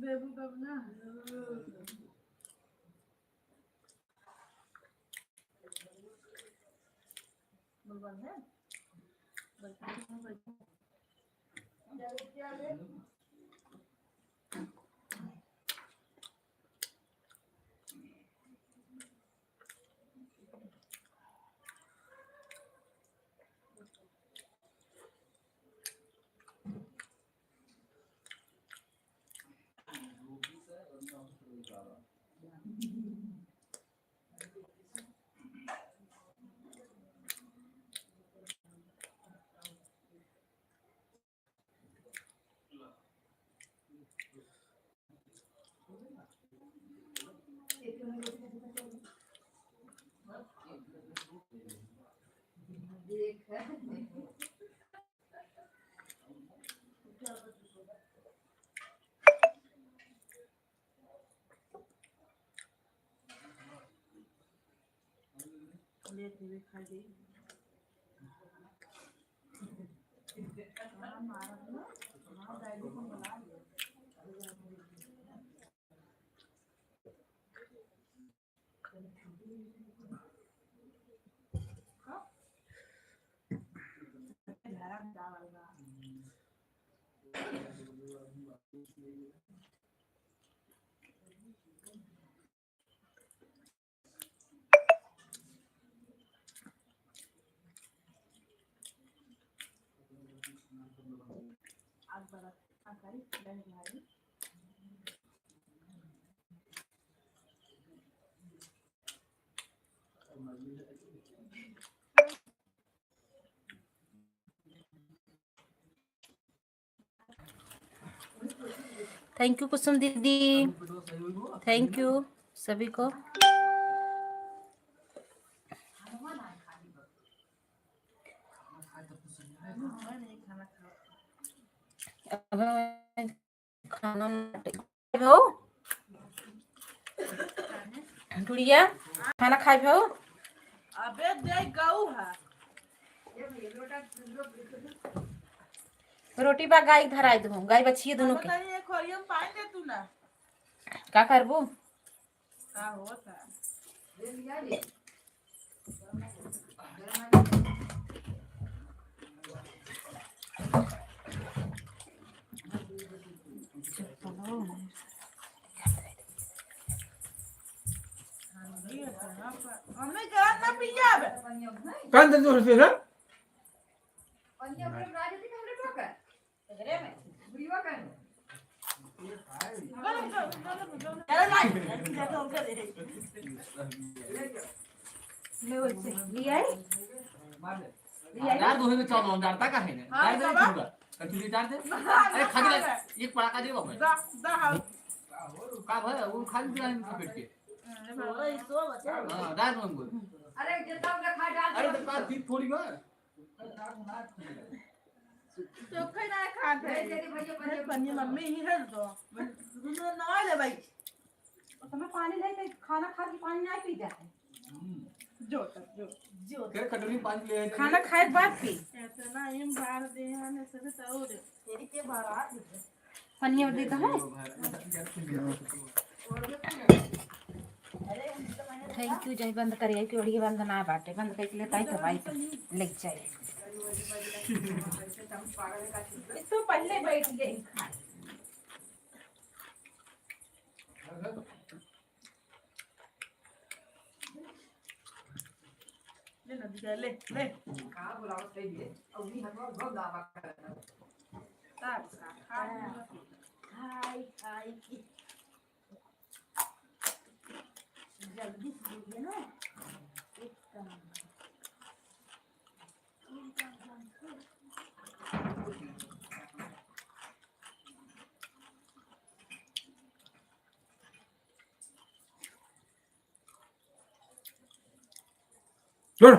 S3: बेबू कब ना बंद है
S1: थैंक यू कुसुम दीदी, थैंक यू सभी को। खाना भाऊ गुड़िया खाना खाए भाऊ।
S3: अबे दे गऊ है
S1: रोटी बा गाय धराई दू, गाय बछिए दोनों के
S3: खोरियम पानी दे तू ना
S1: का करबू।
S3: का होता हमें क्या ना पिया बे
S2: कौन दे दो फिर
S4: डाल दो में चावल डालता का है ना डाल दे पूरा कंटिन्यू डाल दे। अरे खा दे एक पड़ाका दे बाबा
S3: दा दा
S4: का भाई वो खाली दिला है पेट के। हां डाल दो हमको।
S3: अरे जितना खा डाल
S4: अरे तो बात ठीक थोड़ी ना
S3: तो फिर ना खाते तेरी भैया पन्नी मम्मी ही है तो दूध नवा ले भाई
S1: तुम्हें पानी नहीं, खाना खा के पानी नहीं पीता है।
S3: जो
S4: फिर कटोरी पानी ले आए
S1: खाना खाए के बाद पी पनिया दी तो है। थैंक यू जय बंद करिए कि ओड़ी बंद ना बाटे बंद करके लेता ही तो भाई लग जाए तो पहले बैठ गई
S3: ले का बुलाओ सही है और भी हम बहुत दावा करना तब का खाई की जल्दी कीजिए ना एकदम
S2: छोड़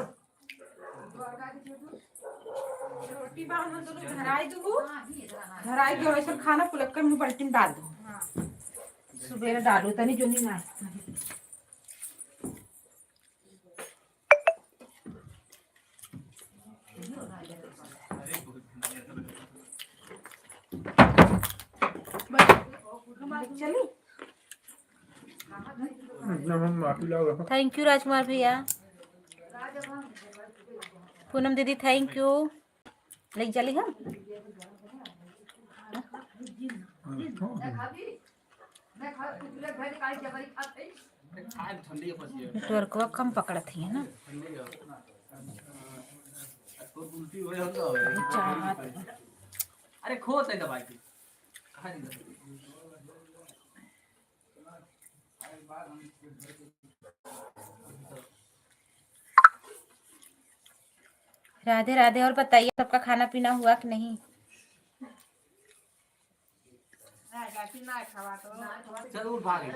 S1: रोटी बांध दो धराई दो धराई के वैसे खाना पुलक्कर में बाल्टी में डाल दो सुबह डालो तनी जोनी ना चली थैंक यू राजकुमार भैया पूनम दीदी थैंक यू ले चली हम
S4: ठंडी है फंसी है
S1: नेटवर्क कम पकड़त है ना
S4: ठंडी है तो उल्टी हो जाता है
S1: चाहत
S4: अरे खोस है दवाई की कहां नहीं
S1: राधे राधे। और बताइए सबका खाना पीना हुआ कि नहीं?
S4: चल उठ भाग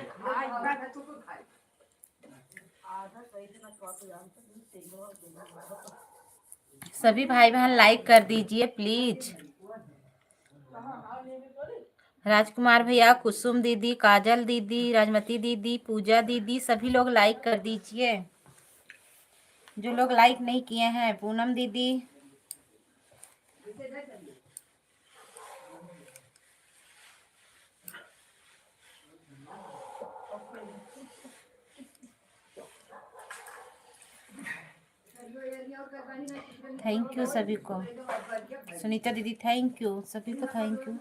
S1: सभी भाई बहन लाइक कर दीजिए प्लीज। राजकुमार भैया, कुसुम दीदी, काजल दीदी, राजमती दीदी, पूजा दीदी, सभी लोग लाइक कर दीजिए। जो लोग लाइक नहीं किए हैं, पूनम दीदी, थैंक यू सभी को। सुनीता दीदी थैंक यू, सभी को थैंक यू।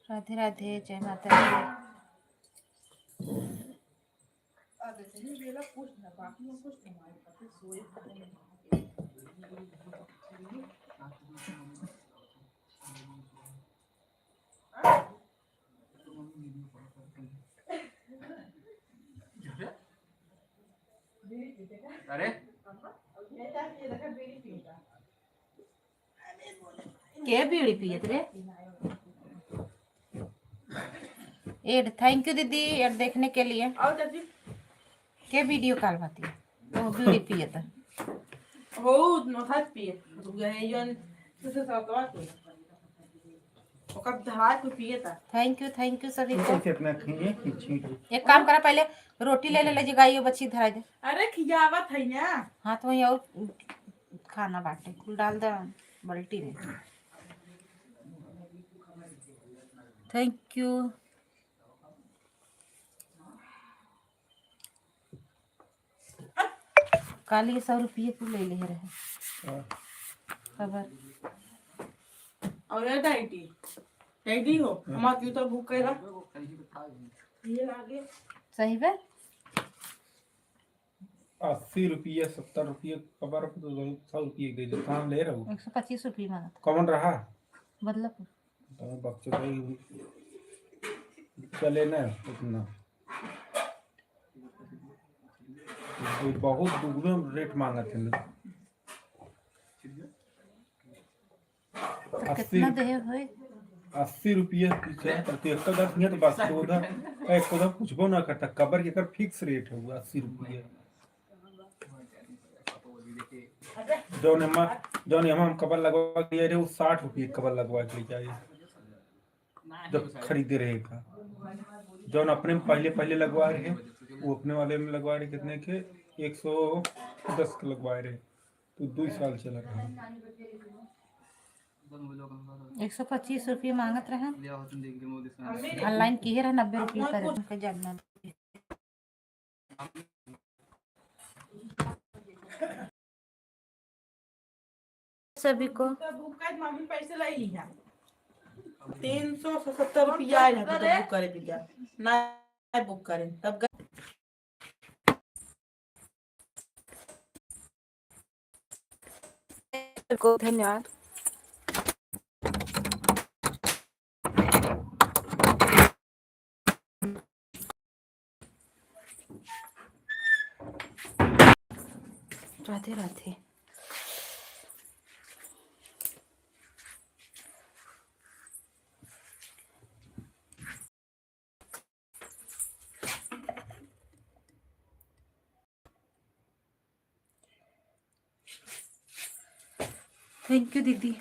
S1: राधे राधे, जय माता दी।
S4: अरे
S1: के बीड़ी पियत रे? एड थैंक यू दीदी एड देखने के लिए। के वीडियो कॉल बाती वो बीड़ी पियत
S5: हो no hat पिए गए जन से सातवा के ओकर धरा को पिए था।
S1: थैंक यू सभी को।
S2: कितना खिए खिची
S1: एक काम करा, पहले रोटी ले ले जगाइयो बच्ची धरा दे।
S5: अरे खिजावत है ना
S1: हाँ तो वहीं और खाना बाटे कुल डाल दे बाल्टी में। Thank you. काली 100 रुपये को ले ले रहे खबर।
S5: और ये डाइटी हो हमार क्यों तो भूख करेगा ये लागे
S1: सही है।
S2: 80 रुपये 70 रुपये खबर तो 100 रुपये दे दे काम ले रहा हूँ
S1: 125 रुपये मांगा था
S2: कौन रहा
S1: बदलापुर।
S2: तो बच्चों भाई चले ना उतना तो बहुत दुगने रेट मांगा थे
S1: तो कितना दे होए?
S2: 80 रुपये प्रति एक तो बस उधर एक उधर पूछबो ना करता कबर के कर फिक्स रेट है 80 रुपये। जौन हम कबर लगवा के लिए वो 60 रुपये कबर लगवा के लिए चाहिए जब खरीदे रहेगा जौन अपने में पहले पहले लगवा रहे वो अपने वाले में लगवा रहे कितने के 110 के लगवाए रहे तो 2 साल चला रहा
S1: 125 रुपये मांगत रहे ऑनलाइन किए रहे 90 रुपये करे जानना सभी को
S5: बुक का मम्मी पैसे ले ली है 370 रुपया आए हैं तो बुक करे भैया ना बुक करें तब
S1: को धन्यवाद। राधे राधे। थैंक यू दीदी।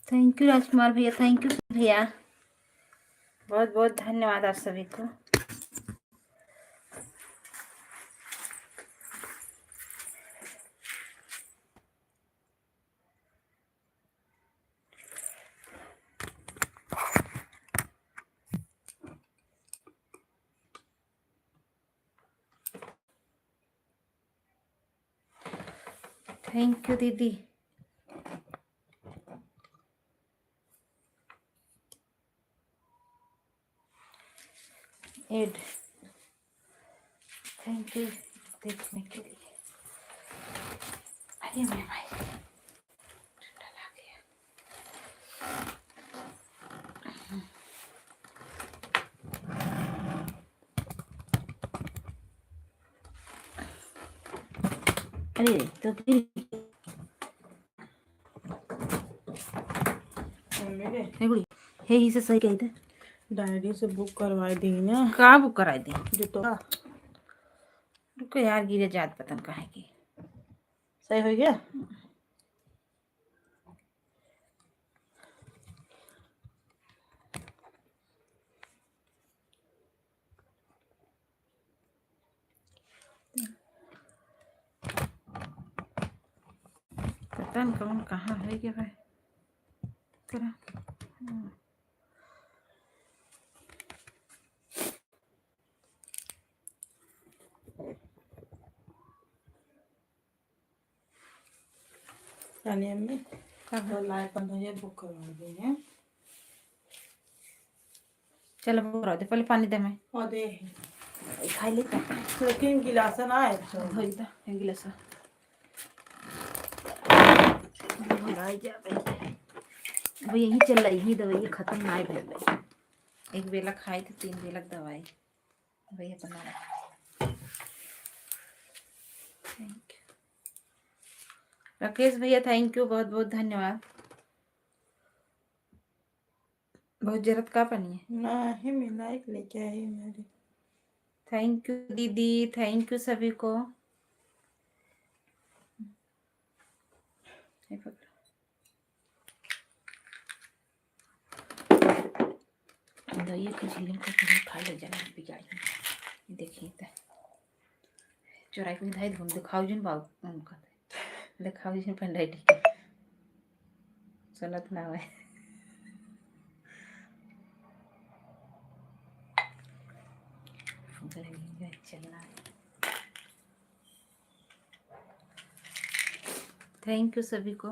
S1: थैंक यू राजकुमार भैया। थैंक यू भैया, बहुत बहुत धन्यवाद आप सभी को। थैंक यू दीदी। एड थैंक यू देखने के लिए। अरे मेरे भाई ठंडा लग गया। अरे तो फिर हे ही से सही कही थे
S5: डायरी से बुक करवाई दी ना।
S1: कहाँ बुक कराई दी?
S5: जो तो
S1: रुको यार, गिरे जात पतन कहाँ की।
S5: सही हो गया।
S1: पता नहीं कौन कहाँ है क्या भाई करा
S5: यानी अम्मी तो लाइट बंद हो जाए बुक करवा देंगे।
S1: चलो बोरा दे, पहले पानी दे मैं
S5: और दे
S1: खाई लेता
S5: लेकिन गिलास ना है
S1: धोई दा एक गिलास भुलाई जा भाई यही चल रही ही दवाई खत्म ना भेल भाई। एक बेला खाई थी 3 बेला दवाई भैया बना। थैंक यू राकेश भैया, थैंक यू, बहुत बहुत धन्यवाद। बहुत जरूरत का पानी है
S5: ना ही मिला एक लेके आई मेरी।
S1: थैंक यू दीदी, थैंक यू सभी को। ये पकड़ो। दवाई खिचड़ी को खा ले जाना बिगाड़ देखिए तो चोराई को धाई घूम दिखाओ जिन बाबू उनका दिखाओ जिन पंडाई ठीक सुनत ना हुए चलना। थैंक यू सभी को।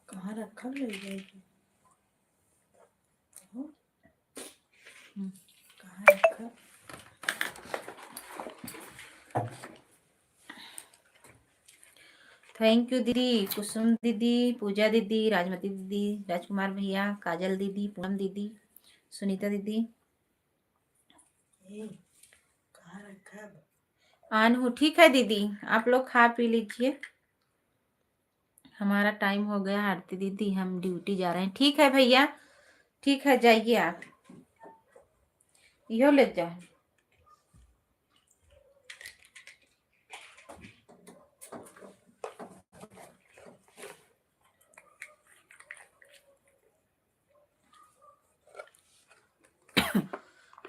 S5: कहाँ रखा ले जाएगी कहाँ रखा।
S1: थैंक यू दीदी, कुसुम दीदी, पूजा दीदी, राजमती दीदी, राजकुमार भैया, काजल दीदी, पूनम दीदी, सुनीता दीदी।
S5: कहाँ रखा
S1: आन हूँ ठीक है दीदी, आप लोग खा पी लीजिए, हमारा टाइम हो गया। आरती दीदी हम ड्यूटी जा रहे हैं। ठीक है भैया, ठीक है जाइए आप, यो ले जाओ।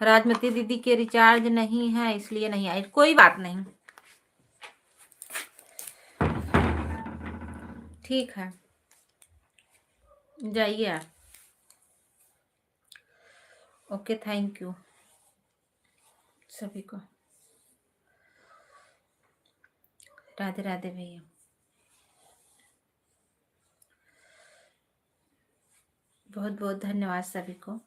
S1: राजमती दीदी के रिचार्ज नहीं है इसलिए नहीं आई, कोई बात नहीं, ठीक है जाइए आप। ओके थैंक यू सभी को, राधे राधे भैया। बहुत बहुत धन्यवाद सभी को।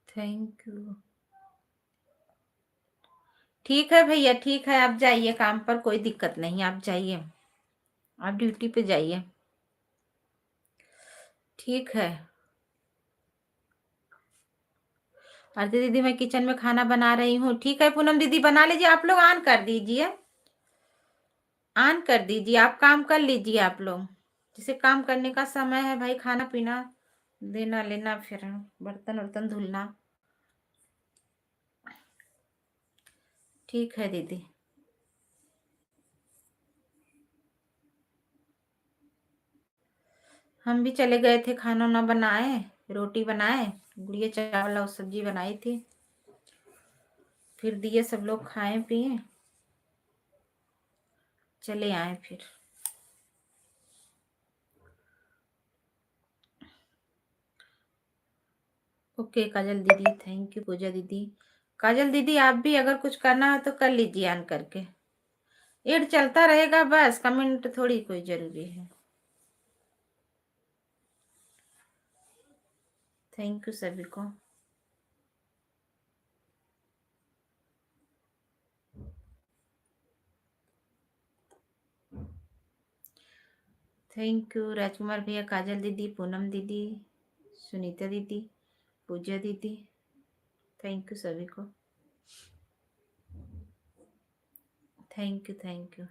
S1: Thank you. ठीक है भैया, ठीक है आप जाइए काम पर, कोई दिक्कत नहीं, आप जाइए, आप ड्यूटी पे जाइए, ठीक है। आरती दीदी मैं किचन में खाना बना रही हूँ, ठीक है पूनम दीदी बना लीजिए, आप लोग ऑन कर दीजिए, ऑन कर दीजिए, आप काम कर लीजिए आप लोग, जिसे काम करने का समय है भाई, खाना पीना देना लेना फिर बर्तन वर्तन धुलना। ठीक है दीदी। हम भी चले गए थे, खाना ना बनाए, रोटी बनाए, गुड़िया चावल और सब्जी बनाई थी, फिर दिए सब लोग खाए पिए चले आए फिर। ओके काजल दीदी थैंक यू, पूजा दीदी, काजल दीदी आप भी अगर कुछ करना है तो कर लीजिए ऑन करके, एड चलता रहेगा बस, कमेंट थोड़ी कोई जरूरी है। थैंक यू सभी को। थैंक यू राजकुमार भैया, काजल दीदी, पूनम दीदी, सुनीता दीदी, पूजा दीदी, थैंक यू सभी को। Thank you thank you.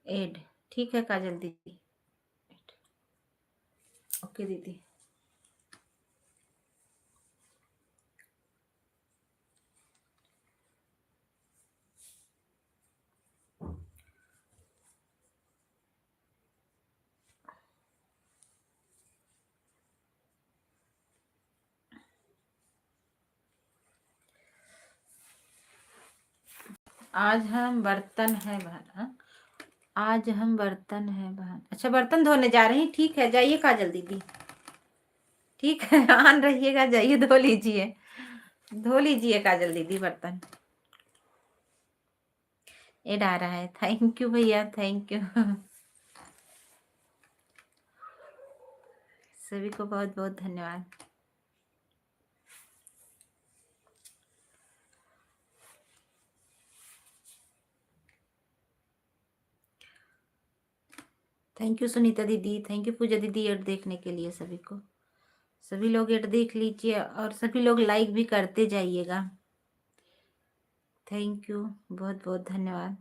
S1: एड ठीक है काजल दीदी, ओके दीदी। आज हम बर्तन है बहन, आज हम बर्तन है बहन। अच्छा बर्तन धोने जा रही, ठीक है जाइए काजल दीदी, ठीक है आन रहिएगा, जाइए धो लीजिए, धो लीजिए काजल दीदी बर्तन। ये आ रहा है, थैंक यू भैया, थैंक यू। सभी को बहुत बहुत धन्यवाद। थैंक यू सुनीता दीदी, थैंक यू पूजा दीदी एड देखने के लिए। सभी को, सभी लोग एड देख लीजिए और सभी लोग लाइक भी करते जाइएगा। थैंक यू, बहुत बहुत धन्यवाद।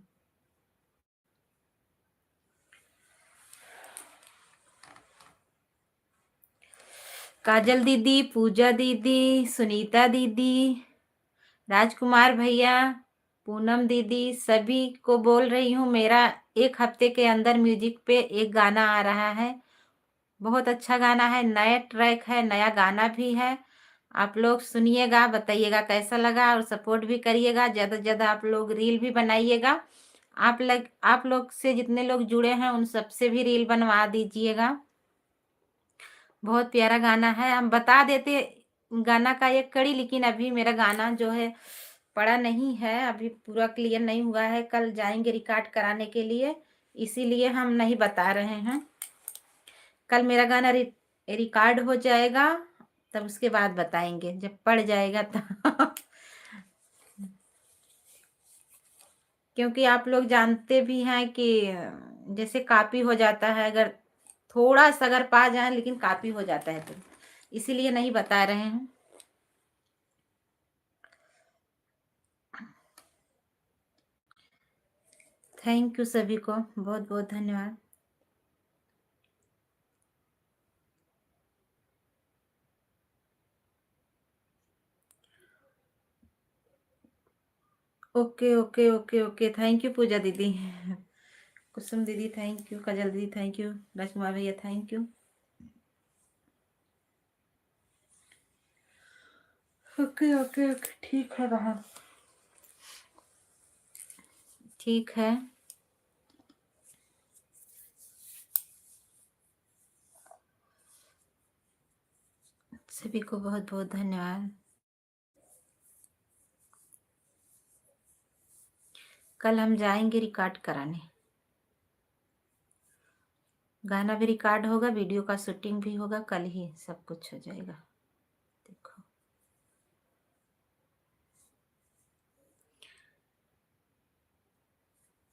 S1: काजल दीदी, पूजा दीदी, सुनीता दीदी, राजकुमार भैया, पूनम दीदी, सभी को बोल रही हूँ मेरा 1 हफ्ते के अंदर म्यूजिक पे एक गाना आ रहा है। बहुत अच्छा गाना है, नया ट्रैक है, नया गाना भी है। आप लोग सुनिएगा, बताइएगा कैसा लगा और सपोर्ट भी करिएगा। ज़्यादा से ज़्यादा आप लोग रील भी बनाइएगा। आप लोग से जितने लोग जुड़े हैं उन सबसे भी रील बनवा दीजिएगा। बहुत प्यारा गाना है। हम बता देते गाना का एक कड़ी, लेकिन अभी मेरा गाना जो है पड़ा नहीं है, अभी पूरा क्लियर नहीं हुआ है। कल जाएंगे रिकॉर्ड कराने के लिए, इसीलिए हम नहीं बता रहे हैं। कल मेरा गाना रिकॉर्ड हो जाएगा, तब उसके बाद बताएंगे, जब पड़ जाएगा तो। क्योंकि आप लोग जानते भी हैं कि जैसे कॉपी हो जाता है, अगर थोड़ा सा अगर पा जाए लेकिन कॉपी हो जाता है, तो इसीलिए नहीं बता रहे हैं। थैंक यू सभी को, बहुत बहुत धन्यवाद। Okay okay okay okay, thank you Pooja दीदी, कुसुम दीदी थैंक यू, काजल दीदी थैंक यू, राजकुमार भैया thank you. Okay okay okay, ठीक है बहन, ठीक है। सभी को बहुत बहुत धन्यवाद। कल हम जाएंगे रिकॉर्ड कराने, गाना भी रिकॉर्ड होगा, वीडियो का शूटिंग भी होगा, कल ही सब कुछ हो जाएगा। देखो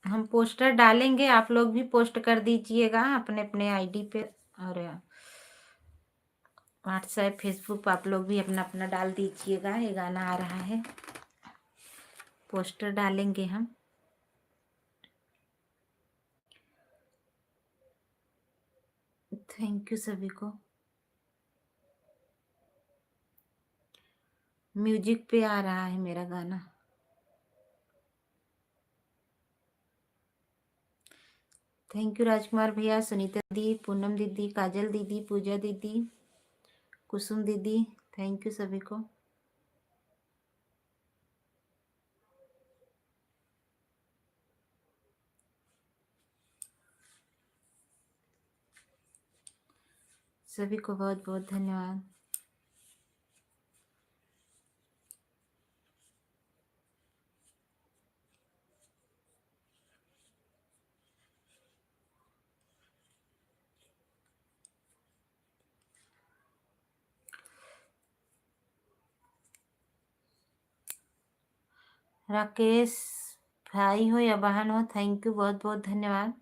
S1: हम पोस्टर डालेंगे, आप लोग भी पोस्ट कर दीजिएगा अपने अपने आईडी पे, और व्हाट्सएप फेसबुक आप लोग भी अपना अपना डाल दीजिएगा। ये गाना आ रहा है, पोस्टर डालेंगे हम। थैंक यू सभी को। म्यूजिक पे आ रहा है मेरा गाना। थैंक यू राजकुमार भैया, सुनीता दीदी, पूनम दीदी, काजल दीदी, पूजा दीदी, कुसुम दीदी, थैंक यू सभी को। सभी को बहुत बहुत धन्यवाद। राकेश भाई हो या बहन हो, थैंक यू, बहुत बहुत धन्यवाद।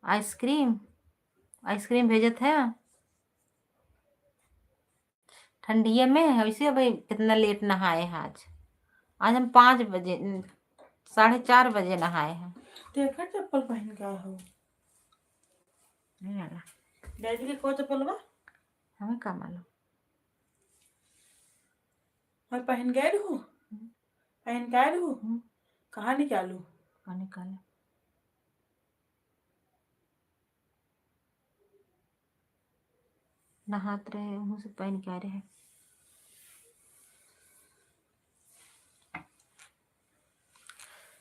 S1: आइसक्रीम, आइसक्रीम भेजत है ठंडिये में, वैसे भाई कितना लेट नहाए हैं आज। आज हम 5 बजे 4:30 बजे नहाए हैं।
S5: देखा चप्पल पहन के आया हो,
S1: नहीं आना,
S5: डैडी के को चप्पल बा,
S1: हमें क्या मालूम।
S5: मैं पहन गए रहूं, पहन के आए रहूं, कहाँ निकालू,
S1: कहाँ निकाले, नहाते रहे मुँह से पहन के आ रहे हैं।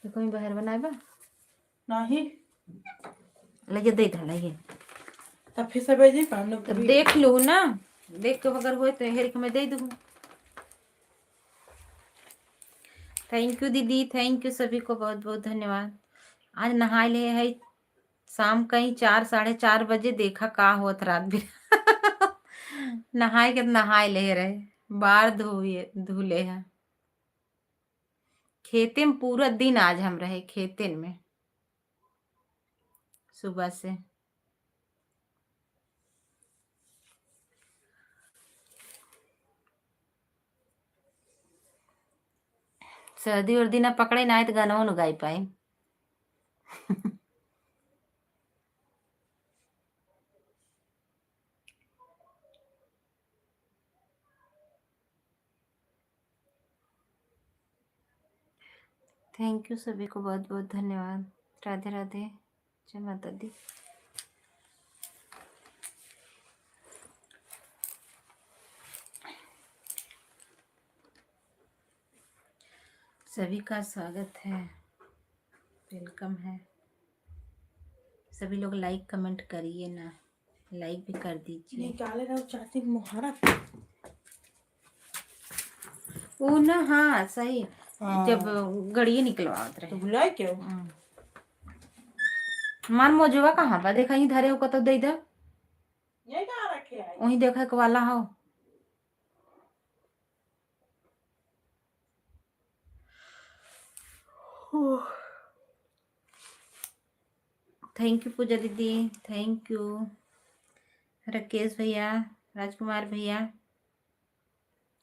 S1: कोई बाहर बनाए बा
S5: नहीं
S1: लगे दे था लगे
S5: तब फिर सब जी पान लोग
S1: तब देख लू ना, देख के अगर होए तो हेर के मैं दे दूँ। थैंक यू दीदी, थैंक यू सभी को बहुत बहुत धन्यवाद। आज नहाए ले है शाम कहीं 4 4:30 बजे, देखा का होत रात भी नहाए के नहाए ले रहे, बार धुले है। खेते में पूरा दिन आज हम रहे खेते में सुबह से। सर्दी उर्दी ना पकड़े ना तो गाना न गाई पाए। थैंक यू सभी को बहुत बहुत धन्यवाद। राधे राधे, जय माता दी। सभी का स्वागत है, वेलकम है। सभी लोग लाइक कमेंट करिए ना, लाइक भी कर दीजिए।
S5: निकाले रहो चाची मुहारा
S1: वो ना हाँ सही,
S5: हाँ।
S1: जब गड़िए निकलवात
S5: तो
S1: रहे।
S5: बुलाए क्यों
S1: मान मोजुआ कहाँ बा, देखा ही धरे हो तो दे दे,
S5: ये कहाँ रखे है
S1: वही देखा के वाला हो। थैंक यू पूजा दीदी, थैंक यू राकेश भैया, राजकुमार भैया,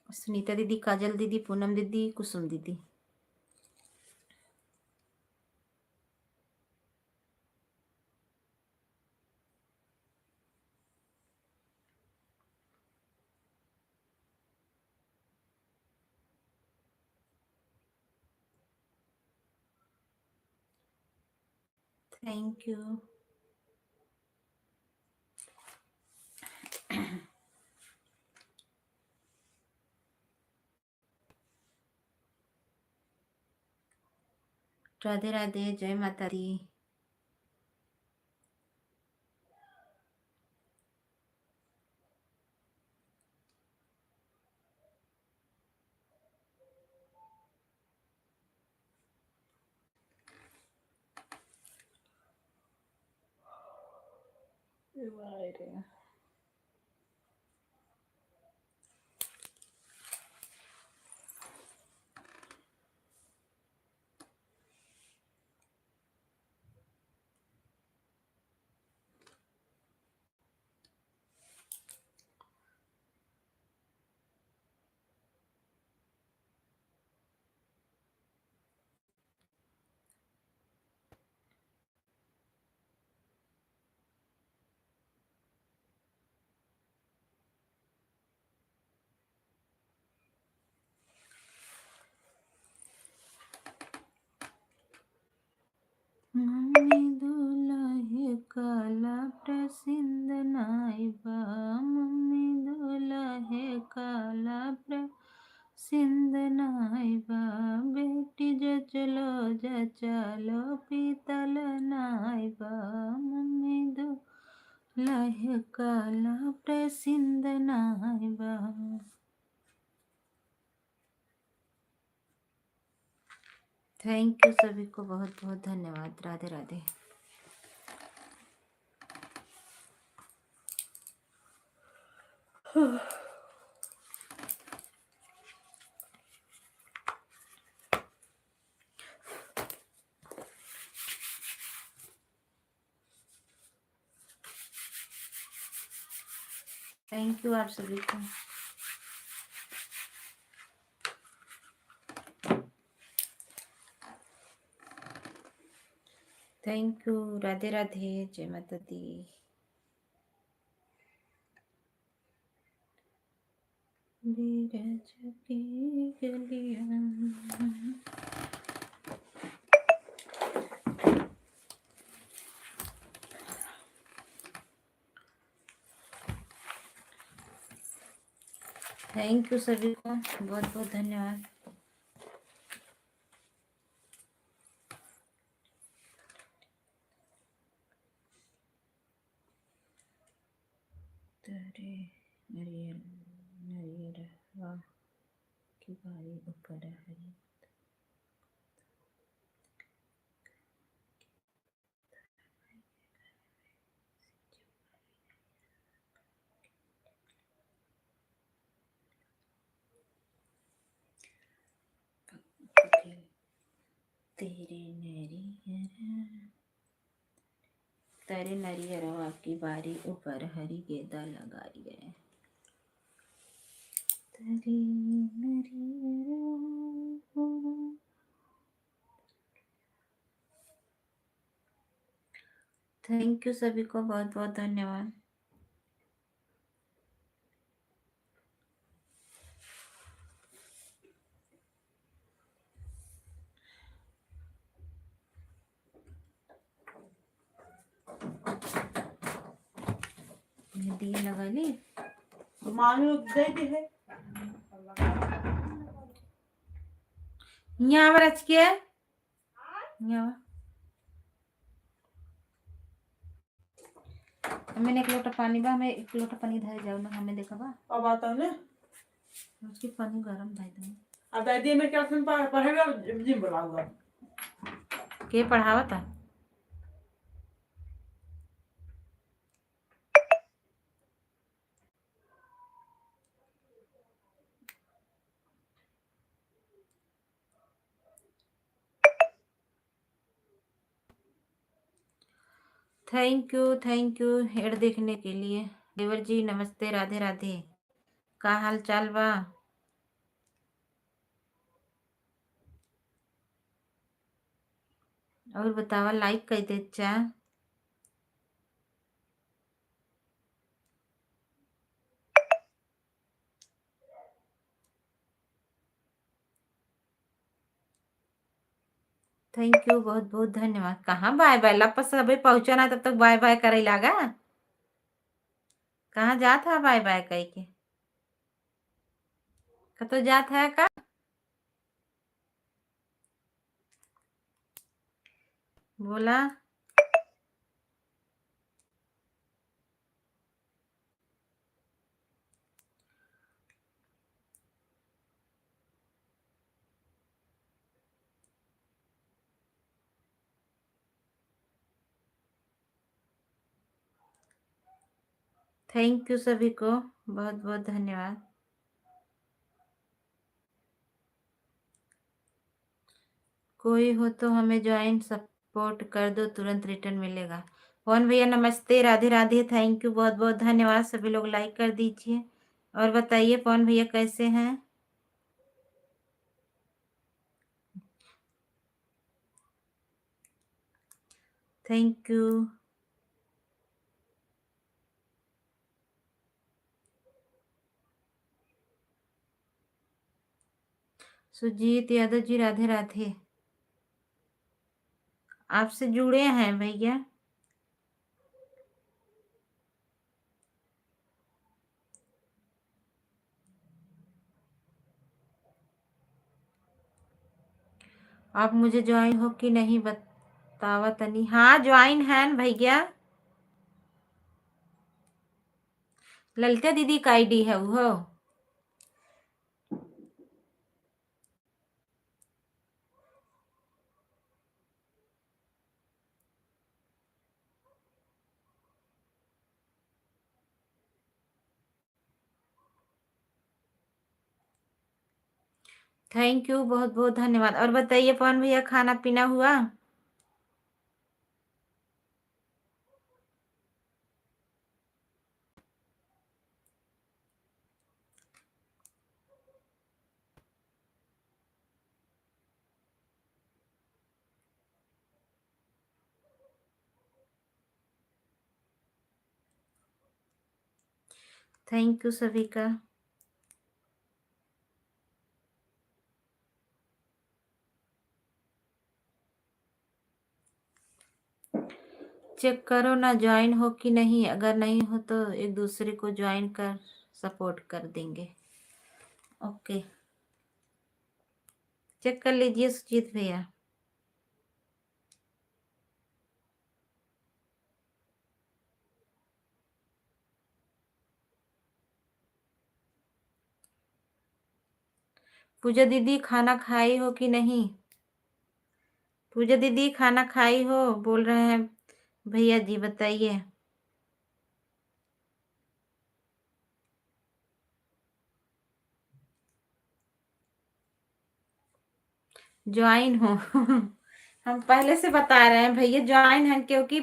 S1: सुनीता दीदी, काजल दीदी, पूनम दीदी, कुसुम दीदी। Thank you. राधे राधे, जय माता दी। मम्मी दुल्हे काला प्रसिंद नाइबा, मम्मी दुल्हे काला प्रसिंद नाइबा, बेटी जचलो जचलो पीतल नाइबा, मम्मी दुल्हे काला प्रसिंद नाइबा। थैंक यू सभी को बहुत बहुत धन्यवाद। राधे राधे। थैंक यू आप सभी को। Thank you. राधे राधे, जय माता दी। बीरज की गलियां। थैंक यू सभी को बहुत बहुत धन्यवाद। तेरे नरियर नरियरवा की बारी ऊपर हरी। तेरे नरियरवा की बारी ऊपर हरी गेंदा लगाई गए। तेरे नरियरवा। थैंक यू सभी को, बहुत बहुत धन्यवाद। मेहंदी लगा ली।
S5: मानो दे दी है।
S1: यहाँ रच के यहाँ मैंने एक लोटा पानी बा, हमें एक लोटा पानी धर जाओ ना, हमें देखा बा
S5: अब आता है ना।
S1: उसकी पानी गरम भाई दे।
S5: अब दादी में क्या सुन पढ़ेगा जिम बुलाऊंगा।
S1: के पढ़ावा था? थैंक यू हेड देखने के लिए। देवर जी नमस्ते, राधे राधे। का हाल चाल बा? और बतावा, लाइक कर दे चा। थैंक यू, बहुत बहुत धन्यवाद। कहाँ बाय बाय, लपस अभी पहुंचा ना, तब तक बाय बाय करे लागा। कहाँ जात है बाय बाय कह के? तो जात है का? बोला। थैंक यू सभी को, बहुत बहुत धन्यवाद। कोई हो तो हमें ज्वाइन सपोर्ट कर दो, तुरंत रिटर्न मिलेगा। पवन भैया नमस्ते, राधे राधे। थैंक यू, बहुत बहुत धन्यवाद। सभी लोग लाइक कर दीजिए और बताइए पवन भैया कैसे हैं? Thank you. सुजीत यादव जी राधे राधे। आपसे जुड़े हैं भैया। आप मुझे ज्वाइन हो कि नहीं बतावा तनी। हाँ ज्वाइन है भैया। ललिता दीदी का आईडी है वो। थैंक यू, बहुत बहुत धन्यवाद। और बताइए पवन भैया, खाना पीना हुआ? थैंक यू सभी का। चेक करो ना ज्वाइन हो कि नहीं, अगर नहीं हो तो एक दूसरे को ज्वाइन कर सपोर्ट कर देंगे। ओके, चेक कर लीजिए सुजीत भैया। पूजा दीदी खाना खाई हो कि नहीं? पूजा दीदी खाना खाई हो बोल रहे हैं भैया जी, बताइए। ज्वाइन हो हम पहले से बता रहे हैं भैया, ज्वाइन है क्योंकि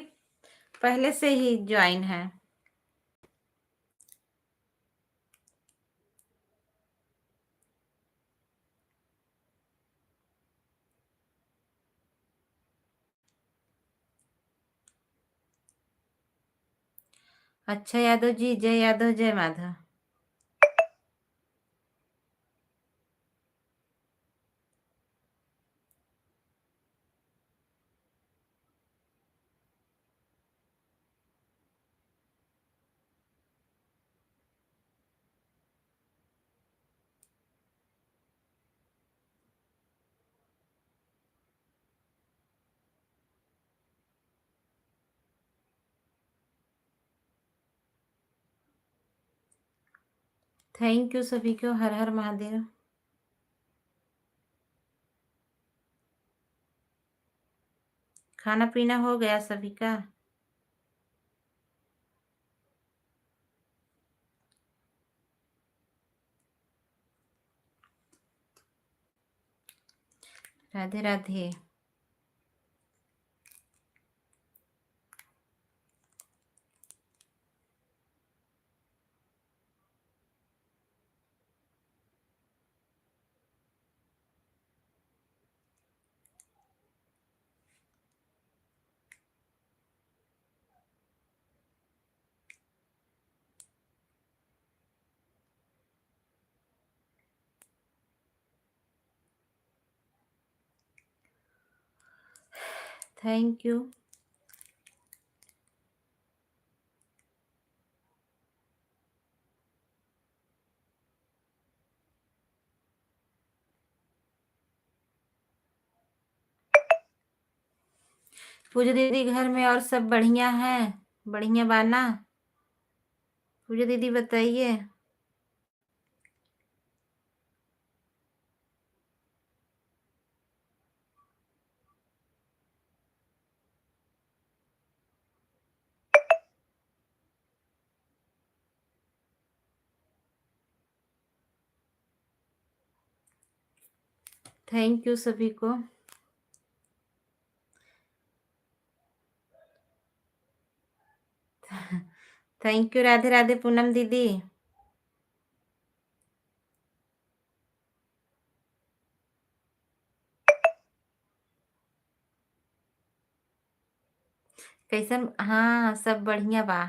S1: पहले से ही ज्वाइन है। अच्छा यादव जी, जय यादव जय माधव। थैंक यू सभी को, हर हर महादेव। खाना पीना हो गया सभी का? राधे राधे। Thank you. पूजा दीदी घर में और सब बढ़िया है? बढ़िया बाना? पूजा दीदी बताइए। थैंक यू सभी को। थैंक यू राधे राधे पूनम दीदी। कैसन? हाँ सब बढ़िया बा।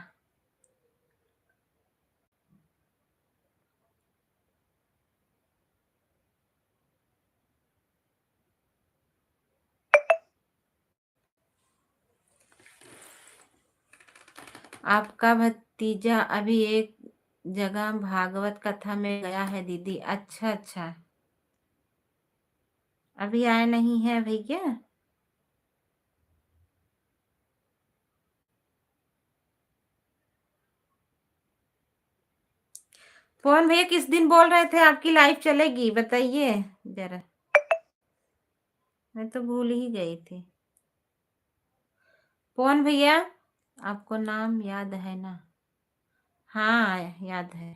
S1: आपका भतीजा अभी एक जगह भागवत कथा में गया है दीदी। अच्छा अच्छा, अभी आए नहीं है भैया? कौन भैया, किस दिन बोल रहे थे आपकी लाइव चलेगी, बताइए जरा, मैं तो भूल ही गई थी। कौन भैया, आपको नाम याद है ना? हाँ याद है।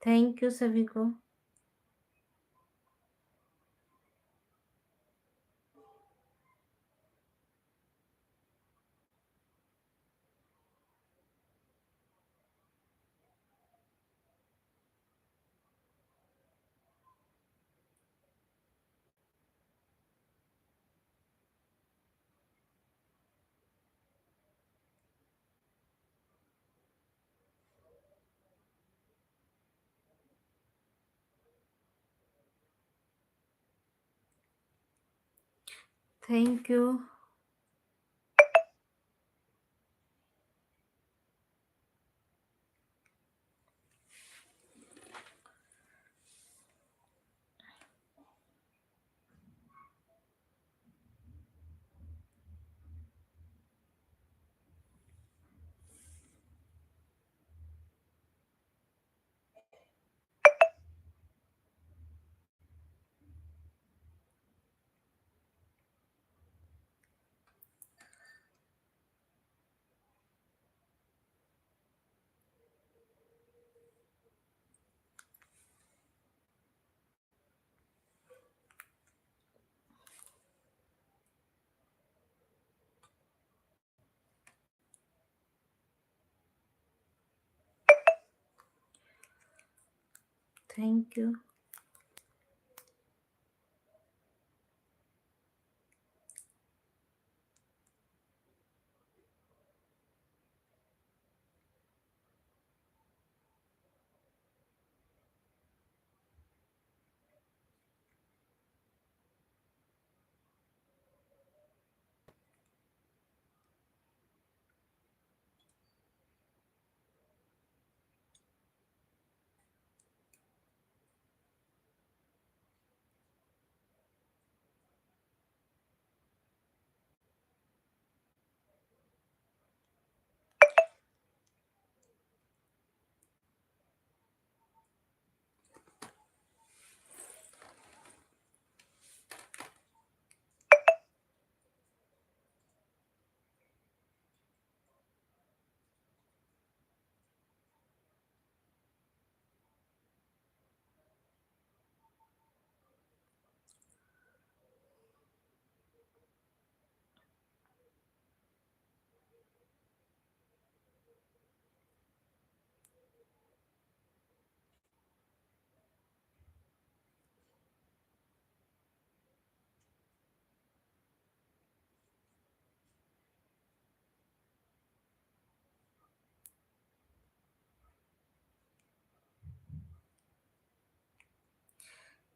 S1: थैंक यू सभी को। Thank you. Thank you.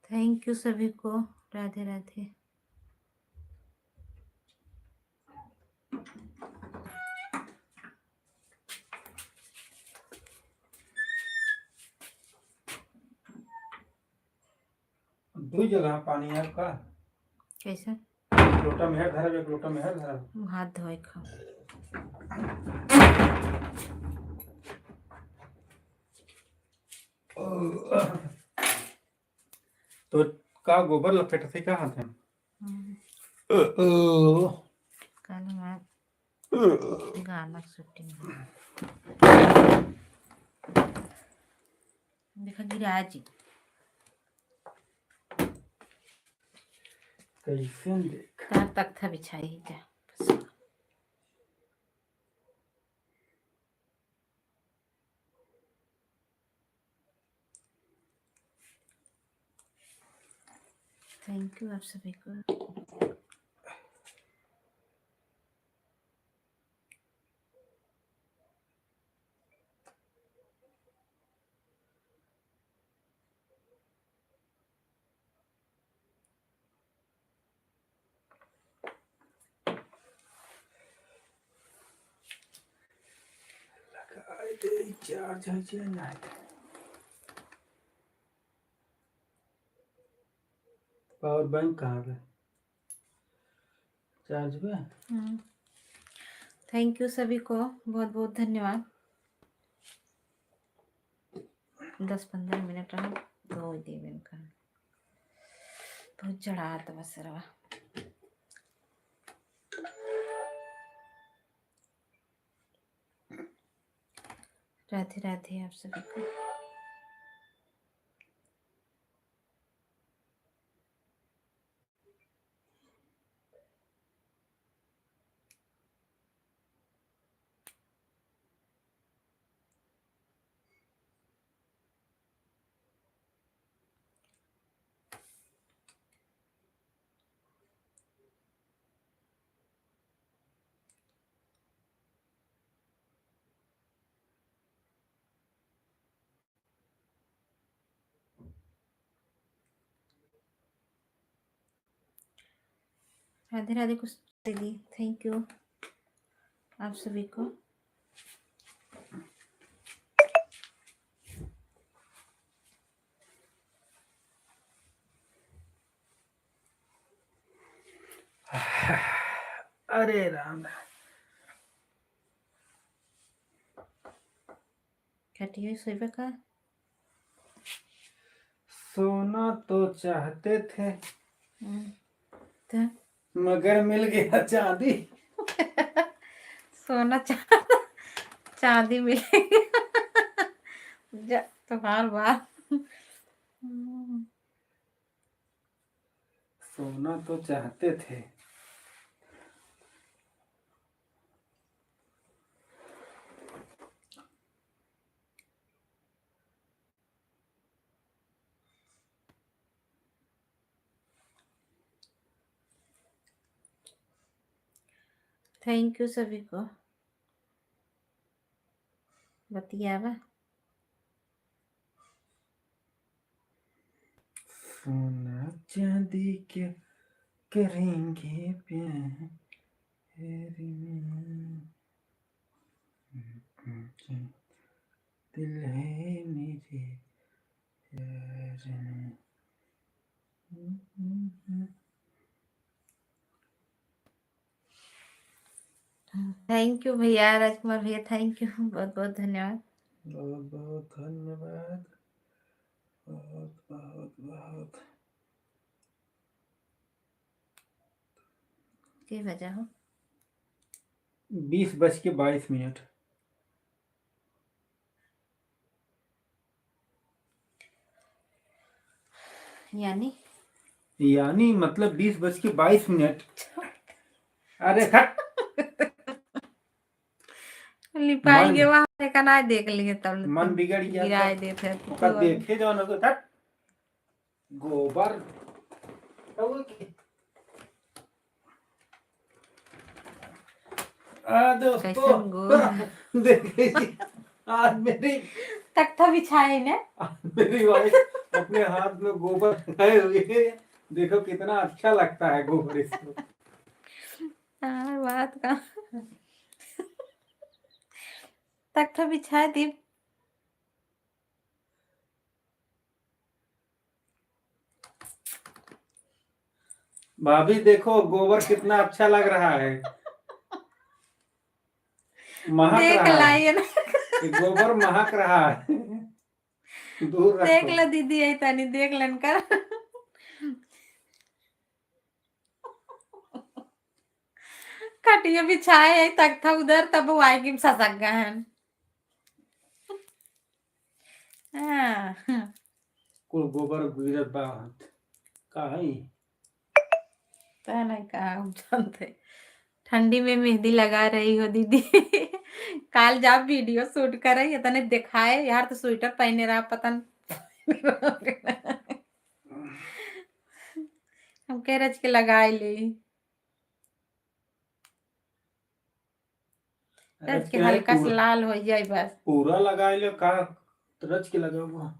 S1: Thank you सभी को। राधे राधे।
S2: दो जगह पानी है आपका।
S1: कैसे?
S2: एक लोटा में है धरा, एक लोटा में है धरा।
S1: हाथ धोए खाओ।
S2: तो का गोबर लपेट से का हाथ है।
S1: कल मैं गाना शूटिंग देखा गिरा जी।
S2: कैसे देख
S1: कहाँ तक था बिछाई जा। थैंक यू आप सभी को।
S2: चार्ज है कि नहीं। पावर बैंक कहाँ है? चार्ज पे।
S1: थैंक यू सभी को, बहुत बहुत धन्यवाद। 10-15 मिनट रहा दो देवन का बहुत चढ़ा तो बस रहा। राधे राधे आप सभी को। राधे राधे कुछ दीदी, थैंक यू आप सभी को।
S2: अरे राम।
S1: खटिया सोए का।
S2: सोना तो चाहते थे
S1: तो
S2: मगर मिल गया चांदी।
S1: सोना चांदी मिलेगी। जा तो बार बार।
S2: सोना तो चाहते थे
S1: थैंक यू सभी को। बतियावा
S2: सोना चांदी के करेंगे प्यार में। दिल है मेरे प्यार में।
S1: थैंक यू भैया, राजकुमार भैया थैंक यू, बहुत बहुत धन्यवाद।
S2: बहुत बहुत धन्यवाद। बहुत बहुत बहुत।
S1: के वजह हो
S2: 20:22।
S1: यानी
S2: मतलब 20:22। अरे खट।
S1: लिपाएंगे वहां देखा ना, देख लिए तब
S2: मन बिगड़ गया
S1: गिराए
S2: तो
S1: देते
S2: ओका देखे जाओ ना तो खट गोबर। दोस्तों देखिए आज मेरी
S1: तख्ता बिछाए ने
S2: मेरी वाइफ अपने हाथ में गोबर लगाए हुए है। देखो कितना अच्छा लगता है गोबर इसको।
S1: बात का तख्ता बिछाए दीप।
S2: भाभी देखो गोबर कितना अच्छा लग रहा है। महक
S1: देख
S2: रहा है
S1: लाइए ना।
S2: ये गोबर महक रहा है। दूर
S1: देख
S2: रखो।
S1: लो दीदी आई तानी देख लन कर। खटिया बिछाए है तख्ता उधर तब वो आएगी ससक गहन। हाँ
S2: कुल गोबर गिरत बा काहे।
S1: तो नहीं कहा जानते। ठंडी में मेहंदी लगा रही हो दीदी। काल जब वीडियो शूट कर रही है तने दिखाए यार, तो स्वेटर पहने रहा पता हम कह रहे के लगाए ले रच के हल्का से लाल हो जाए बस।
S2: पूरा लगा लो का रच के लगा हुआ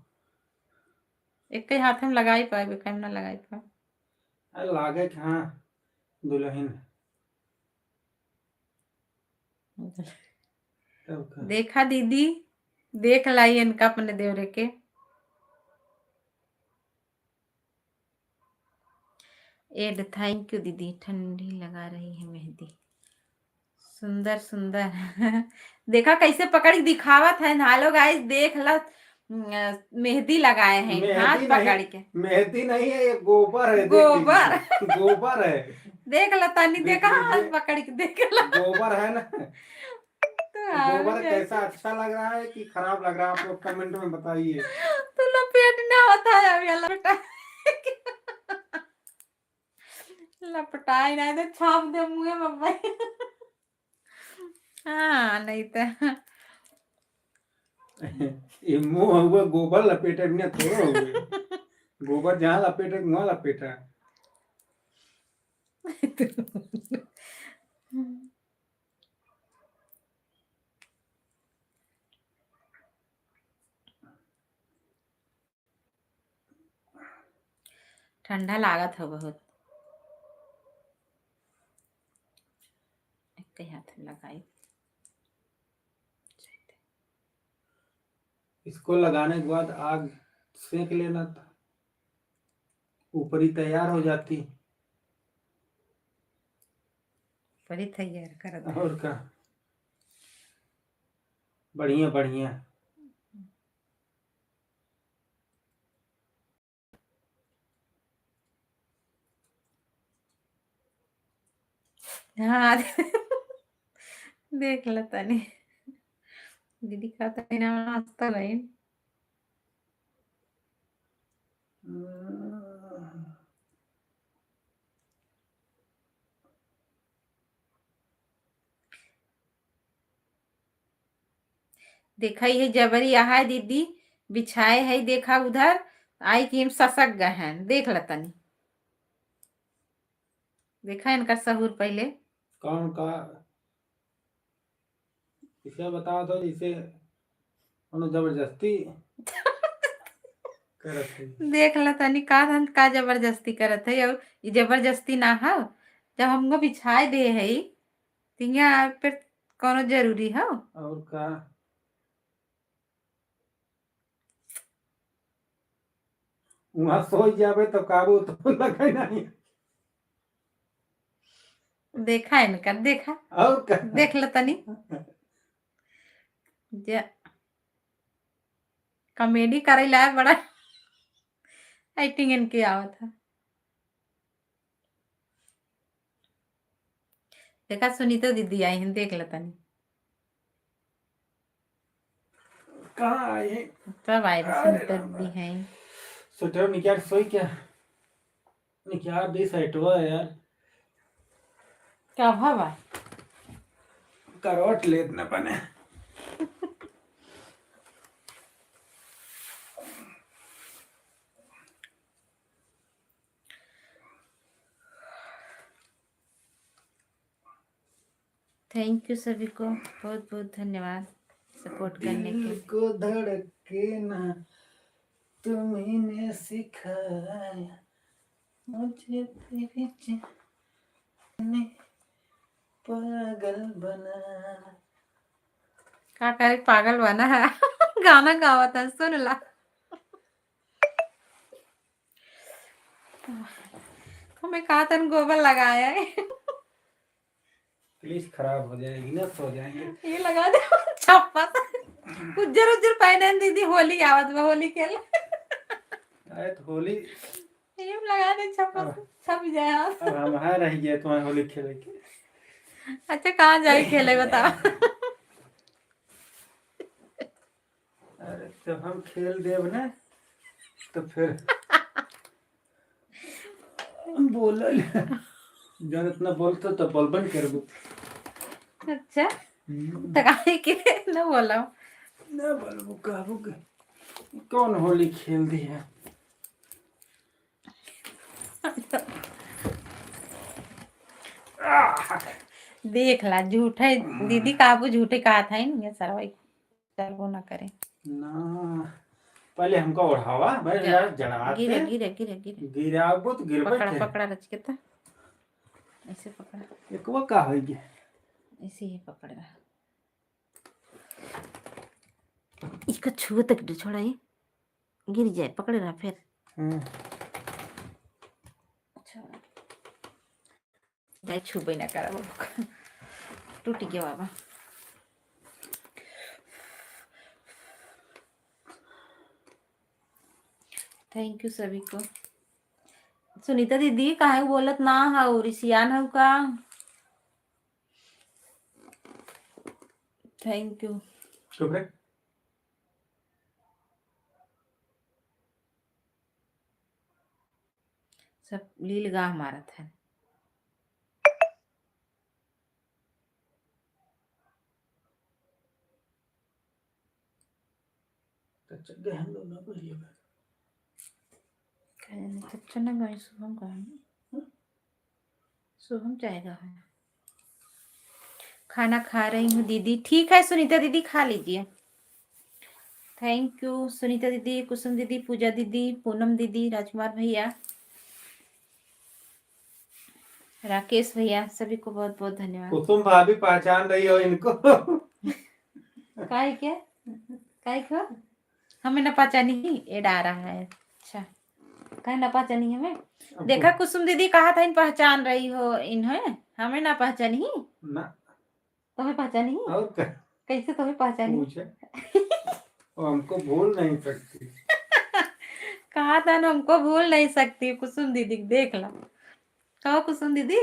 S1: एक ही हाथ में लगाई पाए कम ना लगाई पाए।
S2: लागे हाँ दुल्हन
S1: देखा दीदी देख लाई इनका अपने देवरे के। एड थैंक यू दीदी, ठंडी लगा रही है मेहंदी। सुंदर सुंदर। देखा कैसे पकड़ के दिखावत है। हालो गाइस देख ला मेहंदी लगाए हैं हाथ पकड़ के।
S2: मेहंदी नहीं है ये गोबर है।
S1: गोबर
S2: गोबर है।
S1: देख ला तानी देखा हाथ पकड़ के देख ला
S2: गोबर है ना।
S1: तो
S2: गोबर कैसा अच्छा लग रहा है कि खराब लग रहा है आप लोग कमेंट में बताइए।
S1: तो लपेट ना होता है अभी लपटा लपटाई ना तो छाप दे मुंह में भाई। हाँ नहीं तो
S2: ये मुंह हुआ गोबर लपेटे में थोड़ा हुए। गोबर जहाँ लपेटे वहाँ लपेटा।
S1: ठंडा लागत हो बहुत।
S2: इसको लगाने के बाद आग सेक लेना था, ऊपरी तैयार हो जाती।
S1: बड़ी तैयार कर दे।
S2: और क्या, बढ़िया बढ़िया।
S1: हाँ देख लो तनी दीदी खाता है ना नाश्ता भाई। देखा ये जबरी यहाँ है दीदी बिछाए है, देखा उधर आई कि हम ससक गए हैं, देख ल तनी। देखा इनका सहूर पहले।
S2: कौन का इसे बताओ तो, जिसे जबरदस्ती करत है।
S1: देख ल तनी का जबरदस्ती करत है, और ये जबरदस्ती ना हो। जब हमको बिछाए दे है तिया फिर कोनो जरूरी हो।
S2: और का वहां सो जावे तो काबू तो लगे नहीं।
S1: देखा इनका, देखा
S2: और का
S1: देख ल तनी कॉमेडी करे ला बड़ा एक्टिंग इनके आवत है। देखा सुनीता दीदी आई हैं, देख ल तनी।
S2: कहाँ आए हैं?
S1: सब आए थे,
S2: अरे
S1: सुनीता
S2: राम
S1: दीदी हैं।
S2: स्वेटर निकाल सोई क्या निकाल दी सेटवा यार,
S1: क्या भावा
S2: करवट लेत न बने।
S1: थैंक यू सभी को, बहुत बहुत धन्यवाद सपोर्ट करने के
S2: दिल
S1: लिए।
S2: को धड़केना तुम्हें सिखाया, मुझे तेरी जाने पागल बना।
S1: का करे पागल बना है गाना गावा था, सुन ला। हमें कहा था गोबर लगाया है
S2: प्लीज खराब हो जाएगी ना, सो जाएंगे।
S1: ये लगा दे छप्पा उज्जर उज्जर पहने दीदी, होली आवत में होली खेल
S2: आए तो होली
S1: ये लगा दे छप्पा छप जाए आप।
S2: अब हम है रही गए तुम्हारे होली खेले के।
S1: अच्छा कहाँ जाए खेले बताओ
S2: अरे जब हम खेल देव ना तो फिर बोल जब इतना बोलते तो बोलबन करबू।
S1: अच्छा तो काहे के न बोला
S2: ना बोलबू कहबू के कौन होली खेल दी है।
S1: देख ला झूठे दीदी काबू झूठे कहा था इन ये सारा चल वो ना करे
S2: ना पहले हमको उठावा भाई यार जड़ाते
S1: गिरे गिरे गिरे गिरे
S2: गिराबू तो गिरबे
S1: पकड़ा
S2: के
S1: पकड़ा रच के तो ऐसे पकड़ा,
S2: एक वो का होई गया
S1: ऐसे ही पकड़ रहा। इसका छुआ तक छोड़ा ये गिर जाए, पकड़ रहा फिर जाए छुबे ना करा वो टूट गया बाबा। थैंक यू सभी को। सुनीता दीदी काहे बोलत ना हो, रिसियान हो का। Thank you.
S2: चुप रे
S1: सब लील गाह मारा था।
S2: चल हम लोग ना बोलिए
S1: अच्छा ना गए शुभम का शुभम जाएगा है। खाना खा रही हूँ दीदी। ठीक है सुनीता दीदी खा लीजिए। थैंक यू सुनीता दीदी, कुसुम दीदी, पूजा दीदी, पूनम दीदी, राजकुमार भैया, राकेश भैया, सभी को बहुत बहुत धन्यवाद।
S2: कुसुम भाभी पहचान रही हो इनको
S1: काय क्या काय खा हमें न पहचानी ही एड आ रहा है। अच्छा कहे न पहचानी हमें। देखा कुसुम दीदी कहा था इन पहचान रही हो इन्हें, हमें ना पहचानी ही।
S2: ना
S1: तुम्हें पहचानी ही
S2: और क्या
S1: कैसे तुम्हें पहचानी
S2: पूछे, वो हमको भूल नहीं सकती।
S1: कहा था ना हमको भूल नहीं सकती कुसुम दीदी, देख लो। कहो कुसुम दीदी,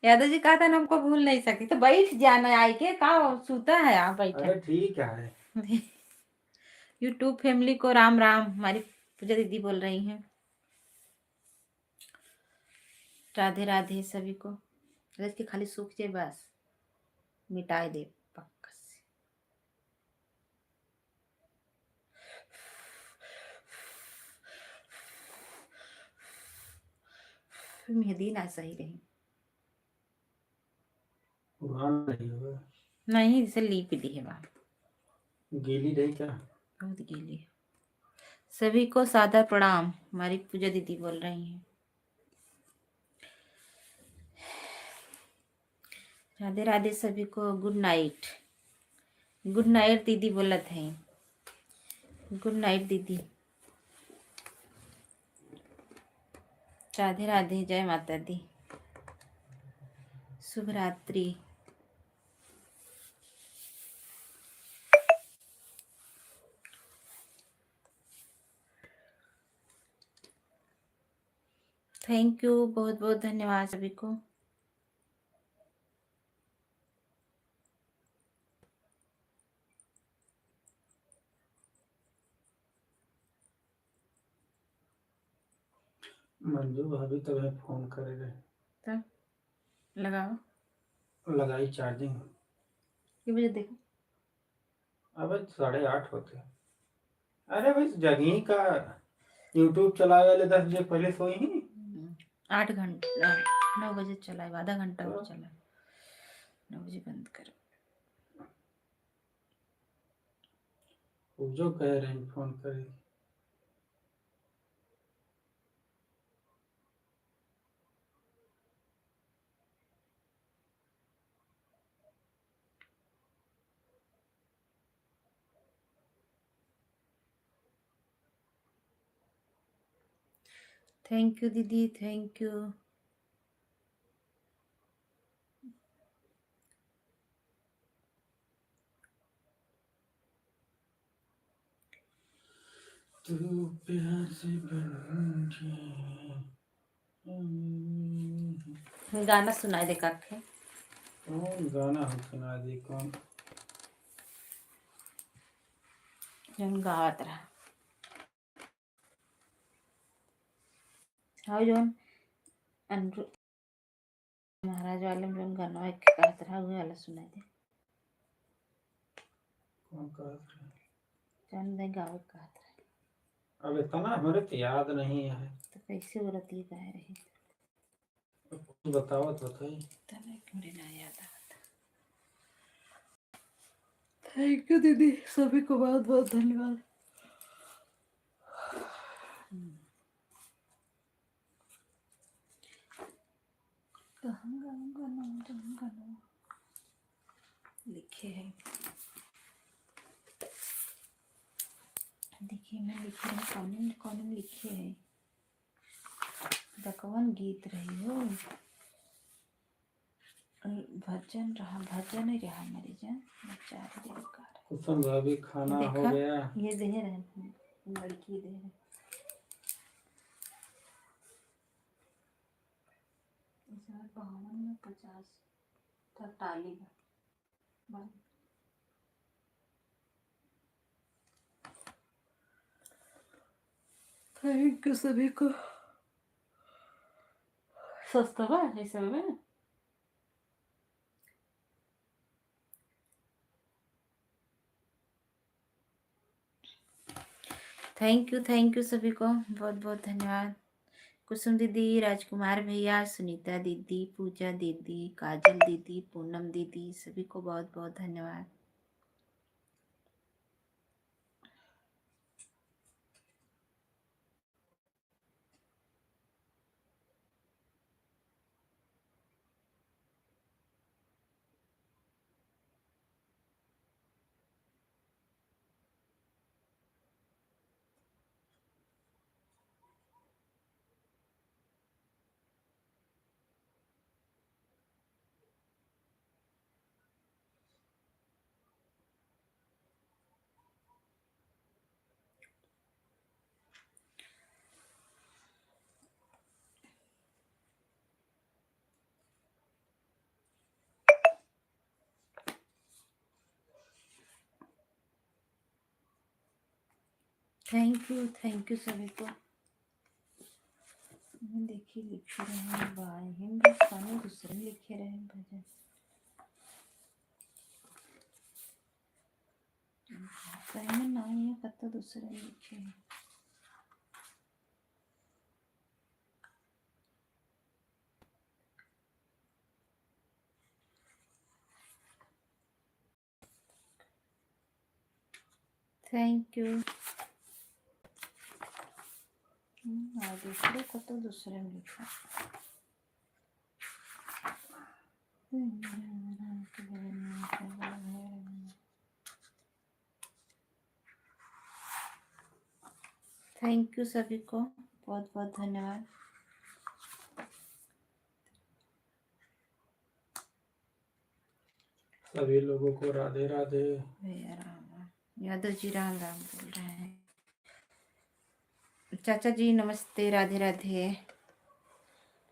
S1: यादव जी कहा था ना हमको भूल नहीं सकती, तो बैठ जाना आई के, कहा सूता है आप बैठा।
S2: अरे ठीक है।
S1: यूट्यूब फैमिली को राम राम, हमारी पूजा दीदी बोल रही हैं। राधे राधे सभी को। इसके खाली सूख जाए बस, मिटाए दे पक्का से। मेहंदी ना सही रही,
S2: पुरान नहीं होगा,
S1: नहीं इसे लीप दी है बात,
S2: गीली रही क्या।
S1: बहुत गीली है। सभी को सादर प्रणाम, हमारी पूजा दीदी बोल रही हैं। राधे राधे सभी को, गुड नाइट। गुड नाइट दीदी बोलत है, गुड नाइट दीदी। राधे राधे, जय माता दी, शुभ रात्रि। थैंक यू, बहुत बहुत धन्यवाद सभी को।
S2: मंजू भाभी तुम्हें फोन करे रहे,
S1: तब लगाओ,
S2: लगाई चार्जिंग।
S1: ये मुझे देखो।
S2: अब 8:30 होते। अरे भाई जगही का यूट्यूब चलाए वाले 10 बजे पहले सोई ही।
S1: 8 घंटा 9 बजे चला है, आधा घंटा और चला है, 9 बजे बंद करो।
S2: जो कह रहे हैं फोन करे।
S1: थैंक यू दीदी, थैंक यू।
S2: तू प्यार से बन
S1: गाना सुनाई दे काके।
S2: कौन गाना हम सुना दी कौन।
S1: जौन गावत रहा हाँ, जौन अनुरुद्ध महाराज वाले में जौन गाना एक गावत रहा वो वाला सुनाई दे।
S2: कौन कह रहे हैं?
S1: जौन दे गावत कहत रहा,
S2: अब इतना हमारे तो याद नहीं है,
S1: तो कैसे वो रतिया गा रही
S2: कुछ बतावत बताई।
S1: तब एक मुझे ना याद आता। थैंक यू दीदी, सभी को बहुत बहुत धन्यवाद। कहाँ गाऊंगा नाम जाऊंगा नाम लिखे हैं, देखिए मैं लिखे हैं, कौन कौन लिखे हैं, कौन गीत रही हो, भजन रहा, भजन ही रहा मेरी जान, चार बेकार।
S2: कुसुम भाभी खाना हो गया।
S1: ये दे रहे हैं, लड़की दे रहे 52 में 50 43 में। थैंक यू सभी को। सस्ता बा ऐसे में। थैंक यू सभी को, बहुत बहुत धन्यवाद। कुसुम दीदी, राजकुमार भैया, सुनीता दीदी, पूजा दीदी, काजल दीदी, पूनम दीदी, सभी को बहुत बहुत धन्यवाद। थैंक यू सभी को। देखिए लिखे रहे हैं बाय हिंदुस्तानी, दूसरे लिखे रहे हैं भजन। पहले ना ये कत दूसरे लिखे हैं। Thank you. और दूसरे को तो दूसरे में लिखा। थैंक यू सभी को, बहुत बहुत धन्यवाद।
S2: सभी लोगों को राधे राधे।
S1: भैया राम यादव जी राम राम बोल रहे हैं। चाचा जी नमस्ते, राधे राधे,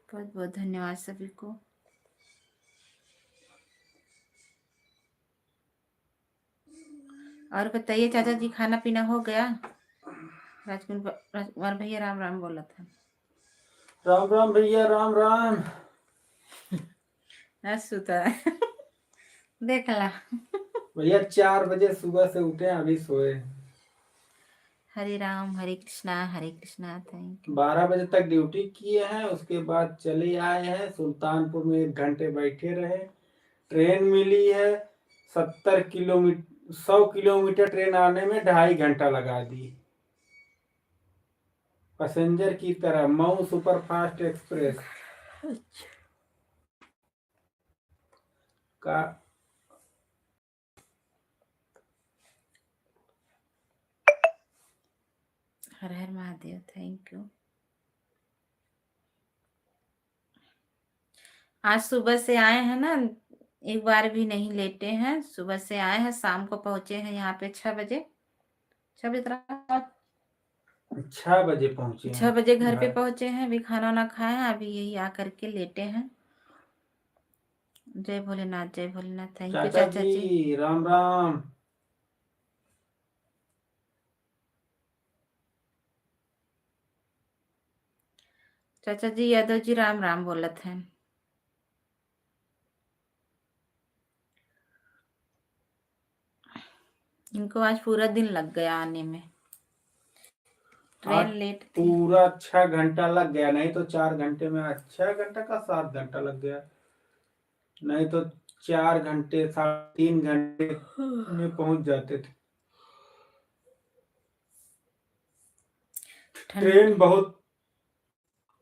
S1: बहुत बहुत धन्यवाद सभी को। और बताइए चाचा जी, खाना पीना हो गया? राजकुमार भैया राम राम बोला था।
S2: राम राम भैया, राम राम।
S1: सुता देख ला।
S2: भैया 4 बजे सुबह से उठे, अभी सोए।
S1: हरे राम हरे कृष्णा। Thank you.
S2: 12 बजे तक ड्यूटी किए हैं, उसके बाद चले आए हैं सुल्तानपुर में, 1 घंटे बैठे रहे। ट्रेन मिली है 70 किलोमीटर, 100 किलोमीटर ट्रेन आने में 2.5 घंटा लगा दी। पैसेंजर की तरह, मऊ सुपरफास्ट एक्सप्रेस का।
S1: हर हर महादेव, थैंक यू। आज सुबह से आए हैं ना, एक बार भी नहीं लेटे हैं। सुबह से आए हैं, शाम को पहुंचे हैं यहाँ पे 6 बजे। 6 बजे
S2: 6 बजे पहुंचे
S1: 6 बजे घर पे
S2: घर।
S1: पहुंचे हैं। अभी खाना वाना खाए हैं, अभी यही आ करके लेटे हैं। जय भोलेनाथ जय भोलेनाथ। थैंक यू
S2: चाचा
S1: चाचा जी।
S2: जी राम राम।
S1: चाचा जी यादव जी राम राम बोलत हैं। इनको आज पूरा दिन लग गया आने में, ट्रेन
S2: आज
S1: लेट थी।
S2: पूरा 6 घंटा लग गया, नहीं तो 4 घंटे में, 6 घंटा का 7 घंटा लग गया, नहीं तो 4 घंटे 3.5 घंटे में पहुंच जाते थे। ट्रेन बहुत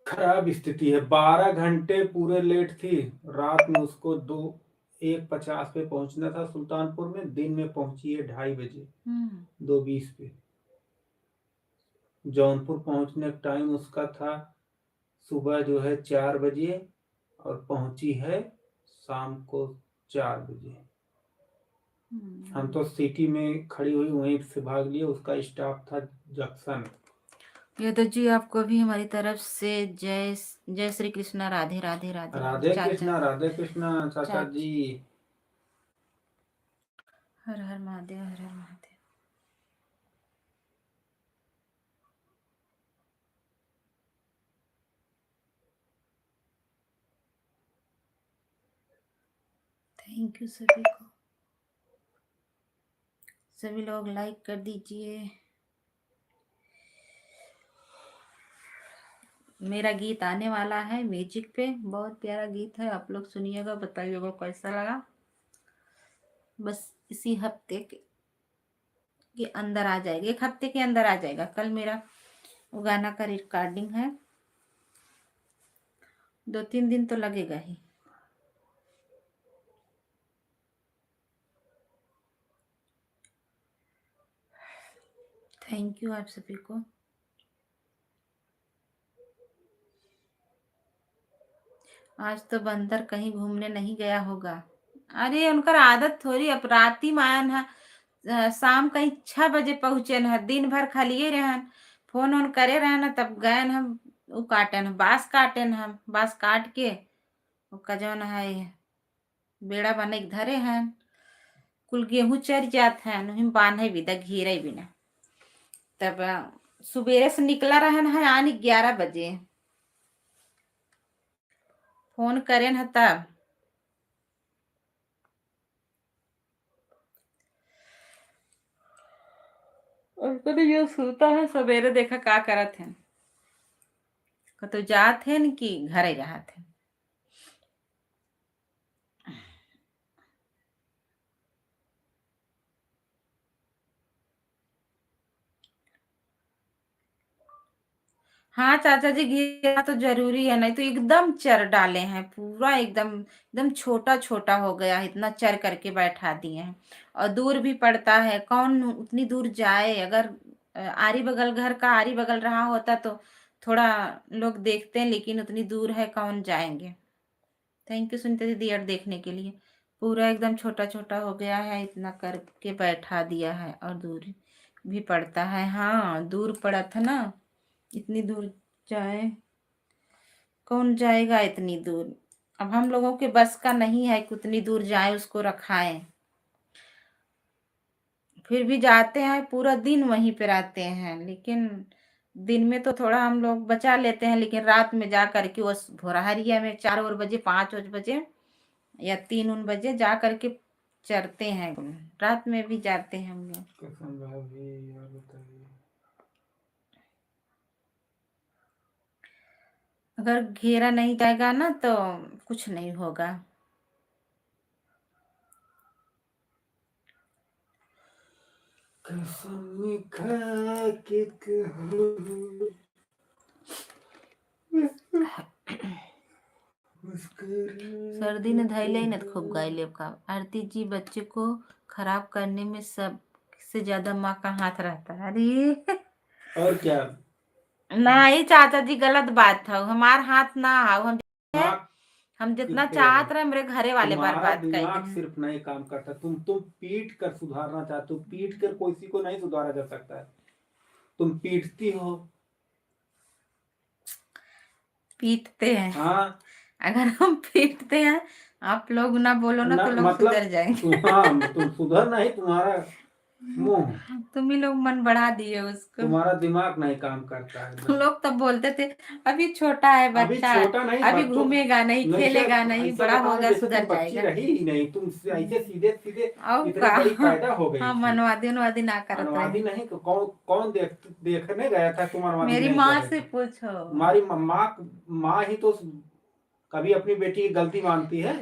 S2: खराब स्थिति है, 12 घंटे पूरे लेट थी। रात में उसको 1:50 पे पहुंचना था सुल्तानपुर में, दिन में पहुंची है 2:30 बजे, 2:20 पे। जौनपुर पहुंचने का टाइम उसका था सुबह जो है 4 बजे, और पहुंची है शाम को 4 बजे। हम तो सिटी में खड़ी हुई वहीं से भाग लिए, उसका स्टाफ था जंक्शन।
S1: यादव जी आपको भी हमारी तरफ से जय जय श्री कृष्णा, राधे राधे राधे
S2: राधे
S1: चाचा।
S2: कृष्णा चाचा जी।
S1: हर हर महादेव हर हर महादेव। थैंक यू सभी को। सभी लोग लाइक कर दीजिए। मेरा गीत आने वाला है म्यूजिक पे, बहुत प्यारा गीत है, आप लोग सुनिएगा, बताइएगा कैसा लगा। बस इसी हफ्ते के अंदर आ जाएगा, 1 हफ्ते के अंदर आ जाएगा। कल मेरा वो गाना का रिकॉर्डिंग है, 2-3 दिन तो लगेगा ही। थैंक यू आप सभी को। आज तो बंदर कहीं घूमने नहीं गया होगा। अरे उनका आदत थोड़ी, अपराधी मान है। शाम कहीं 6 बजे पहुंचे न, दिन भर खालिए रहन, फोन ऑन करे रहे न, तब गए न हम वो काटे न, बांस काटे न, हम बांस काट के उसका जौन है बेड़ा बने के धरे हैं। कुल गेहूं चर जात है, हम बांधे भी द घेरे भी ना। तब सुबेरे से निकला रहन है आनी 11 बजे, फोन करेन है तब। उसको तो जो सोता है सवेरे देखा का करत है, तो जात है न कि घरे जात है। हाँ चाचा जी, घेरा तो जरूरी है, नहीं तो एकदम चर डाले हैं पूरा, एकदम एकदम छोटा छोटा हो गया है, इतना चर करके बैठा दिए हैं। और दूर भी पड़ता है, कौन उतनी दूर जाए। अगर आरी बगल घर का आरी बगल रहा होता तो थोड़ा लोग देखते हैं, लेकिन उतनी दूर है कौन जाएंगे। थैंक यू सुनीता दीदी यार देखने के लिए। पूरा एकदम छोटा छोटा हो गया है, इतना करके बैठा दिया है। और दूर भी पड़ता है, हाँ दूर पड़ा था ना, इतनी दूर जाए, कौन जाएगा इतनी दूर। अब हम लोगों के बस का नहीं है कि उतनी दूर जाए उसको रखाएं। फिर भी जाते हैं, पूरा दिन वहीं पे रहते हैं, लेकिन दिन में तो थोड़ा हम लोग बचा लेते हैं, लेकिन रात में जा करके उस भोरहरिया में 4 बजे 5 बजे या 3 बजे जा करके चरते हैं। रात में भी जाते हैं हम लोग।
S2: कसम भाभी यार बताइए।
S1: अगर घेरा नहीं जाएगा ना तो कुछ नहीं होगा।
S2: कसम खा के कहूँ
S1: सर्दी ने धैले ही न खूब गायले का। आरती जी, बच्चे को खराब करने में सबसे ज्यादा माँ का हाथ रहता है। अरे
S2: और क्या
S1: नहीं चाचा जी, गलत बात था, हमार हाथ ना आओ।
S2: दिमाग
S1: हम जितना
S2: कितने
S1: चाहत
S2: है?
S1: रहे मेरे घरे वाले
S2: तुम्हारा
S1: बर्बाद कर
S2: दिमाग
S1: दें।
S2: सिर्फ नहीं काम करता, तुम पीट कर सुधारना चाहते हो। पीट कर किसी को नहीं सुधारा जा सकता है, तुम पीटती हो।
S1: पीटते हैं,
S2: हाँ
S1: अगर हम पीटते हैं, आप लोग ना बोलो ना
S2: ना
S1: तो लोग
S2: मतलब
S1: सुधर जाएंगे।
S2: हाँ तुम सुधर नहीं, तुम्हारा मुंह,
S1: तुम ही लोग मन बढ़ा दिए उसको।
S2: तुम्हारा दिमाग नहीं काम करता है
S1: तुम
S2: बस।
S1: लोग तब बोलते थे अभी छोटा है,
S2: अभी
S1: बच्चा है,
S2: छोटा नहीं,
S1: अभी
S2: बच्चों
S1: घूमेगा नहीं,
S2: जैसे
S1: खेलेगा नहीं,
S2: ऐसा
S1: बड़ा
S2: बताओ
S1: होगा
S2: जैसे तुम
S1: सुधर
S2: बच्ची
S1: जाएगा।
S2: रही ही नहीं, तुम ऐसे सीधे सीधे
S1: और
S2: इतने
S1: का
S2: बड़ी पैदा हो गई
S1: हाँ,
S2: थी।
S1: मनवादी उनवादी ना करत
S2: अनुवादी
S1: रहे।
S2: नहीं तो कौन कौन देखने गया था तुम अनुवादी
S1: मेरी
S2: नहीं कर
S1: माँ
S2: रहे
S1: से
S2: थे?
S1: पूछो।
S2: तुम्हारी माँ ही तो कभी अपनी बेटी की गलती मानती है।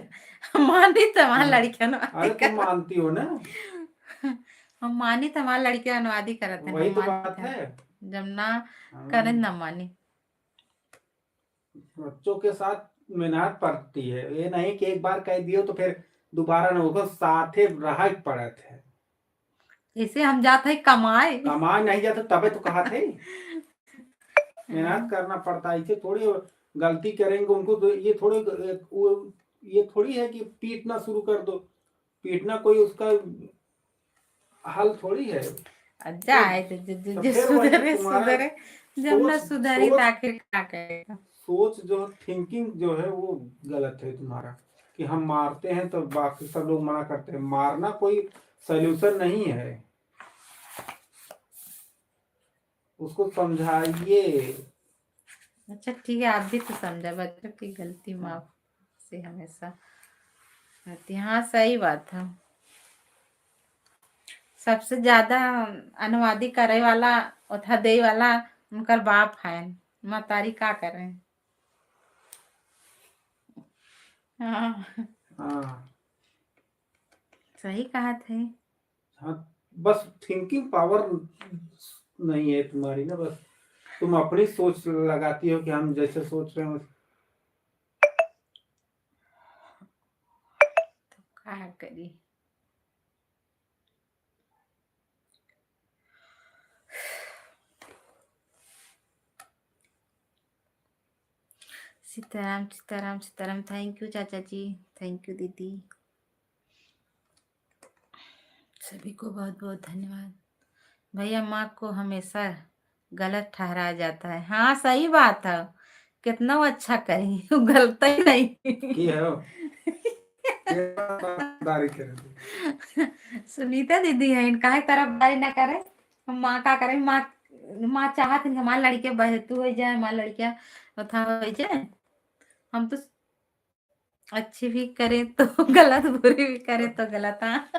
S1: मानी तो हमारा
S2: हाँ,
S1: लड़की अनुवादी
S2: अरे तुम
S1: कर।
S2: मानती हो ना,
S1: हम मानी तो हमारा लड़की अनुवादी करते हैं,
S2: वही
S1: हम
S2: तो
S1: मानते
S2: बात
S1: थे।
S2: है।
S1: जब ना
S2: हाँ,
S1: करें ना मानी।
S2: बच्चों के साथ मेहनत पड़ती है, ये नहीं कि एक बार कह दियो तो फिर दोबारा न होगा, साथे रहा पड़त है।
S1: इसे हम जाते हैं कमाए।
S2: कमा नहीं जाते तबे तो कहा थे, मेहनत
S1: हाँ,
S2: करना पड़ता है। इसे थोड़ी गलती करेंगे उनको तो ये थोड़ी है कि पीटना शुरू कर दो। पीटना कोई उसका हल थोड़ी है।
S1: जाए
S2: तो
S1: जो
S2: फिर वही
S1: सुधरे
S2: तुम्हारा
S1: सुधरे, जब ना
S2: सोच
S1: सुधरी तो
S2: सोच
S1: आखिर क्या करेगा।
S2: सोच जो थिंकिंग जो है वो गलत है तुम्हारा, कि हम मारते हैं तो बाकी सब लोग मना करते हैं। मारना कोई सल्यूशन नहीं है, उसको समझाइए।
S1: अच्छा ठीक है, आप भी तो समझा, बच्चों की गलती माफ से हमेशा रहती है। हाँ सही बात है। सबसे ज्यादा अनुवादी करे वाला उठा दे वाला उनकर बाप है। मतारी का करे। हाँ
S2: हाँ
S1: सही कहा थे।
S2: हाँ, बस थिंकिंग पावर नहीं है तुम्हारी ना, बस तुम अपनी सोच लगाती हो कि हम जैसे सोच रहे हैं
S1: क्या करी। सीताराम सीताराम सीताराम। थैंक यू चाचा जी, थैंक यू दीदी, सभी को बहुत बहुत धन्यवाद। भैया माँ को हमेशा गलत ठहराया जाता है। हाँ सही बात है, कितना वो अच्छा करी, वो गलत ही नहीं।
S2: कि है समझदारी करें।
S1: सुनीता दीदी है, इनका है तरफदारी ना करे, हम माँ का करें। माँ माँ चाहत है हमार लड़के बहतू हो जाए, हमार लड़किया था हो जाए। हम तो अच्छी भी करे तो गलत, बुरी भी करे तो गलत। हाँ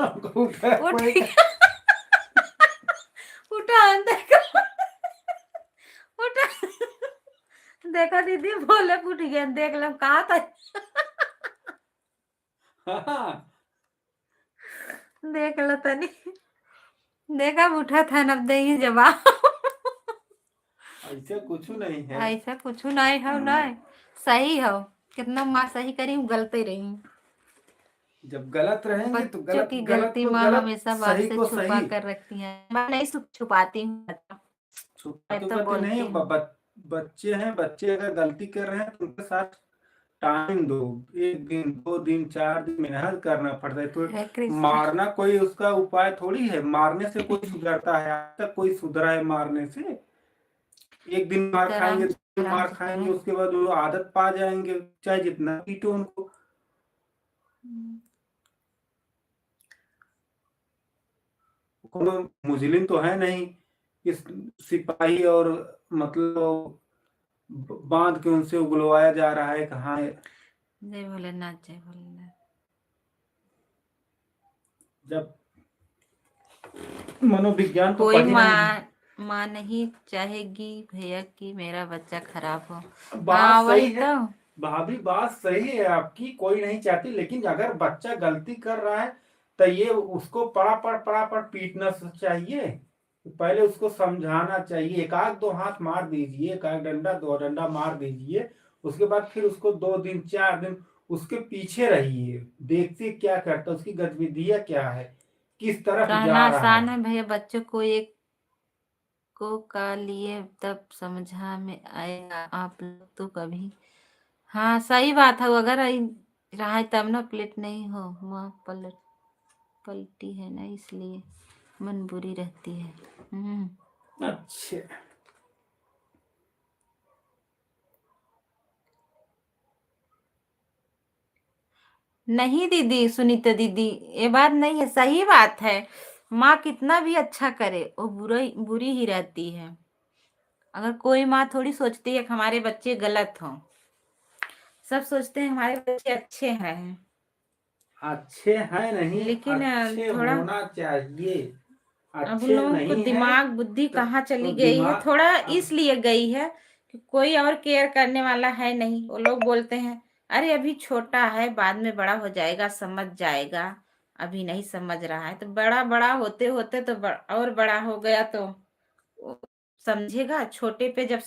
S2: हमको उठा
S1: वो
S2: कोई
S1: ठीक उठा देखो, उठा देखो दीदी बोले उठ गया, देख लो कहा था।
S2: हाँ,
S1: देख लो तनी, देखा उठा था, नब देंगे जवाब।
S2: ऐसा कुछ नहीं है।
S1: ऐसा कुछ नहीं हो, नहीं सही हो, कितना माँ सही करी, गलती रही।
S2: जब गलत रहेंगे तो
S1: बच्चों
S2: गलत,
S1: की
S2: गलत
S1: गलती
S2: को
S1: माँ
S2: गलत,
S1: हमेशा बाप
S2: सही
S1: से
S2: को
S1: छुपा
S2: सही।
S1: कर रखती है, मैं नहीं छुपाती हूँ, मैं
S2: छुपाते
S1: तो
S2: बातें नहीं,
S1: बोलती हूँ।
S2: बच्चे हैं, बच्चे अगर गलती कर रहे हैं तो उनके साथ टाइम दो। 1 दिन 2 दिन 4 दिन मेहनत करना पड़ता है। तो
S1: हरे कृष्ण।
S2: मारना कोई उसका उपाय थोड़ी है, मारने से कोई सुधरता है? आज तक कोई सुधरा है मारने से? 1 दिन मार
S1: आराम
S2: खाएंगे,
S1: से
S2: 2 दिन
S1: आराम
S2: मार
S1: से
S2: खाएंगे,
S1: करो।
S2: उसके बाद वो आदत पा जाएंगे, चाहे जितना पीटो उनको। कोनो मुजरिम तो है नहीं कि सिपाही और मतलब बांध के उनसे उगलवाया जा रहा है। कहाँ है?
S1: जय भोलेनाथ, जय भोलेनाथ।
S2: जब मनोविज्ञान तो
S1: कोई
S2: पढ़े नहीं।
S1: माँ नहीं चाहेगी भैया कि मेरा बच्चा खराब हो।
S2: बात
S1: हाँ
S2: सही
S1: वही
S2: है
S1: तो।
S2: भाभी, बात सही है आपकी, कोई नहीं चाहती, लेकिन अगर बच्चा गलती कर रहा है तो ये उसको पड़ा पड़ पीटना चाहिए। पहले उसको समझाना चाहिए, एक आध 2 हाथ मार दीजिए, एक आध डंडा 2 डंडा मार दीजिए। उसके बाद फिर उसको 2 दिन 4 दिन उसके पीछे रहिए, देखते क्या करता है, उसकी गतिविधियां क्या है, किस तरफ
S1: कहना
S2: जा रहा
S1: आसान
S2: है।
S1: है भैया, बच्चों को एक को का लिए तब समझा में आएगा, आप लोग तो कभी। हाँ सही बात है, अगर रहा है तब ना, प्लेट नहीं हो माँ पलटी है ना, इसलिए मन बुरी रहती है।
S2: अच्छा,
S1: नहीं दीदी, सुनीता दीदी, ये बात नहीं है, सही बात है। माँ कितना भी अच्छा करे वो बुरी ही रहती है। अगर कोई माँ थोड़ी सोचती है कि हमारे बच्चे गलत हों, सब सोचते हैं हमारे बच्चे अच्छे हैं।
S2: अच्छे हैं नहीं,
S1: लेकिन
S2: अच्छे
S1: थोड़ा
S2: होना चाहिए।
S1: अब उन
S2: अच्छे
S1: लोगों को
S2: नहीं है
S1: दिमाग बुद्धि कहाँ
S2: तो
S1: चली गई है,
S2: दिमाग।
S1: थोड़ा
S2: अब
S1: इसलिए गई है कि कोई और केयर करने वाला है नहीं। वो लोग बोलते हैं अरे अभी छोटा है, बाद में बड़ा हो जाएगा, समझ जाएगा, अभी नहीं समझ रहा है। तो बड़ा बड़ा होते होते तो और बड़ा हो गया तो वो समझेगा। छोटे पे जब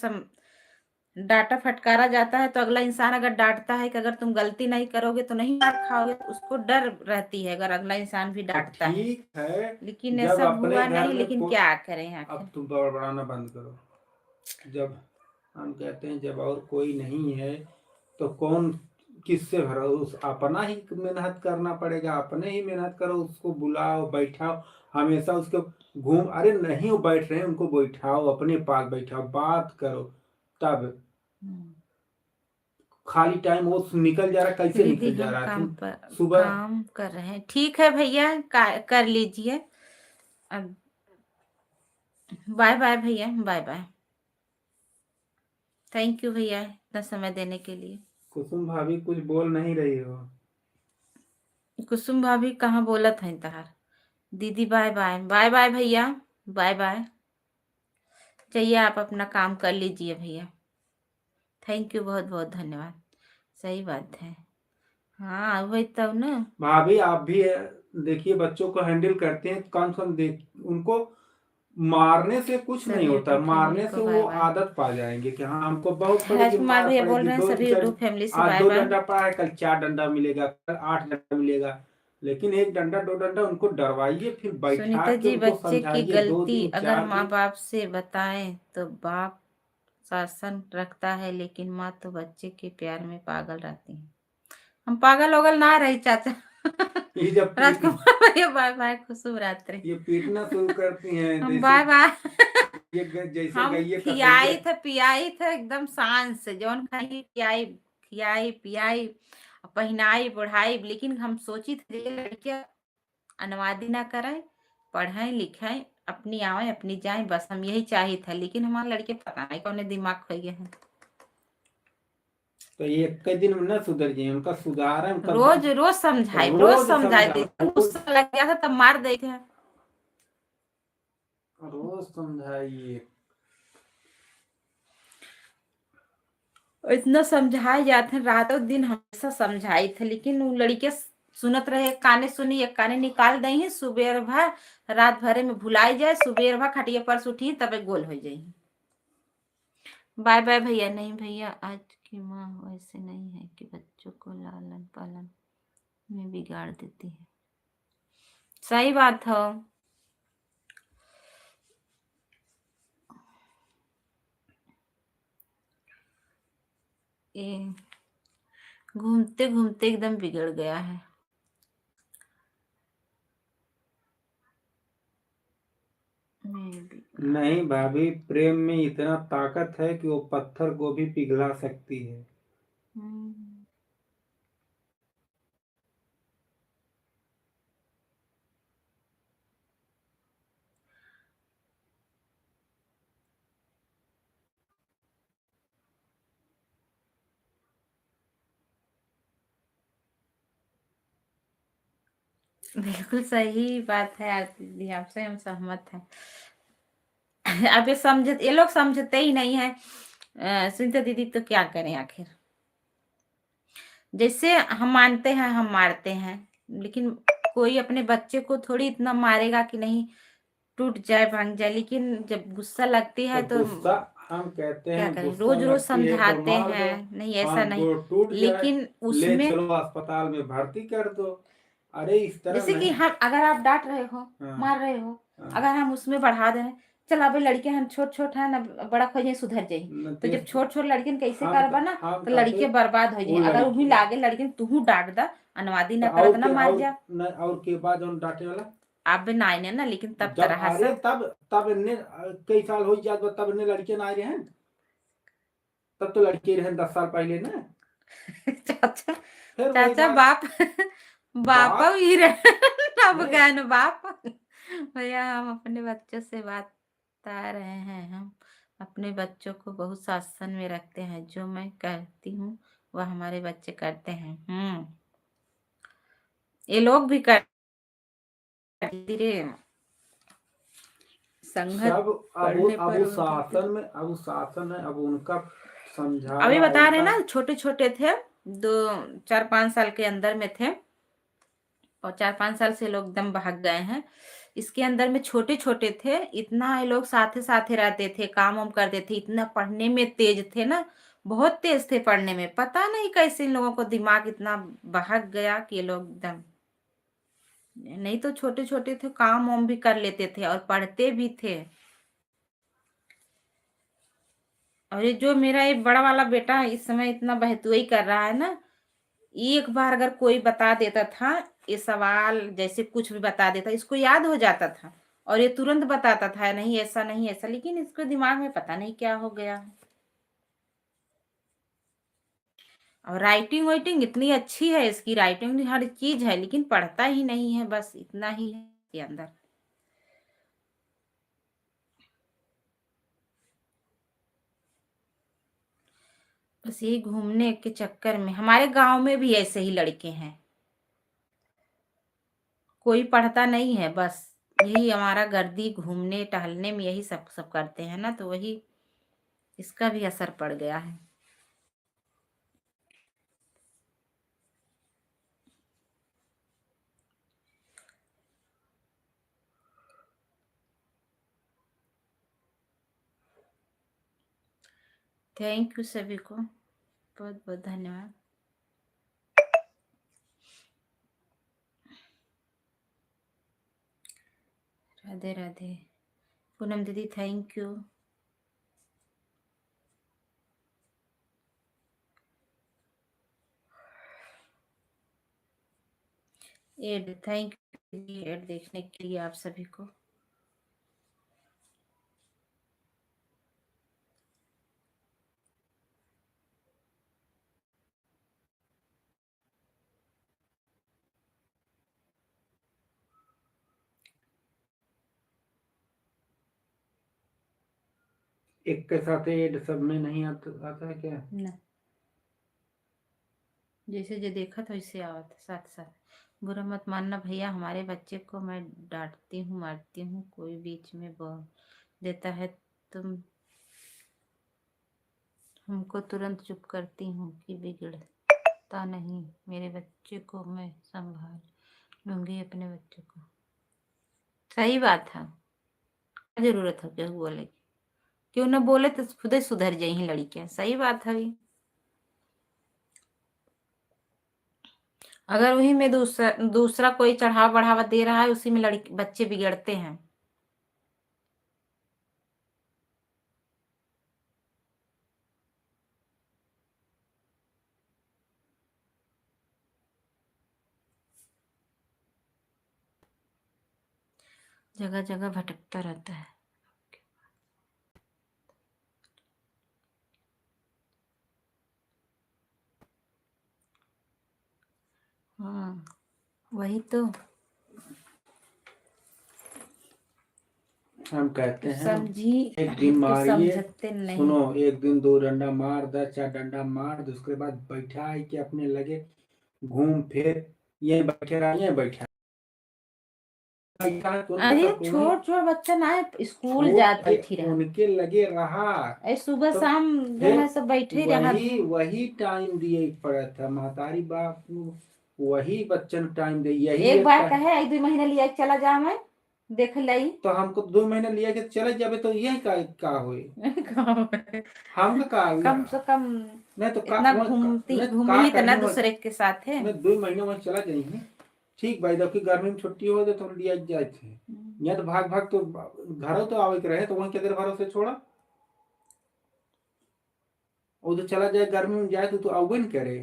S1: डांटा फटकारा जाता है तो अगला इंसान अगर डांटता है कि अगर तुम गलती नहीं करोगे तो नहीं मार खाओगे, तो उसको डर रहती है अगर अगला इंसान भी
S2: तो
S1: डांटता है।
S2: ठीक है।
S1: लेकिन ये
S2: जब
S1: सब
S2: अपने
S1: हुआ
S2: घर
S1: नहीं,
S2: में
S1: लेकिन क्या करें आखिर।
S2: अब तुम बड़बड़ाना बंद करो। जब हम कहते हैं जब और कोई नहीं है तो कौन किससे भरोसा, अपना ही मेहनत करना पड़ेगा, अपने ही मेहनत करो, उसको बुलाओ बैठाओ, हमेशा उसको घूम, अरे नहीं वो बैठ रहे हैं उनको बैठाओ, अपने पास बैठाओ, बात करो। तब
S1: हम्म।
S2: खाली टाइम वो निकल जा रहा, कैसे
S1: दीदी
S2: निकल जा
S1: हम
S2: रहा है? तुम सुबह
S1: काम कर रहे हैं, ठीक है भैया, कर लीजिए। अब बाय बाय भैया, बाय बाय। थैंक यू भैया इतना समय देने के लिए।
S2: कुसुम भाभी कुछ बोल नहीं रही हो?
S1: कुसुम भाभी कहाँ बोलत है तहार। दीदी बाय बाय, बाय बाय भैया, बाय बाय। चाहिए आप अपना काम कर लीजिए भैया। थैंक यू, बहुत बहुत धन्यवाद। सही बात है। हाँ वही तब ना।
S2: भाभी आप भी देखिए, बच्चों को हैंडल करते हैं, कौन कौन देख उनको। मारने से कुछ नहीं
S1: सभी
S2: होता,
S1: यूट्यूब फैमिली
S2: मारने
S1: को
S2: से वो
S1: बाय बाय।
S2: आदत पा जाएंगे कि हाँ हमको बहुत पड़ेगी,
S1: राजकुमार
S2: मार
S1: भैया बोल
S2: पड़ेगी।
S1: रहे हैं
S2: दो
S1: सभी यूट्यूब फैमिली से
S2: आज
S1: बाय
S2: दो
S1: बाय।
S2: डंडा पड़ा है, कल 4 डंडा मिलेगा, कल 8 डंडा मिलेगा। लेकिन 1 डंडा 2 डंडा उनको डरवाइए, फिर बैठा
S1: सुनीता
S2: के
S1: जी,
S2: उनको
S1: बच्चे की
S2: समझाइए, दो
S1: गलती
S2: दिन
S1: अगर
S2: चार
S1: माँ
S2: दिन
S1: बाप से बताएं तो बाप शासन रखता है, लेकिन माँ तो बच्चे के प्यार में पागल रहती है। हम पागल वगल ना रही चाचा।
S2: ये जब पीट
S1: राजकुमार भैया बाय बाय, खुशुभ रात्रि।
S2: ये पीटना शुरू करती हैं
S1: हम
S2: जैसे
S1: बाय बाय।
S2: जैसे
S1: हम
S2: गैये
S1: खियाई
S2: कसैया।
S1: थे पियाई थे एकदम शान से, जौन खाई खियाई खियाई पियाई पहनाई बढ़ाई। लेकिन हम सोची थे लड़कियां अनुवादी ना करें, पढ़ें लिखें, अपनी आवे अपनी जाए, बस हम यही चाहिए था। लेकिन हमारे लड़के पता नहीं कौन दिमाग खो गए हैं।
S2: तो एक के दिन में न सुधर जाए, उनका सुधार है, उनका
S1: रोज रोज समझाए, रोज समझाए थे, गुस्सा लग गया था तब मार दे थे।
S2: रोज समझाइए।
S1: इतना समझाए जाते हैं, रातों दिन हमेशा समझाए थे, लेकिन वो लड़के सुनत रहे, एक काने सुनी एक काने निकाल दई है। सुबेर भर रात भरे में भुलाई जाए, सुबेर भर खटिया पर से उठी तबे गोल हो जाई। बाय बाय भैया। नहीं भैया, आज की माँ वैसे नहीं है कि बच्चों को लालन पालन में बिगाड़ देती है। सही बात है। ये घूमते घूमते एकदम बिगड़ गया है।
S2: नहीं भाभी, प्रेम में इतना ताकत है कि वो पत्थर को भी पिघला सकती है।
S1: बिल्कुल सही बात है आरती दीदी, आपसे हम सहमत हैं। अब ये लोग समझते ही नहीं है। सुनीता दीदी तो क्या करें आखिर। जैसे हम मानते हैं हम मारते हैं, लेकिन कोई अपने बच्चे को थोड़ी इतना मारेगा कि नहीं टूट जाए भांग जाए। लेकिन जब गुस्सा लगती है तो
S2: गुस्सा, हम कहते
S1: क्या
S2: हैं
S1: करें,
S2: गुस्सा
S1: रोज रोज
S2: लगती है तो
S1: समझाते
S2: मार दो,
S1: हैं, नहीं ऐसा
S2: हाथ
S1: नहीं।
S2: गोड़ टूट जाए
S1: लेकिन
S2: ले
S1: उसमें
S2: चलो अस्पताल में भर्ती कर दो। अरे इस तरह
S1: जैसे कि
S2: नहीं।
S1: हम अगर आप डांट रहे हो,
S2: हाँ,
S1: मार रहे हो,
S2: हाँ।
S1: अगर हम उसमें बढ़ा दे रहे हैं, चल अबे लड़के हम छोट छोट है ना, बड़ा खोजे सुधर जाई। तो जब छोट छोट लड़किन कैसे करबा ना,
S2: हम
S1: तो
S2: कहते
S1: लड़के बर्बाद हो
S2: वो
S1: जाए। अगर
S2: लड़की
S1: वही लागे लड़किन तू डांट दा, अनुवादी
S2: तो
S1: ना करत
S2: और
S1: ना
S2: के
S1: मार
S2: और
S1: जा।
S2: न, और के बाद उन डांटे वाला
S1: आप भी ना आए ना, लेकिन तब
S2: जब
S1: तरह
S2: अरे
S1: से
S2: तब इन्ने कई साल हो जात बा, तब इन्ने लड़के ना आए रहे हैं। तब तो लड़के रहे 10 साल पहले ना।
S1: चाचा
S2: फिर वही
S1: चाचा
S2: बात।
S1: बाप बाप
S2: बाप
S1: ही रहे। अब
S2: नहीं,
S1: गए न बाप। भैया हम अपने बच्चों से बात बता रहे हैं। हम अपने बच्चों को बहुत शासन में रखते हैं, जो मैं कहती हूँ वह हमारे बच्चे करते हैं। ये लोग भी कर धीरे संगत
S2: सब अब
S1: पढ़ने
S2: अब
S1: पर
S2: उस शासन में, अब उस शासन है, अब उनका
S1: अभी
S2: समझावा
S1: बता रहे
S2: उनका।
S1: ना, छोटे छोटे थे, 2 4 5 साल के अंदर में थे, और 4 5 साल से लोग एकदम भाग गए हैं। इसके अंदर में छोटे छोटे थे, इतना ये लोग साथे साथे रहते थे, काम वाम करते थे, इतना पढ़ने में तेज थे ना, बहुत तेज थे पढ़ने में। पता नहीं कैसे इन लोगों को दिमाग इतना बहक गया कि ये लोग एकदम, नहीं तो छोटे छोटे थे, काम वाम भी कर लेते थे और पढ़ते भी थे। और ये जो मेरा ये बड़ा वाला बेटा इस समय इतना बहतुई कर रहा है ना, एक बार अगर कोई बता देता था ये सवाल, जैसे कुछ भी बता देता, इसको याद हो जाता था और ये तुरंत बताता था नहीं ऐसा नहीं ऐसा। लेकिन इसको दिमाग में पता नहीं क्या हो गया है। और राइटिंग वाइटिंग इतनी अच्छी है इसकी, राइटिंग हर चीज है, लेकिन पढ़ता ही नहीं है, बस इतना ही है इसके अंदर। बस यही घूमने के चक्कर में, हमारे गांव में भी ऐसे ही लड़के हैं, कोई पढ़ता नहीं है, बस यही हमारा गर्दी घूमने टहलने में यही सब सब करते हैं ना, तो वही इसका भी असर पड़ गया है। थैंक यू सभी को, बहुत बहुत धन्यवाद। राधे राधे। पूनम दीदी थैंक यू। एड थैंक यू एड देखने के लिए आप सभी को।
S2: एक के साथ एड सब में नहीं आता है क्या?
S1: ना जैसे जो देखा था वैसे आवत साथ साथ। बुरा मत मानना भैया, हमारे बच्चे को मैं डांटती हूँ मारती हूँ, कोई बीच में बोल देता है तुम हमको तुरंत चुप करती हूँ कि बिगड़ता नहीं। मेरे बच्चे को मैं संभाल लूंगी, अपने बच्चों को। सही बात है, क्या जरूरत है क्या बोले की? क्यों ना बोले तो खुद ही सुधर जाही लड़कियां। सही बात है भी। अगर वही में दूसरा दूसरा कोई चढ़ावा बढ़ावा दे रहा है, उसी में लड़की बच्चे बिगड़ते हैं। जगह जगह भटकता रहता है। हाँ वही तो
S2: हम कहते हैं
S1: समझी
S2: एक दिन
S1: तो
S2: मारिए,
S1: समझते नहीं।
S2: सुनो, एक दिन 2 डंडा मार, 10 4 डंडा मार दो, उसके बाद बैठा है कि अपने लगे घूम फिर ये बैठे रहा, ये बैठा
S1: अरे छोट छोट बच्चा ना स्कूल जाता थी रहा,
S2: उनके लगे रहा।
S1: सुबह
S2: तो
S1: शाम जो
S2: फिर
S1: है सब बैठे ही रहा।
S2: वही टाइम दिए पड़ा था महतारी बाप को, वही बच्चन टाइम दे, यही
S1: एक बार
S2: टाइम।
S1: कहे 1 2 महीने लिया के चला जा, मैं देख लई
S2: तो हमको 2 महीने लिया के चले जाबे तो यही का हुई हम का
S1: कम से कम
S2: नहीं तो
S1: इतना घूमती घूमही तो ना दूसरे के साथ है।
S2: मैं 2 महीने में चला जाएंगे। ठीक भाई, देखो गर्मी में छुट्टी हो जाए तो लिया जाए थे, यहाँ तो भाग भाग तो घरों तो आवे के रहे, तो वहीं किधर भरोसे छोड़ा, वो तो चला जाए गर्मी में जाए तो आवे न करे।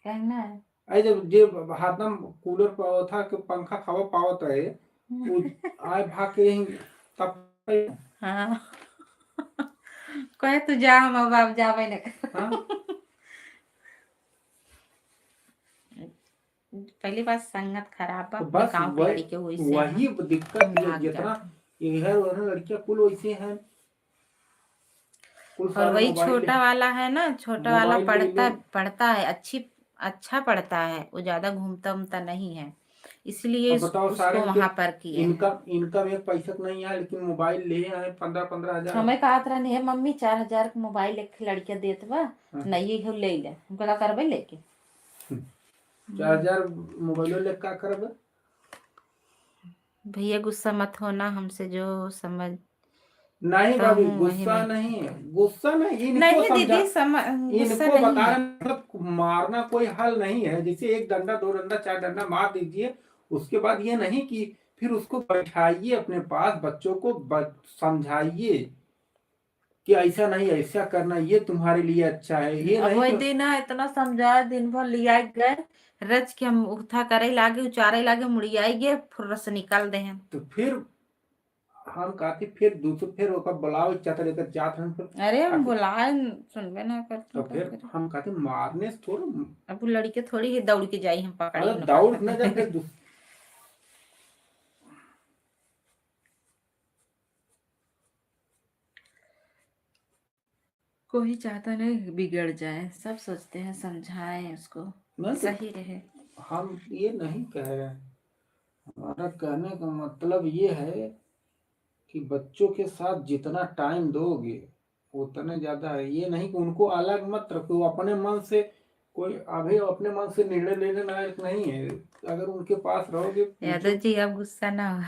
S1: कहना है
S2: आई जब जे हरदम कूलर पाव था कि पंखा खावा पावत रहे, वो आए भाग के यहीं तब।
S1: हाँ कहे तू जा, हम अब आप जावे न
S2: हाँ?
S1: पहली बात संगत खराब बा,
S2: तो
S1: अपने
S2: बस
S1: गांव की लड़की हुई से
S2: वही दिक्कत है,
S1: भाग
S2: जितना
S1: जाते।
S2: इधर उधर लड़कियां कुल वैसे हैं, कुल
S1: और
S2: सारे
S1: वही
S2: मोबाइल
S1: छोटा वाला है ना, छोटा वाला
S2: मोबाइल ले
S1: पढ़ता
S2: ले।
S1: पढ़ता है अच्छा पढ़ता है, वो ज्यादा घूमता उमता नहीं है, इसलिए
S2: अब बताओ सारे
S1: उसको
S2: इनके
S1: वहां पर किए हैं।
S2: इनकम एक पैसा का नहीं है, लेकिन मोबाइल ले आए 15-15 हजार।
S1: हमें कहा था नहीं मम्मी 4 हजार का मोबाइल एक लड़किया देत बा,
S2: हाँ।
S1: नहीं हो ले ले, हमको क्या करबे लेके।
S2: 4 हजार मोबाइलो ले का करब?
S1: भैया गुस्सा मत होना हमसे, जो
S2: नहीं
S1: समझता
S2: भाभी,
S1: हूँ वही
S2: गुस्सा
S1: मैं।
S2: नहीं है, गुस्सा नहीं, इनको
S1: नहीं
S2: समझा,
S1: दीदी गुस्सा
S2: इनको
S1: नहीं
S2: बता
S1: है।
S2: रहे मतलब मारना कोई हल नहीं है। जैसे 1 डंडा 2 डंडा 4 डंडा मार दीजिए, उसके बाद ये नहीं कि फिर उसको बैठाइए अपने पास, बच्चों को समझाइए कि ऐसा नहीं, ऐसा करना, ये तुम्हारे लिए अच्छा है, ये
S1: अब
S2: नहीं
S1: वही
S2: कि
S1: दिन है इतना समझाया, दिन भर लिया गए रच के हम उठा करे लागे उचारे लागे मुड़ियाई गए फुर्र से निकाल दे हैं।
S2: तो फिर हम कहते फिर दूसरे फिर ओकर बुलाओ चाहते लेकर जात हम फिर
S1: अरे हम बुलाए सुनबे ना करते
S2: तो
S1: क्या
S2: फिर
S1: करे।
S2: हम कहते मारने से थोड़ा,
S1: अब वो लड़के थोड़ी ही दौड़ के जाई हम पकड़ी
S2: अगर
S1: न
S2: दौड़
S1: कहता
S2: न जा
S1: है।
S2: फिर
S1: कोई चाहता नहीं बिगड़ जाए, सब सोचते हैं समझाएं उसको
S2: नहीं तो
S1: सही रहे।
S2: हम ये नहीं कह रहे हैं, हमारा कहने का मतलब ये है कि बच्चों के साथ जितना टाइम दोगे उतना ज्यादा है। ये नहीं कि उनको अलग मत रखो, अपने मन से कोई अभी अपने मन से निर्णय लेने लायक नहीं है, अगर उनके पास रहोगे
S1: यादव
S2: पूछो।
S1: जी अब गुस्सा ना हो।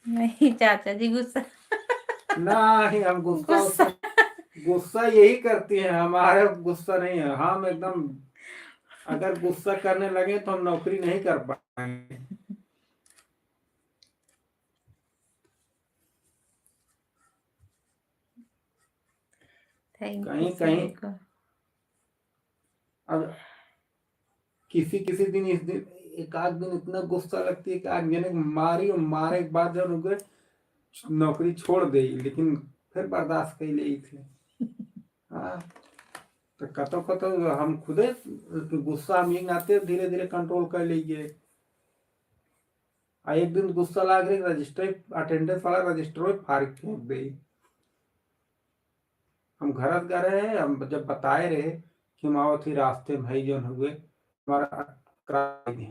S1: नहीं चाचा जी गुस्सा
S2: नहीं हम गुस्सा
S1: गुस्सा
S2: गुस्सा यही करती है, हमारे गुस्सा नहीं है, हम एकदम अगर गुस्सा करने लगे तो हम नौकरी नहीं कर पाएंगे।
S1: थैंक यू
S2: कहीं कहीं
S1: सभी को।
S2: अब किसी किसी दिन इस दिन एक आध दिन इतना गुस्सा लगती है कि आग जने मारी और मारे के बाद जब रुके नौकरी छोड़ दे, लेकिन फिर बर्दाश्त कर ली थी। हाँ, तो कतो कतो हम खुदे गुस्सा हम ये नाते धीरे धीरे कंट्रोल कर लीजिए। आ एक दिन गुस्सा लाग रही रजिस्टर अटेंडेंस वाला रजिस्टर फाड़ के फेंक दे। हम घर गए रहे, हम जब बताए रहे कि माओ थी रास्ते में भाई जो हुए हमारा क्रास दिए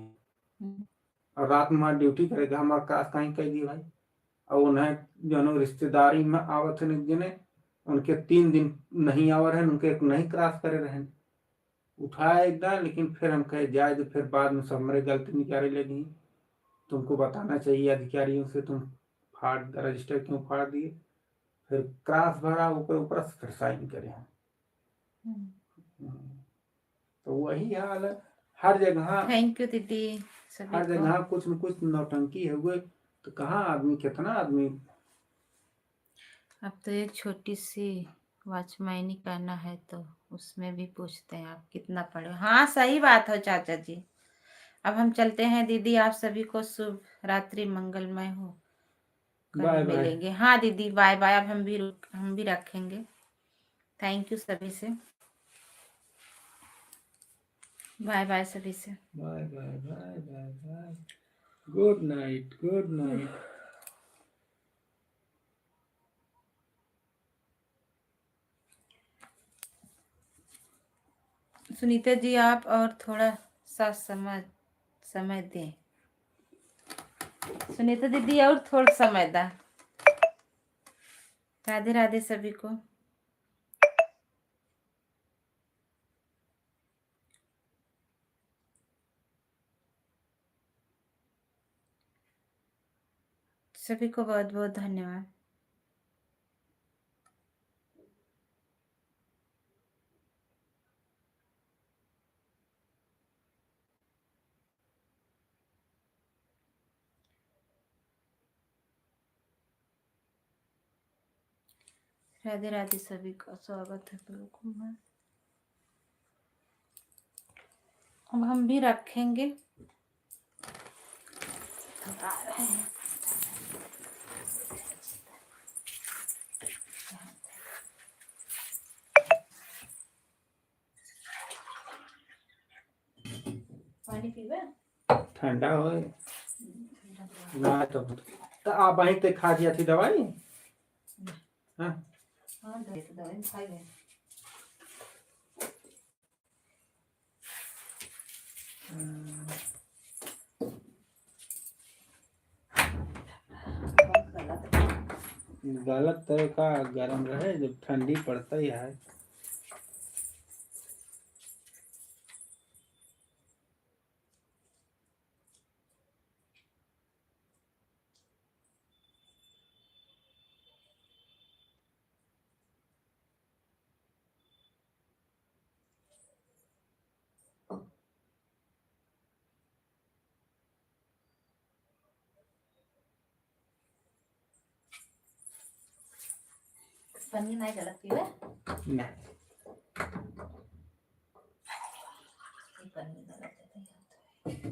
S2: और रात में हमारा ड्यूटी करेगा, हमारा क्रास कहीं कह दिए भाई। और उन्हें जो रिश्तेदारी में आवत है जिन्हें उनके 3 दिन नहीं आवर है, उनके नहीं क्रॉस करे रहे उठाया एकदम। लेकिन फिर हम कहे जाए तो फिर बाद में सब मेरे गलती निकाले लगी, तुमको बताना चाहिए अधिकारियों से, तुम फाड़ रजिस्टर क्यों फाड़ दिए। फिर क्रॉस भरा ऊपर ऊपर से फिर साइन करे हम। तो वही हाल है हर जगह।
S1: थैंक यू दीदी सभी
S2: हर
S1: को।
S2: जगह कुछ न कुछ नौटंकी है हुए, तो कहाँ आदमी कितना आदमी।
S1: अब तो एक छोटी सी वॉचमैनी करना है तो उसमें भी पूछते हैं आप कितना पढ़े। हाँ सही बात है चाचा जी। अब हम चलते हैं दीदी, आप सभी को शुभ रात्रि मंगलमय हो। कल
S2: बाय बाय।
S1: मिलेंगे। हाँ दीदी बाय बाय। अब हम भी रखेंगे। थैंक यू सभी से। बाय बाय सभी से।
S2: Bye bye bye bye bye. Good night good night.
S1: Sunita ji आप और थोड़ा सा समय दें। सुनीता दीदी और थोड़ा समय दा। राधे राधे सभी को। सभी को बहुत बहुत धन्यवाद। राधे राधे सभी का स्वागत है बिल्कुल में। अब हम भी रखेंगे। थका रहे हैं। पानी पीवे?
S2: ठंडा हो ना तो आप वहीं पे खा दिया थी दवाई। हाँ
S1: हाँ दवाई खाई गए।
S2: गलत तरह का गर्म रहे जब ठंडी पड़ता ही है।
S1: पनीर नहीं गलत पीवे?
S2: नहीं
S1: पनीर गलत है।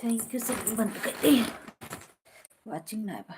S1: थैंक यू सब बंद कर दे वाचिंग ना बा